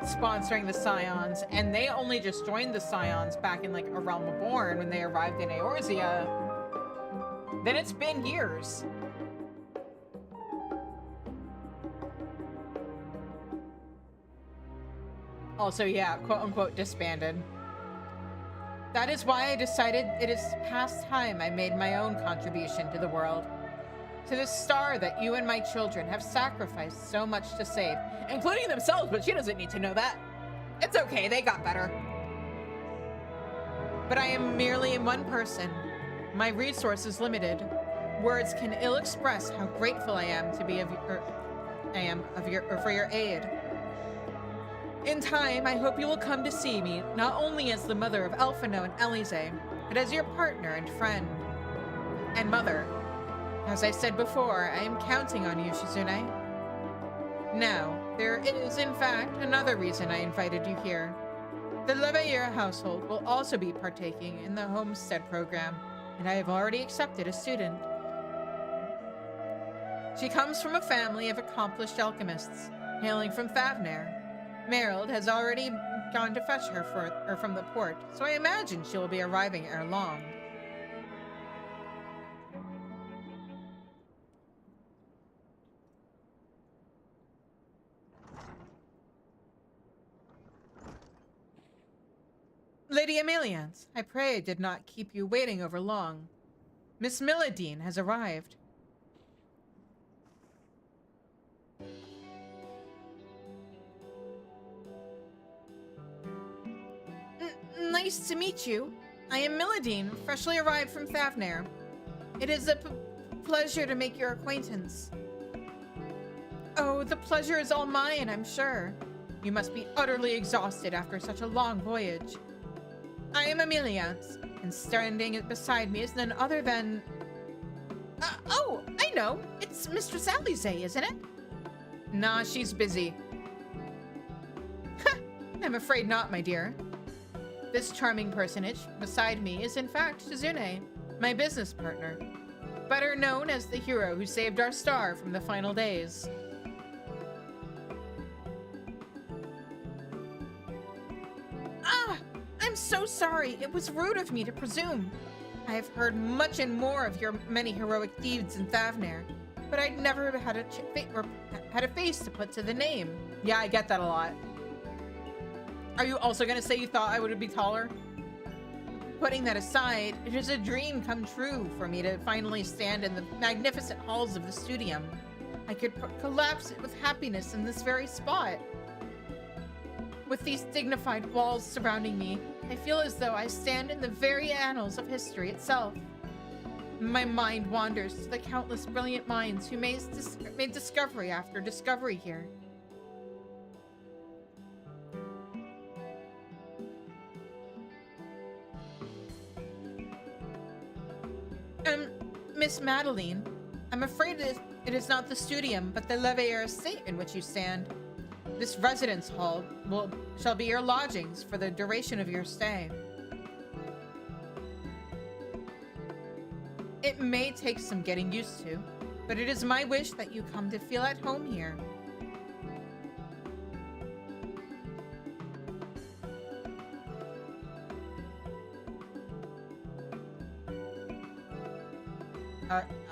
S3: sponsoring the Scions, and they only just joined the Scions back in, like, A Realm Reborn when they arrived in Eorzea, then it's been years. Also, yeah, quote-unquote disbanded. That is why I decided it is past time I made my own contribution to the world. To the star that you and my children have sacrificed so much to save, including themselves, but she doesn't need to know that. It's okay, they got better. But I am merely one person. My resources limited. Words can ill express how grateful I am to be for your aid. In time, I hope you will come to see me, not only as the mother of Alphino and Alize, but as your partner and friend. And mother. As I said before, I am counting on you, Shizune. Now, there is, in fact, another reason I invited you here. The Leveilleur household will also be partaking in the homestead program, and I have already accepted a student. She comes from a family of accomplished alchemists, hailing from Thavnair. Merrild has already gone to fetch her from the port, so I imagine she will be arriving ere long. Lady Ameliance, I pray I did not keep you waiting over long. Miss Milladine has arrived. Nice to meet you. I am Milladine, freshly arrived from Thavnair. It is a pleasure to make your acquaintance. Oh, the pleasure is all mine, I'm sure. You must be utterly exhausted after such a long voyage. I am Ameliance, and standing beside me is none other than... oh, I know. It's Mistress Alize, isn't it? Nah, she's busy. I'm afraid not, my dear. This charming personage beside me is in fact Shizune, my business partner, better known as the hero who saved our star from the final days. Ah! I'm so sorry. It was rude of me to presume. I have heard much and more of your many heroic deeds in Thavnair, but I'd never had a face to put to the name. Yeah, I get that a lot. Are you also gonna say you thought I would be taller? Putting that aside, it is a dream come true for me to finally stand in the magnificent halls of the Studium. I could collapse it with happiness in this very spot. With these dignified walls surrounding me, I feel as though I stand in the very annals of history itself. My mind wanders to the countless brilliant minds who made discovery after discovery here. Miss Madeline, I'm afraid it is not the Studium, but the Leveilleur estate in which you stand. This residence hall shall be your lodgings for the duration of your stay. It may take some getting used to, but it is my wish that you come to feel at home here.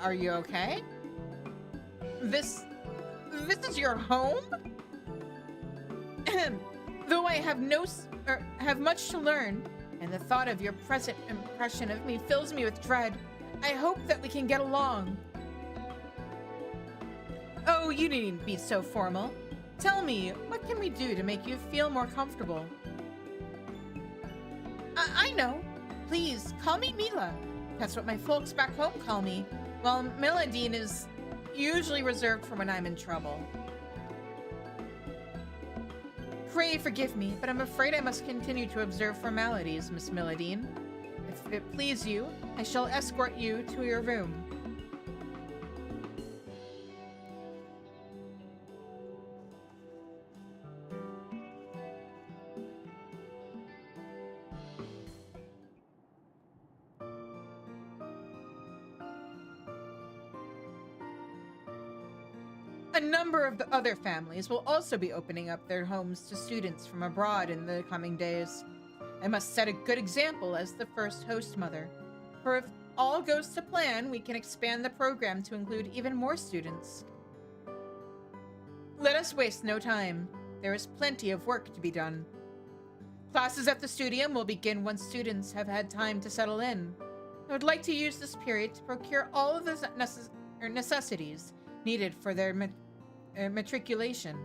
S3: Are you okay? This is your home? Though I have much to learn, and the thought of your present impression of me fills me with dread, I hope that we can get along. Oh, you needn't be so formal. Tell me, what can we do to make you feel more comfortable? I know. Please, call me Mila. That's what my folks back home call me, while Milladine is usually reserved for when I'm in trouble. Pray forgive me, but I'm afraid I must continue to observe formalities, Miss Milladine. If it please you, I shall escort you to your room. A number of the other families will also be opening up their homes to students from abroad in the coming days. I must set a good example as the first host mother, for if all goes to plan, we can expand the program to include even more students. Let us waste no time. There is plenty of work to be done. Classes at the Studium will begin once students have had time to settle in. I would like to use this period to procure all of the necessities needed for their matriculation.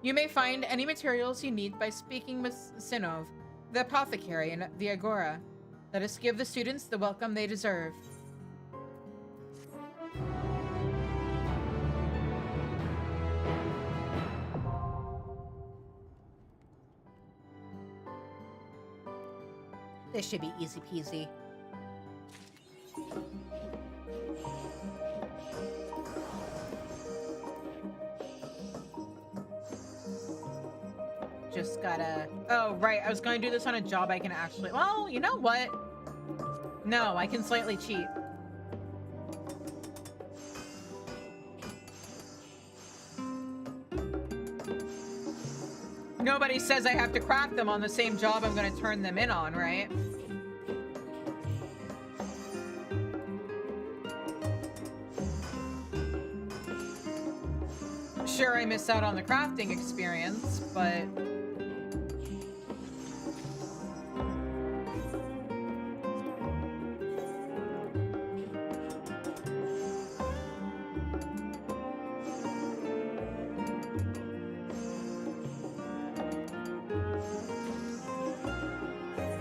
S3: You may find any materials you need by speaking with Sinov, the apothecary in the Agora. Let us give the students the welcome they deserve. This should be easy peasy. Just gotta... Oh, right. I was going to do this on a job I can actually... Well, you know what? No, I can slightly cheat. Nobody says I have to craft them on the same job I'm going to turn them in on, right? Sure, I miss out on the crafting experience, but...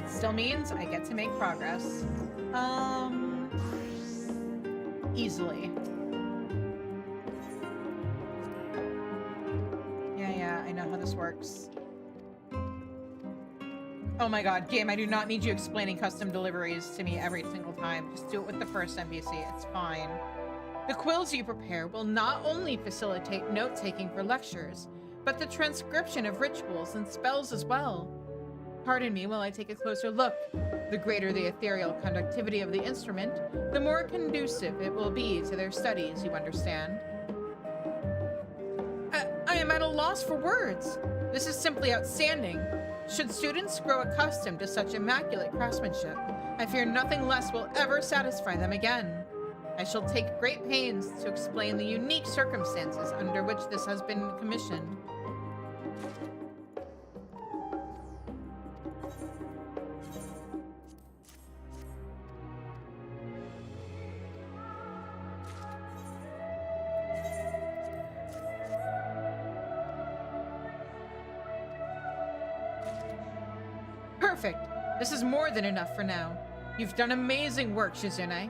S3: Still means I get to make progress. Easily. Yeah, I know how this works. Oh my god, game, I do not need you explaining custom deliveries to me every single time. Just do it with the first NPC, it's fine. The quills you prepare will not only facilitate note-taking for lectures, but the transcription of rituals and spells as well. Pardon me while I take a closer look. The greater the ethereal conductivity of the instrument, the more conducive it will be to their studies, you understand. I am at a loss for words. This is simply outstanding. Should students grow accustomed to such immaculate craftsmanship, I fear nothing less will ever satisfy them again. I shall take great pains to explain the unique circumstances under which this has been commissioned. Perfect. This is more than enough for now. You've done amazing work, Shizune.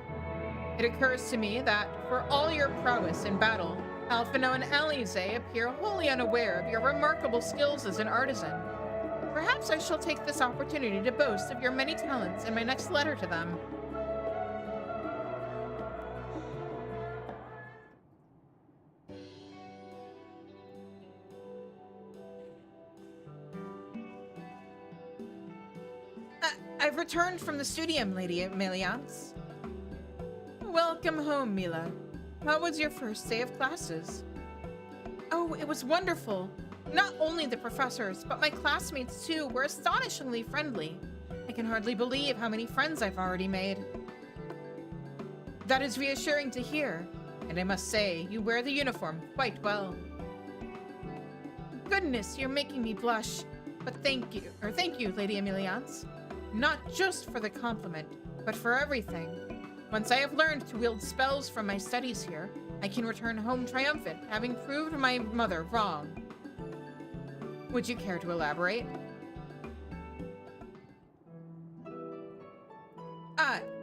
S3: It occurs to me that, for all your prowess in battle, Alphino and Alize appear wholly unaware of your remarkable skills as an artisan. Perhaps I shall take this opportunity to boast of your many talents in my next letter to them. I've returned from the Studium, Lady Emiliance. Welcome home, Mila. How was your first day of classes? Oh, it was wonderful. Not only the professors, but my classmates too were astonishingly friendly. I can hardly believe how many friends I've already made. That is reassuring to hear, and I must say, you wear the uniform quite well. Goodness, you're making me blush. But thank you, Lady Emiliance. Not just for the compliment, but for everything. Once I have learned to wield spells from my studies here, I can return home triumphant, having proved my mother wrong. Would you care to elaborate?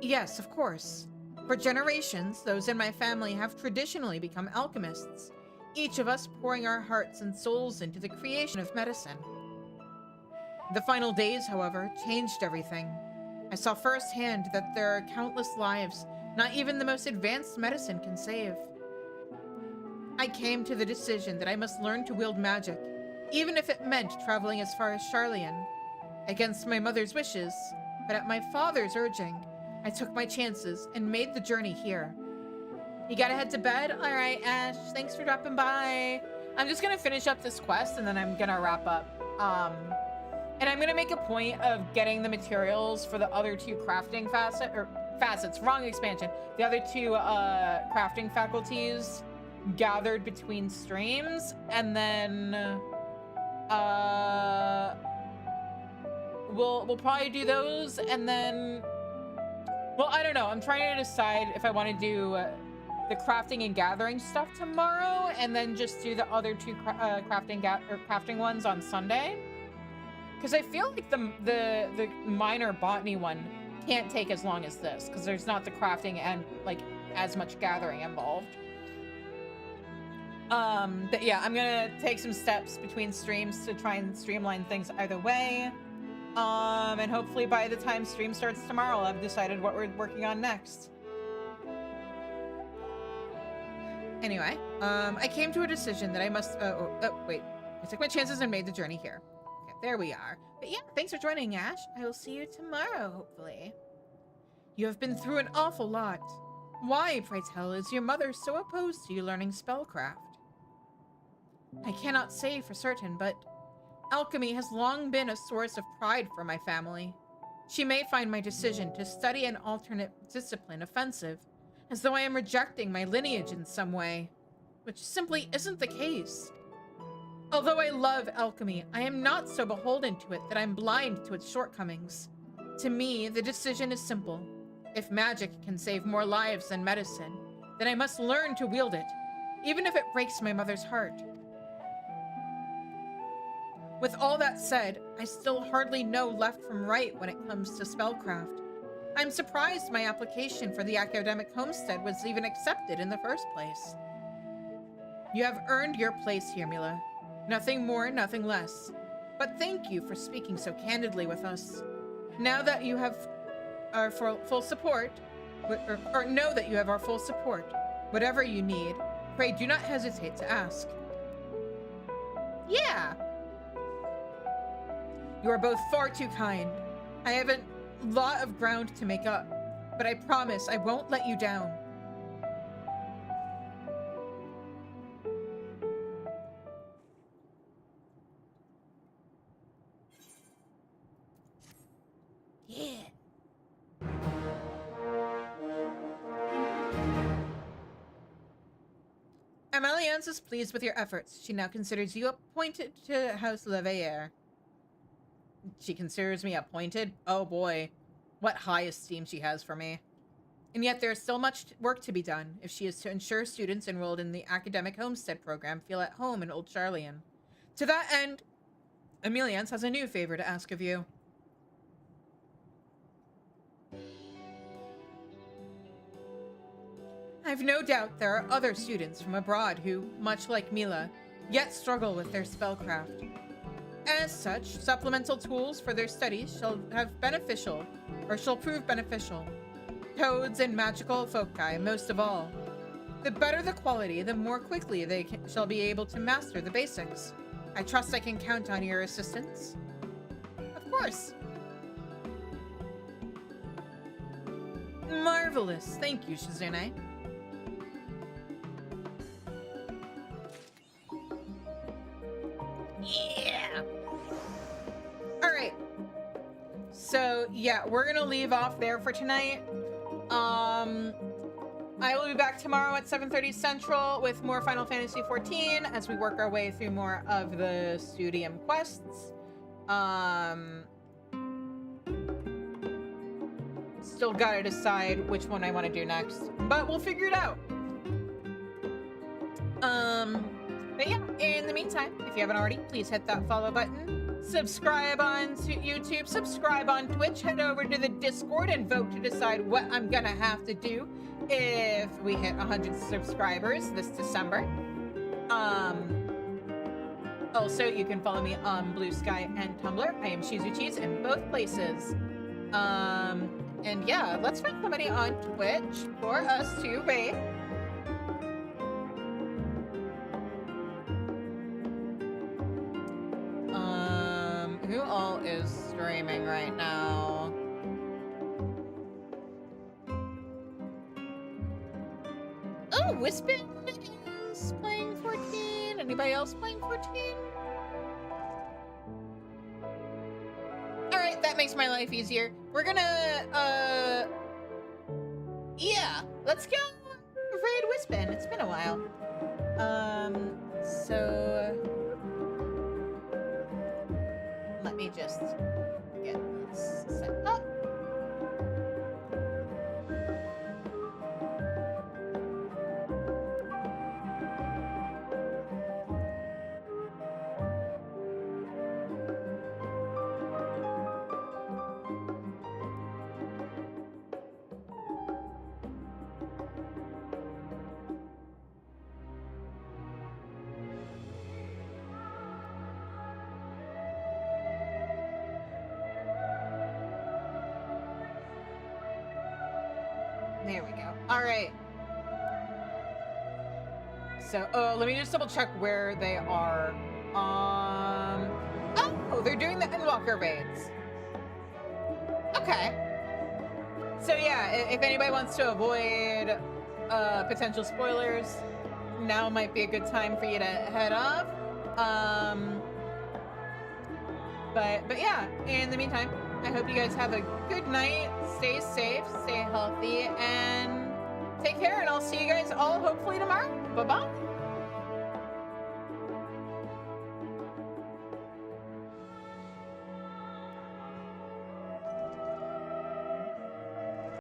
S3: Yes, of course. For generations, those in my family have traditionally become alchemists, each of us pouring our hearts and souls into the creation of medicine. The final days, however, changed everything. I saw firsthand that there are countless lives not even the most advanced medicine can save. I came to the decision that I must learn to wield magic, even if it meant traveling as far as Charlian. Against my mother's wishes, but at my father's urging, I took my chances and made the journey here. You gotta head to bed? Alright, Ash, thanks for dropping by. I'm just gonna finish up this quest and then I'm gonna wrap up. And I'm gonna make a point of getting the materials for the other two crafting facets, wrong expansion. The other two crafting faculties gathered between streams, and then we'll probably do those, and then, well, I don't know. I'm trying to decide if I want to do the crafting and gathering stuff tomorrow, and then just do the other two crafting ones on Sunday. Because I feel like the minor botany one can't take as long as this, because there's not the crafting and like as much gathering involved. But yeah, I'm gonna take some steps between streams to try and streamline things either way. And hopefully by the time stream starts tomorrow, I've decided what we're working on next. Anyway, I came to a decision that I must, wait. I took my chances and made the journey here. Okay, there we are. But yeah, thanks for joining, Ash. I will see you tomorrow, hopefully. You have been through an awful lot. Why, pray tell, is your mother so opposed to you learning spellcraft? I cannot say for certain, but alchemy has long been a source of pride for my family. She may find my decision to study an alternate discipline offensive, as though I am rejecting my lineage in some way, which simply isn't the case. Although I love alchemy, I am not so beholden to it that I'm blind to its shortcomings. To me, the decision is simple. If magic can save more lives than medicine, then I must learn to wield it, even if it breaks my mother's heart. With all that said, I still hardly know left from right when it comes to spellcraft. I'm surprised my application for the academic homestead was even accepted in the first place. You have earned your place here, Mila. Nothing more, nothing less. But thank you for speaking so candidly with us. Now that you have our full support, or know that you have our full support, whatever you need, pray do not hesitate to ask. Yeah! You are both far too kind. I have a lot of ground to make up, but I promise I won't let you down. Yeah. Amaliance is pleased with your efforts. She now considers you appointed to House Leveilleur. She considers me appointed? Oh boy, what high esteem she has for me. And yet there is still much work to be done if she is to ensure students enrolled in the academic homestead program feel at home in Old Charlian. To that end, Ameliance has a new favor to ask of you. I've no doubt there are other students from abroad who, much like Mila, yet struggle with their spellcraft. As such, supplemental tools for their studies shall prove beneficial. Codes and magical foci, most of all. The better the quality, the more quickly they shall be able to master the basics. I trust I can count on your assistance. Of course. Marvelous. Thank you, Shizune. Yeah. All right. So, yeah, we're going to leave off there for tonight. I will be back tomorrow at 7:30 Central with more Final Fantasy XIV as we work our way through more of the Studium quests. Still gotta decide which one I want to do next, but we'll figure it out. But yeah, in the meantime, if you haven't already, please hit that follow button. Subscribe on YouTube, subscribe on Twitch, head over to the Discord and vote to decide what I'm gonna have to do if we hit 100 subscribers this December. Also, you can follow me on Blue Sky and Tumblr. I am Shizucheese in both places. And yeah, let's find somebody on Twitch for us to raid. Who all is streaming right now? Oh, Wispin is playing 14. Anybody else playing 14? Alright, that makes my life easier. We're gonna, yeah, let's go raid Wispin. It's been a while. So let me just get this set up. There we go. All right. So, let me just double check where they are. Oh, they're doing the Endwalker raids. Okay. So yeah, if anybody wants to avoid potential spoilers, now might be a good time for you to head off. But yeah, in the meantime, I hope you guys have a good night. Stay safe, stay healthy, and take care. And I'll see you guys all hopefully tomorrow. Bye-bye.